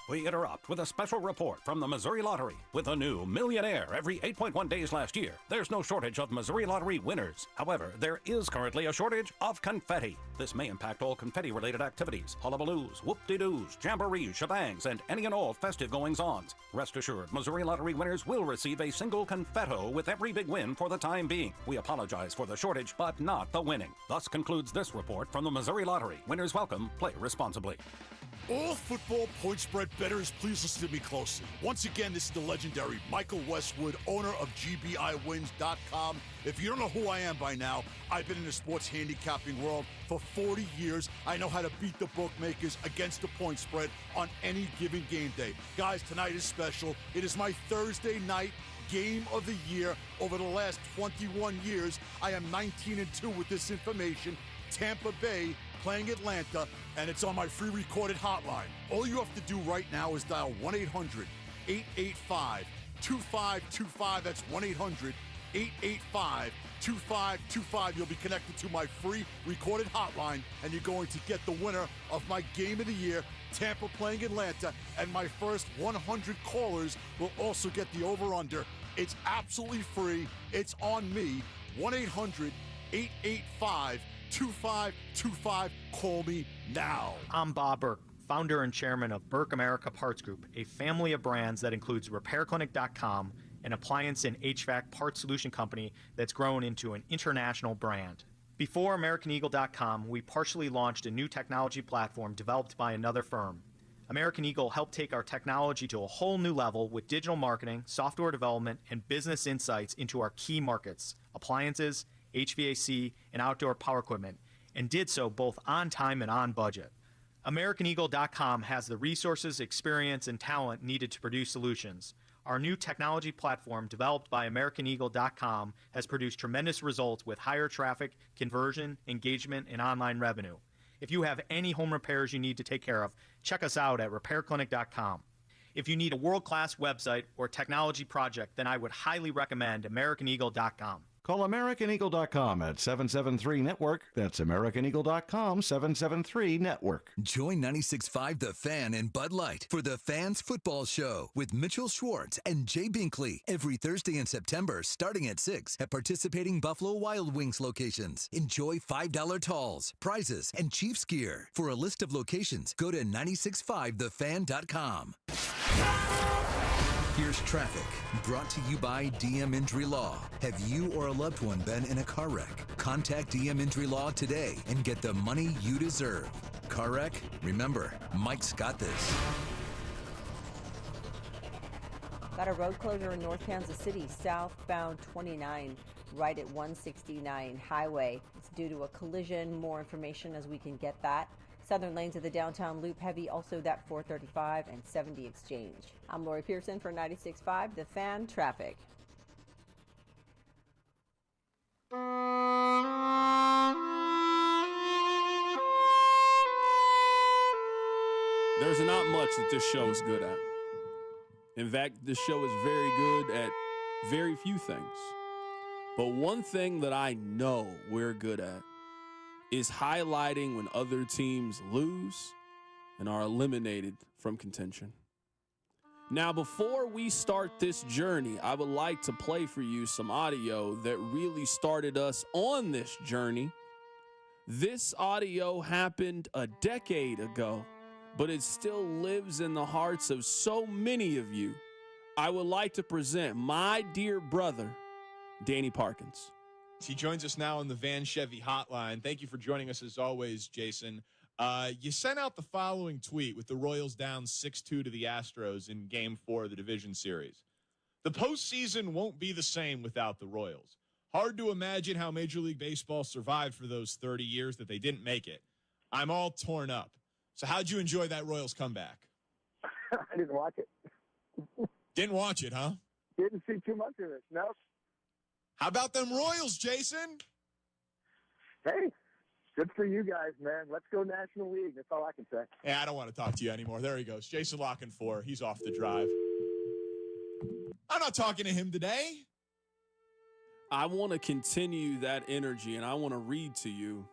We interrupt with a special report from the Missouri Lottery. With a new millionaire every 8.1 days last year, there's no shortage of Missouri Lottery winners. However, there is currently a shortage of confetti. This may impact all confetti-related activities, hullabaloos, whoop-de-doos, jamborees, shebangs, and any and all festive goings-ons. Rest assured, Missouri Lottery winners will receive a single confetto with every big win for the time being. We apologize for the shortage, but not the winning. Thus concludes this report from the Missouri Lottery. Winners welcome. Play responsibly. All football point spread bettors, please listen to me closely. Once again, this is the legendary Michael Westwood, owner of GBIWins.com. If you don't know who I am by now, I've been in the sports handicapping world for 40 years. I know how to beat the bookmakers against the point spread on any given game day. Guys, tonight is special. It is my Thursday night game of the year. Over the last 21 years, I am 19-2 with this information. Tampa Bay playing Atlanta, and it's on my free recorded hotline. All you have to do right now is dial 1-800-885-2525. That's 1-800-885-2525. You'll be connected to my free recorded hotline, and you're going to get the winner of my game of the year, Tampa playing Atlanta, and my first 100 callers will also get the over-under. It's absolutely free. It's on me. 1-800-885-2525. Call me now. I'm Bob Burke, founder and chairman of Burke America Parts Group, a family of brands that includes RepairClinic.com, an appliance and HVAC parts solution company that's grown into an international brand. Before AmericanEagle.com, we partially launched a new technology platform developed by another firm. American Eagle helped take our technology to a whole new level with digital marketing, software development, and business insights into our key markets, appliances, HVAC, and outdoor power equipment, and did so both on time and on budget. AmericanEagle.com has the resources, experience, and talent needed to produce solutions. Our new technology platform, developed by AmericanEagle.com, has produced tremendous results with higher traffic, conversion, engagement, and online revenue. If you have any home repairs you need to take care of, check us out at RepairClinic.com. If you need a world-class website or technology project, then I would highly recommend AmericanEagle.com. Call AmericanEagle.com at 773-NETWORK. That's AmericanEagle.com, 773-NETWORK. Join 96.5 The Fan and Bud Light for the Fans Football Show with Mitchell Schwartz and Jay Binkley every Thursday in September starting at 6 at participating Buffalo Wild Wings locations. Enjoy $5 talls, prizes, and Chiefs gear. For a list of locations, go to 965thefan.com. Here's traffic, brought to you by DM Injury Law. Have you or a loved one been in a car wreck? Contact DM Injury Law today and get the money you deserve. Car wreck? Remember, Mike's got this. Got a road closure in North Kansas City, southbound 29, right at 169 highway. It's due to a collision. More information as we can get that. Southern lanes of the downtown loop heavy, also that 435 and 70 exchange. I'm Lori Pearson for 96.5 The Fan Traffic. There's not much that this show is good at. In fact, this show is very good at very few things. But one thing that I know we're good at is highlighting when other teams lose and are eliminated from contention. Now, before we start this journey, I would like to play for you some audio that really started us on this journey. This audio happened a decade ago, but it still lives in the hearts of so many of you. I would like to present my dear brother, Danny Parkins. He joins us now on the Van Chevy hotline. Thank you for joining us as always, Jason. You sent out the following tweet with the Royals down 6-2 to the Astros in Game 4 of the Division Series. The postseason won't be the same without the Royals. Hard to imagine how Major League Baseball survived for those 30 years that they didn't make it. I'm all torn up. So how'd you enjoy that Royals comeback? I didn't watch it. Didn't watch it, huh? Didn't see too much of it, no. How about them Royals, Jason? Hey, good for you guys, man. Let's go National League. That's all I can say. Yeah, I don't want to talk to you anymore. There he goes. Jason Locken 4. He's off the drive. I'm not talking to him today. I want to continue that energy, and I want to read to you.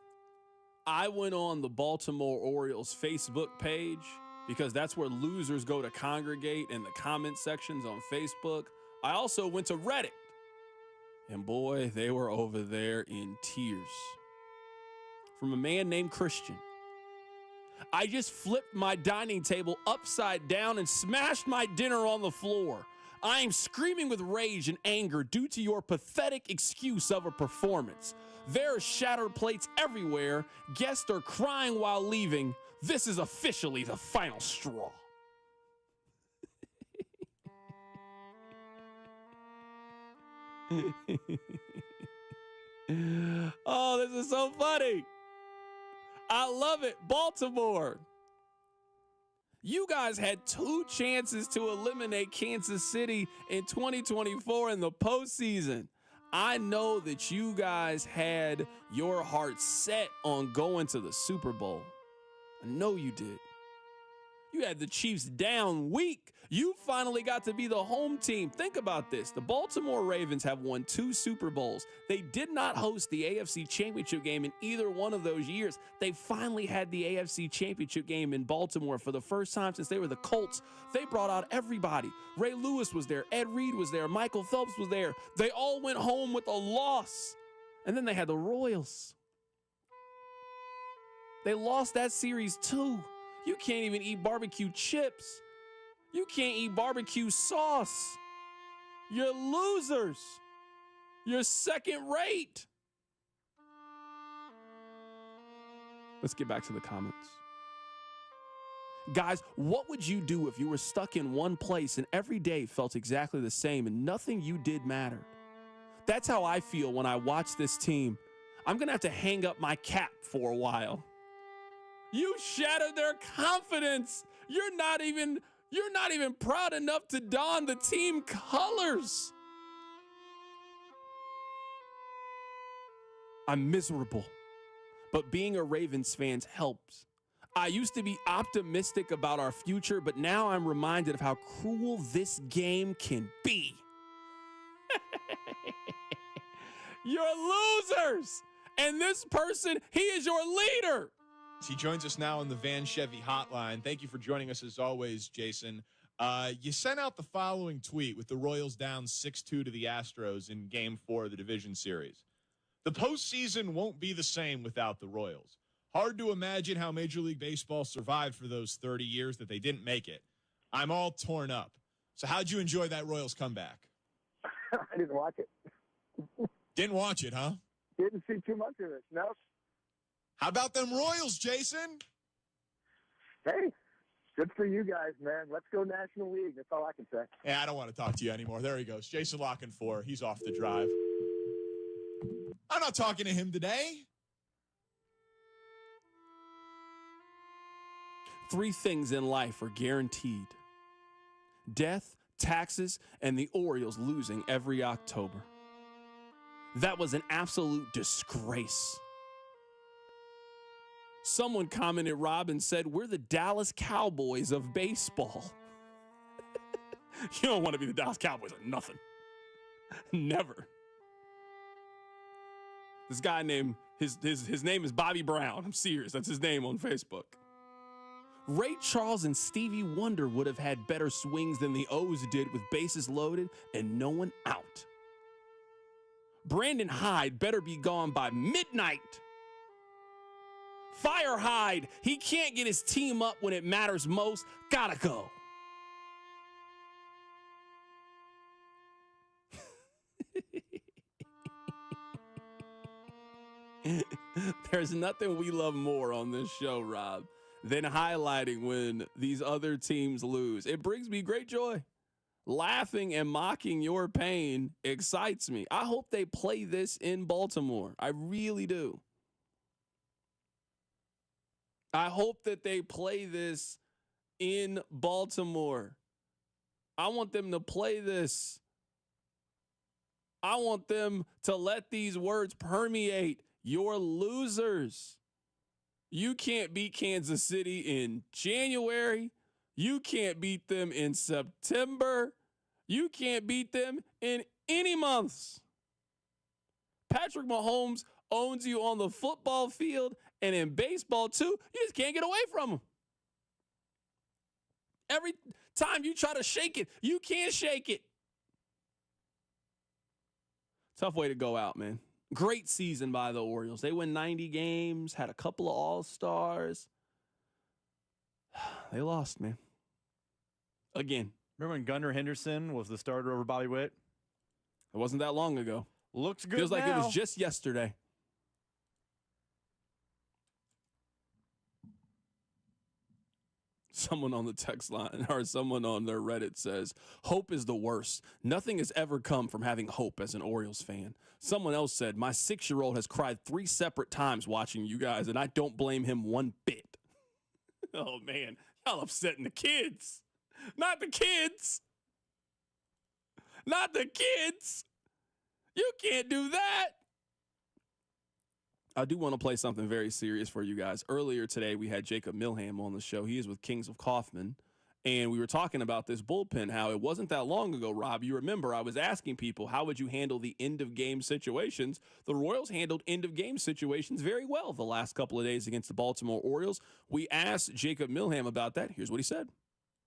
I went on the Baltimore Orioles Facebook page because that's where losers go to congregate in the comment sections on Facebook. I also went to Reddit. And boy, they were over there in tears. From a man named Christian. I just flipped my dining table upside down and smashed my dinner on the floor. I am screaming with rage and anger due to your pathetic excuse of a performance. There are shattered plates everywhere. Guests are crying while leaving. This is officially the final straw. Oh, this is so funny. I love it. Baltimore. You guys had 2 chances to eliminate Kansas City in 2024 in the postseason. I know that you guys had your heart set on going to the Super Bowl. I know you did. You had the Chiefs down weak. You finally got to be the home team. Think about this. The Baltimore Ravens have won 2 Super Bowls. They did not host the AFC Championship game in either one of those years. They finally had the AFC Championship game in Baltimore for the first time since they were the Colts. They brought out everybody. Ray Lewis was there. Ed Reed was there. Michael Phelps was there. They all went home with a loss. And then they had the Royals. They lost that series too. You can't even eat barbecue chips. You can't eat barbecue sauce. You're losers. You're second rate. Let's get back to the comments. Guys, what would you do if you were stuck in one place and every day felt exactly the same and nothing you did mattered? That's how I feel when I watch this team. I'm going to have to hang up my cap for a while. You shattered their confidence. You're not even proud enough to don the team colors. I'm miserable, but being a Ravens fan helps. I used to be optimistic about our future, but now I'm reminded of how cruel this game can be. You're losers, and this person, he is your leader. He joins us now on the Van Chevy hotline. Thank you for joining us as always, Jason. You sent out the following tweet with the Royals down 6-2 to the Astros in Game 4 of the Division Series. The postseason won't be the same without the Royals. Hard to imagine how Major League Baseball survived for those 30 years that they didn't make it. I'm all torn up. So how'd you enjoy that Royals comeback? I didn't watch it. Didn't watch it, huh? Didn't see too much of it, no. How about them Royals, Jason? Hey, Good for you guys, man. Let's go National League. That's all I can say. Yeah, I don't want to talk to you anymore. There he goes. Jason Locken 4. He's off the drive. I'm not talking to him today. 3 things in life are guaranteed: death, taxes, and the Orioles losing every October. That was an absolute disgrace. Someone commented, Rob, and said, we're the Dallas Cowboys of baseball. You don't want to be the Dallas Cowboys or nothing. Never. This guy named, his name is Bobby Brown. I'm serious. That's his name on Facebook. Ray Charles and Stevie Wonder would have had better swings than the O's did with bases loaded and no one out. Brandon Hyde better be gone by midnight. Fire Hyde. He can't get his team up when it matters most. Gotta go. There's nothing we love more on this show, Rob, than highlighting when these other teams lose. It brings me great joy. Laughing and mocking your pain excites me. I hope they play this in Baltimore. I really do. I hope that they play this in Baltimore. I want them to play this. I want them to let these words permeate. You're losers. You can't beat Kansas City in January. You can't beat them in September. You can't beat them in any months. Patrick Mahomes owns you on the football field and in baseball too. You just can't get away from him. Every time you try to shake it, you can't shake it. Tough way to go out, man. Great season by the Orioles. They win 90 games, had a couple of All-Stars. They lost, man. Again. Remember when Gunnar Henderson was the starter over Bobby Witt? It wasn't that long ago. Looks good Feels now. like it was just yesterday. Someone on the text line or someone on their Reddit says, hope is the worst. Nothing has ever come from having hope as an Orioles fan. Someone else said, my 6-year-old has cried 3 separate times watching you guys, and I don't blame him one bit. Oh, man. Y'all upsetting the kids. Not the kids. Not the kids. You can't do that. I do want to play something very serious for you guys. Earlier today, we had Jacob Milham on the show. He is with Kings of Kaufman. And we were talking about this bullpen, how it wasn't that long ago, Rob. You remember I was asking people, how would you handle the end-of-game situations? The Royals handled end-of-game situations very well the last couple of days against the Baltimore Orioles. We asked Jacob Milham about that. Here's what he said.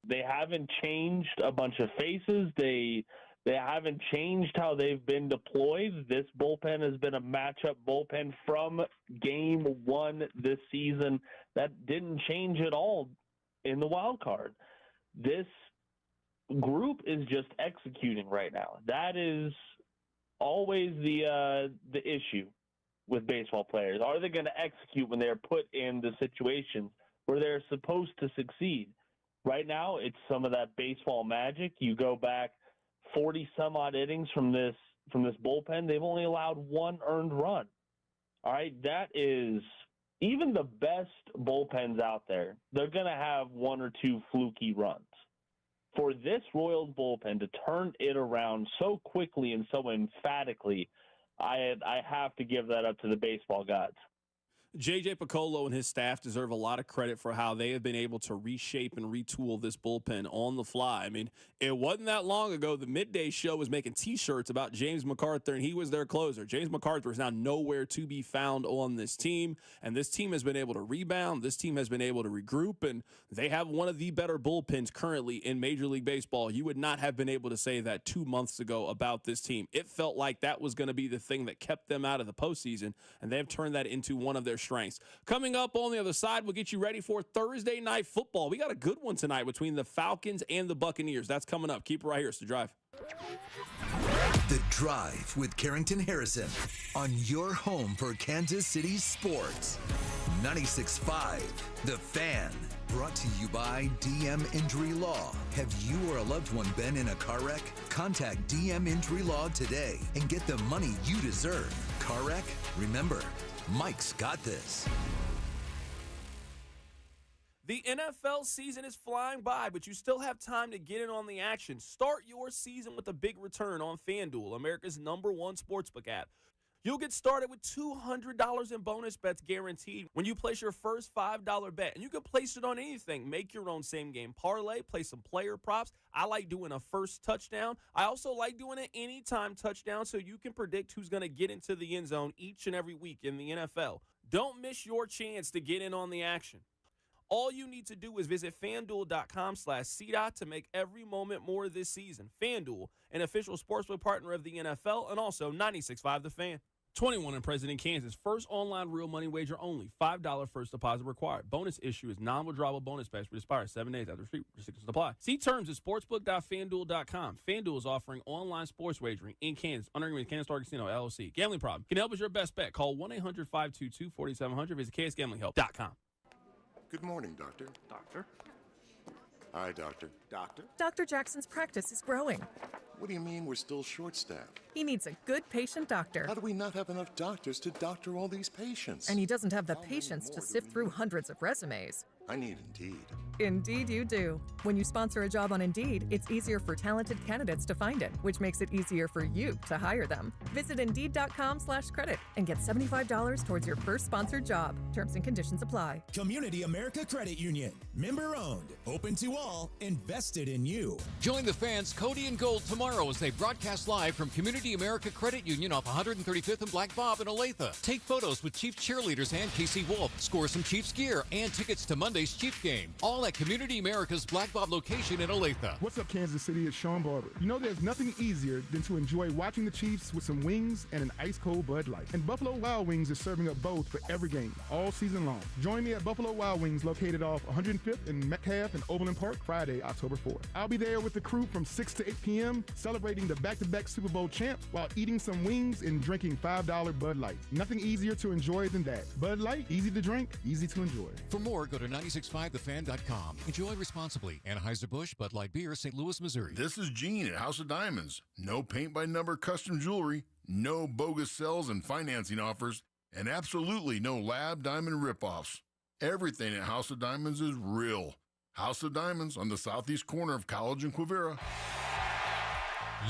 They haven't changed a bunch of faces. They haven't changed how they've been deployed. This bullpen has been a matchup bullpen from game 1 this season. That didn't change at all in the wild card. This group is just executing right now. That is always the issue with baseball players. Are they going to execute when they're put in the situations where they're supposed to succeed? Right now, it's some of that baseball magic. You go back 40 some odd innings from this bullpen, they've only allowed 1 earned run. All right, that is, even the best bullpens out there, they're going to have 1 or 2 fluky runs. For this Royals bullpen to turn it around so quickly and so emphatically, I have to give that up to the baseball gods. J.J. Piccolo and his staff deserve a lot of credit for how they have been able to reshape and retool this bullpen on the fly. I mean, it wasn't that long ago. The Midday Show was making T-shirts about James McArthur, and he was their closer. James McArthur is now nowhere to be found on this team, and this team has been able to rebound. This team has been able to regroup, and they have one of the better bullpens currently in Major League Baseball. You would not have been able to say that 2 months ago about this team. It felt like that was going to be the thing that kept them out of the postseason, and they have turned that into one of their strengths. Coming up on the other side, we'll get you ready for Thursday Night Football. We got a good one tonight between the Falcons and the Buccaneers. That's coming up. Keep it right here. It's The Drive. The Drive with Carrington Harrison on your home for Kansas City sports. 96.5 The Fan. Brought to you by DM Injury Law. Have you or a loved one been in a car wreck? Contact DM Injury Law today and get the money you deserve. Car wreck? Remember, Mike's got this. The NFL season is flying by, but you still have time to get in on the action. Start your season with a big return on FanDuel, America's #1 sportsbook app. You'll get started with $200 in bonus bets guaranteed when you place your first $5 bet. And you can place it on anything. Make your own same-game parlay, play some player props. I like doing a first touchdown. I also like doing an anytime touchdown so you can predict who's going to get into the end zone each and every week in the NFL. Don't miss your chance to get in on the action. All you need to do is visit FanDuel.com/CDOT to make every moment more this season. FanDuel, an official sportsbook partner of the NFL, and also 96.5 The Fan. 21 and present in Kansas. First online real money wager only. $5 first deposit required. Bonus issue is non-withdrawable bonus bets, which expires 7 days after restrictions apply. See terms at sportsbook.fanduel.com. FanDuel is offering online sports wagering in Kansas under with Kansas Star Casino LLC. Gambling problem? Can help us your best bet. Call 1-800-522-4700. Visit ksgamblinghelp.com. Good morning, Doctor. Doctor? Hi, Doctor. Doctor? Dr. Jackson's practice is growing. What do you mean we're still short-staffed? He needs a good patient doctor. How do we not have enough doctors to doctor all these patients? And he doesn't have the patience to sift through hundreds of resumes. I need Indeed. Indeed you do. When you sponsor a job on Indeed, it's easier for talented candidates to find it, which makes it easier for you to hire them. Visit Indeed.com/credit and get $75 towards your first sponsored job. Terms and conditions apply. Community America Credit Union. Member owned. Open to all. Invested in you. Join the fans Cody and Gold tomorrow as they broadcast live from Community America Credit Union off 135th and Black Bob in Olathe. Take photos with Chiefs cheerleaders and Casey Wolf. Score some Chiefs gear and tickets to Monday's Chiefs game. All at Community America's Black Bob location in Olathe. What's up, Kansas City? It's Sean Barber. You know there's nothing easier than to enjoy watching the Chiefs with some wings and an ice-cold Bud Light. And Buffalo Wild Wings is serving up both for every game, all season long. Join me at Buffalo Wild Wings located off 105th in Metcalf and Overland Park Friday, October 4th. I'll be there with the crew from 6 to 8 p.m. celebrating the back-to-back Super Bowl champs while eating some wings and drinking $5 Bud Light. Nothing easier to enjoy than that. Bud Light, easy to drink, easy to enjoy. For more, go to 965thefan.com. Enjoy responsibly. Anheuser-Busch, Bud Light Beer, St. Louis, Missouri. This is Gene at House of Diamonds. No paint-by-number custom jewelry, no bogus sales and financing offers, and absolutely no lab diamond ripoffs. Everything at House of Diamonds is real. House of Diamonds on the southeast corner of College and Quivira.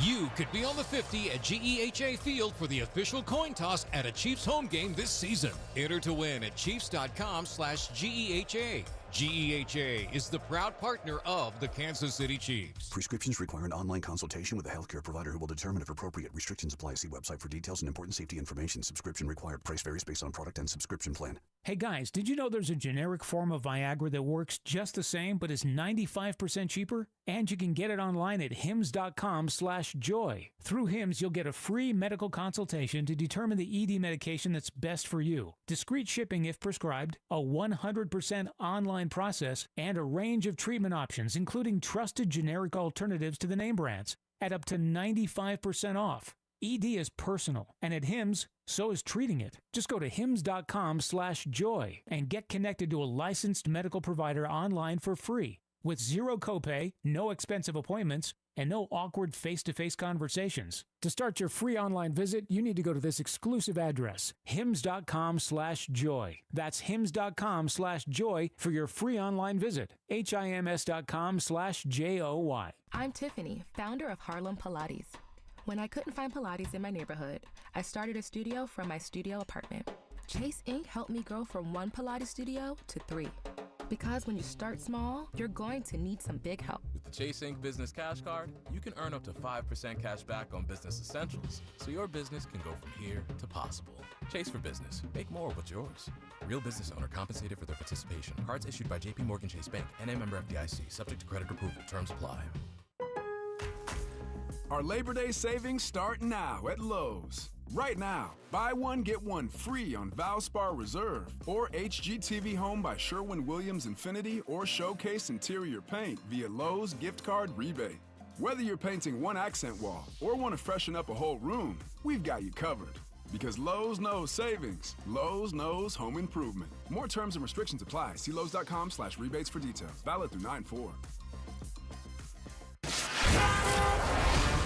You could be on the 50 at GEHA Field for the official coin toss at a Chiefs home game this season. Enter to win at Chiefs.com/GEHA. GEHA is the proud partner of the Kansas City Chiefs. Prescriptions require an online consultation with a healthcare provider who will determine if appropriate. Restrictions apply. See website for details and important safety information. Subscription required. Price varies based on product and subscription plan. Hey guys, did you know there's a generic form of Viagra that works just the same but is 95% cheaper? And you can get it online at hims.com/joy. Through Hims, you'll get a free medical consultation to determine the ED medication that's best for you. Discreet shipping if prescribed, a 100% online process, and a range of treatment options, including trusted generic alternatives to the name brands, at up to 95% off. ED is personal, and at Hims, so is treating it. Just go to hims.com/joy and get connected to a licensed medical provider online for free, with zero copay, no expensive appointments, and no awkward face-to-face conversations. To start your free online visit, you need to go to this exclusive address, hims.com/joy. That's hims.com/joy for your free online visit. hims.com/joy. I'm Tiffany, founder of Harlem Pilates. When I couldn't find Pilates in my neighborhood, I started a studio from my studio apartment. Chase Inc. helped me grow from 1 Pilates studio to 3. Because when you start small, you're going to need some big help. With the Chase Inc. Business Cash Card, you can earn up to 5% cash back on business essentials, so your business can go from here to possible. Chase for Business. Make more what's yours. Real business owner compensated for their participation. Cards issued by J.P. Morgan Chase Bank, N.A. member FDIC, subject to credit approval. Terms apply. Our Labor Day savings start now at Lowe's. Right now, buy one, get one free on Valspar Reserve or HGTV Home by Sherwin-Williams Infinity or Showcase Interior Paint via Lowe's gift card rebate. Whether you're painting one accent wall or want to freshen up a whole room, we've got you covered. Because Lowe's knows savings. Lowe's knows home improvement. More terms and restrictions apply. See Lowe's.com/rebates for details. Valid through 9/4.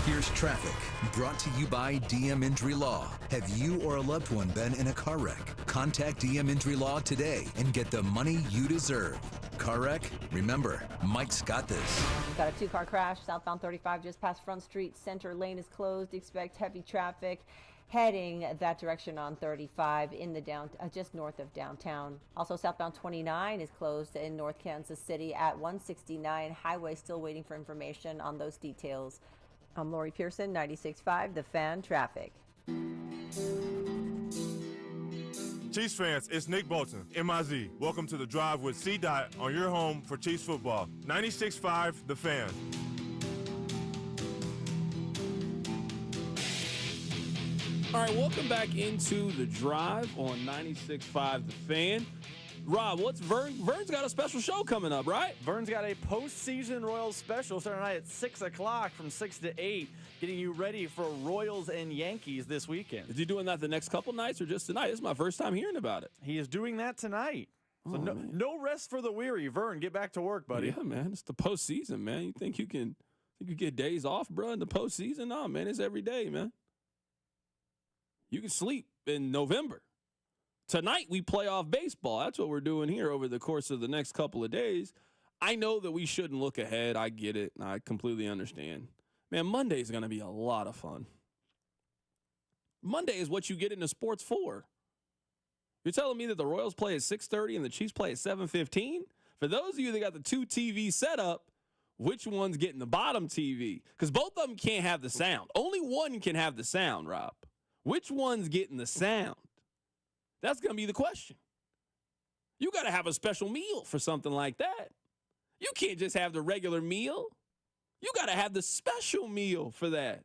Here's traffic, brought to you by DM Injury Law. Have you or a loved one been in a car wreck? Contact DM Injury Law today and get the money you deserve. Car wreck? Remember, Mike's got this. We've got a two-car crash southbound 35 just past Front Street. Center lane is closed. Expect heavy traffic heading that direction on 35 in the just north of downtown. Also, southbound 29 is closed in North Kansas City at 169 highway. Still waiting for information on those details. I'm Lori Pearson, 96.5 The Fan Traffic. Chiefs fans, it's Nick Bolton, MIZ. Welcome to The Drive with C-Dot on your home for Chiefs football. 96.5 The Fan. All right, welcome back into The Drive on 96.5 The Fan. Rob, what's Vern's got a special show coming up, right? Vern's got a postseason Royals special starting tonight at 6 o'clock from 6 to 8, getting you ready for Royals and Yankees this weekend. Is he doing that the next couple nights or just tonight? This is my first time hearing about it. He is doing that tonight. So no rest for the weary. Vern, get back to work, buddy. Yeah, man. It's the postseason, man. You think you get days off, bro, in the postseason? No, man. It's every day, man. You can sleep in November. Tonight, we play off baseball. That's what we're doing here over the course of the next couple of days. I know that we shouldn't look ahead. I get it. I completely understand. Man, Monday is going to be a lot of fun. Monday is what you get into sports for. You're telling me that the Royals play at 6:30 and the Chiefs play at 7:15? For those of you that got the two TV set up, which one's getting the bottom TV? Because both of them can't have the sound. Only one can have the sound, Rob. Which one's getting the sound? That's going to be the question. You got to have a special meal for something like that. You can't just have the regular meal. You got to have the special meal for that.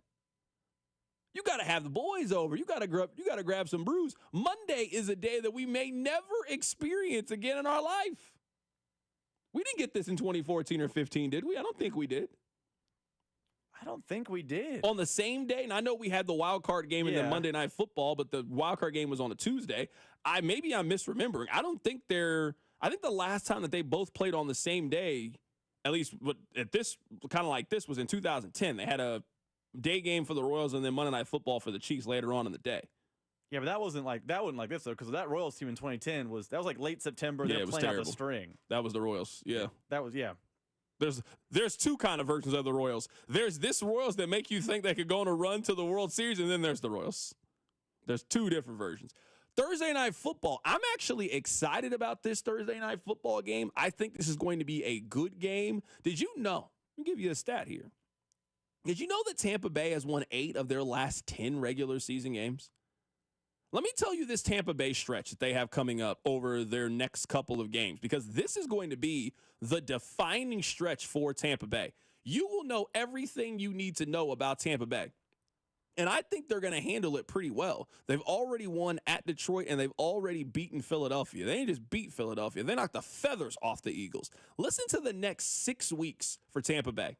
You got to have the boys over. You got to grab some brews. Monday is a day that we may never experience again in our life. We didn't get this in 2014 or 15, did we? I don't think we did. I don't think we did. On the same day, and I know we had the wild card game and then Monday Night Football, but the wild card game was on a Tuesday. Maybe I'm misremembering. I think the last time that they both played on the same day, at least at this kind of like this, was in 2010. They had a day game for the Royals and then Monday Night Football for the Chiefs later on in the day. Yeah, but that wasn't like this though, because that Royals team in 2010 was like late September. They were playing out the string. That was the Royals. Yeah, that was There's two kind of versions of the Royals. There's this Royals that make you think they could go on a run to the World Series, and then there's the Royals. There's two different versions. Thursday Night Football. I'm actually excited about this Thursday Night Football game. I think this is going to be a good game. Did you know? Let me give you a stat here. Did you know that Tampa Bay has won 8 of their last 10 regular season games? Let me tell you this Tampa Bay stretch that they have coming up over their next couple of games, because this is going to be the defining stretch for Tampa Bay. You will know everything you need to know about Tampa Bay. And I think they're going to handle it pretty well. They've already won at Detroit, and they've already beaten Philadelphia. They didn't just beat Philadelphia. They knocked the feathers off the Eagles. Listen to the next 6 weeks for Tampa Bay.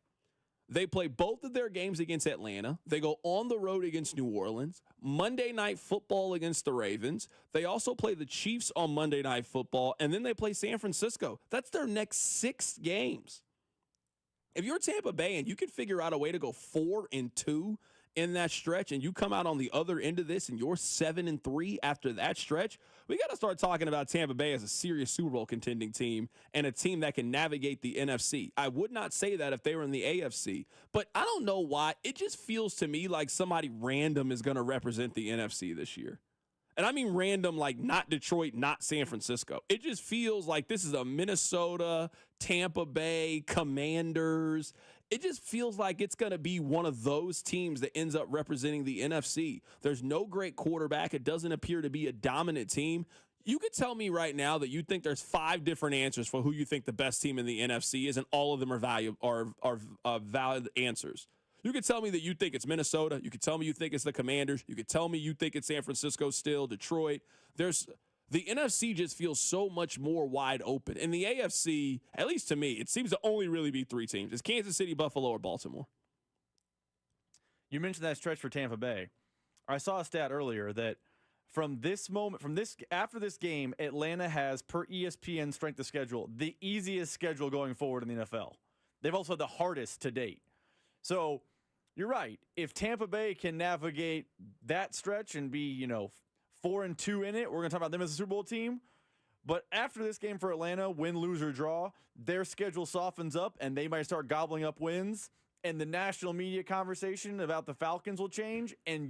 They play both of their games against Atlanta. They go on the road against New Orleans. Monday Night Football against the Ravens. They also play the Chiefs on Monday Night Football, and then they play San Francisco. That's their next 6 games. If you're Tampa Bay and you can figure out a way to go 4-2 in that stretch, and you come out on the other end of this and you're 7-3 after that stretch, we got to start talking about Tampa Bay as a serious Super Bowl contending team and a team that can navigate the NFC. I would not say that if they were in the AFC, but I don't know why. It just feels to me like somebody random is going to represent the NFC this year. And I mean random, like not Detroit, not San Francisco. It just feels like this is a Minnesota, Tampa Bay, Commanders. It just feels like it's going to be one of those teams that ends up representing the NFC. There's no great quarterback. It doesn't appear to be a dominant team. You could tell me right now that you think there's 5 different answers for who you think the best team in the NFC is, and all of them are valid answers. You could tell me that you think it's Minnesota. You could tell me you think it's the Commanders. You could tell me you think it's San Francisco still, Detroit. The NFC just feels so much more wide open. In the AFC, at least to me, it seems to only really be 3 teams. It's Kansas City, Buffalo, or Baltimore. You mentioned that stretch for Tampa Bay. I saw a stat earlier that from this moment, after this game, Atlanta has, per ESPN strength of schedule, the easiest schedule going forward in the NFL. They've also the hardest to date. So you're right. If Tampa Bay can navigate that stretch and be, 4-2 in it, we're going to talk about them as a Super Bowl team. But after this game for Atlanta, win, lose, or draw, their schedule softens up and they might start gobbling up wins. And the national media conversation about the Falcons will change. And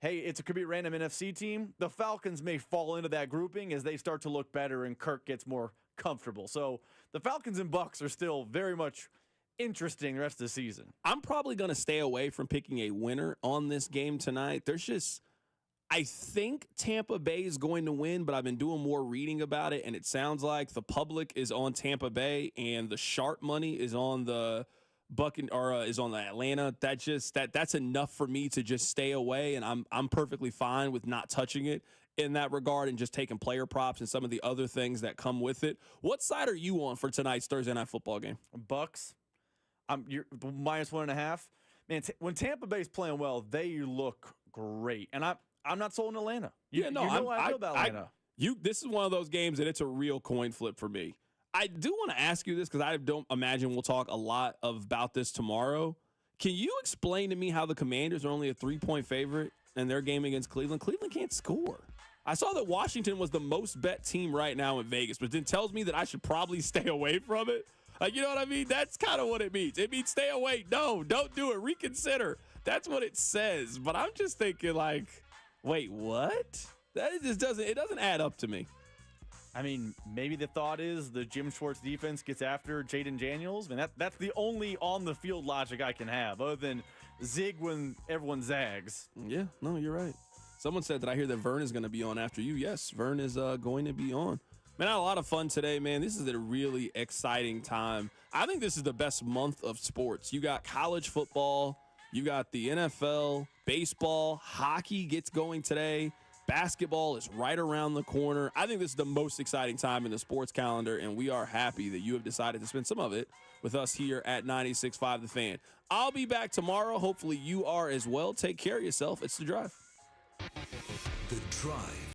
it could be a random NFC team. The Falcons may fall into that grouping as they start to look better and Kirk gets more comfortable. So the Falcons and Bucs are still very much interesting the rest of the season. I'm probably going to stay away from picking a winner on this game tonight. I think Tampa Bay is going to win, but I've been doing more reading about it, and it sounds like the public is on Tampa Bay and the sharp money is on the is on the Atlanta. That's enough for me to just stay away, and I'm perfectly fine with not touching it in that regard and just taking player props and some of the other things that come with it. What side are you on for tonight's Thursday night football game? Bucks. You're -1.5. Man, when Tampa Bay's playing well, they look great, and I'm not sold in Atlanta. I feel about Atlanta. This is one of those games that it's a real coin flip for me. I do want to ask you this because I don't imagine we'll talk a lot about this tomorrow. Can you explain to me how the Commanders are only a 3-point favorite in their game against Cleveland? Cleveland can't score. I saw that Washington was the most bet team right now in Vegas, but then tells me that I should probably stay away from it. Like, you know what I mean? That's kind of what it means. It means stay away. No, don't do it. Reconsider. That's what it says. But I'm just thinking like, wait, what? That just doesn't add up to me. I mean, maybe the thought is the Jim Schwartz defense gets after Jaden Daniels. I mean, that's the only on-the-field logic I can have, other than zig when everyone zags. Yeah, no, you're right. Someone said that I hear that Vern is going to be on after you. Yes, Vern is going to be on. Man, I had a lot of fun today, man. This is a really exciting time. I think this is the best month of sports. You got college football. You got the NFL, baseball, hockey gets going today. Basketball is right around the corner. I think this is the most exciting time in the sports calendar, and we are happy that you have decided to spend some of it with us here at 96.5 The Fan. I'll be back tomorrow. Hopefully you are as well. Take care of yourself. It's The Drive. The Drive.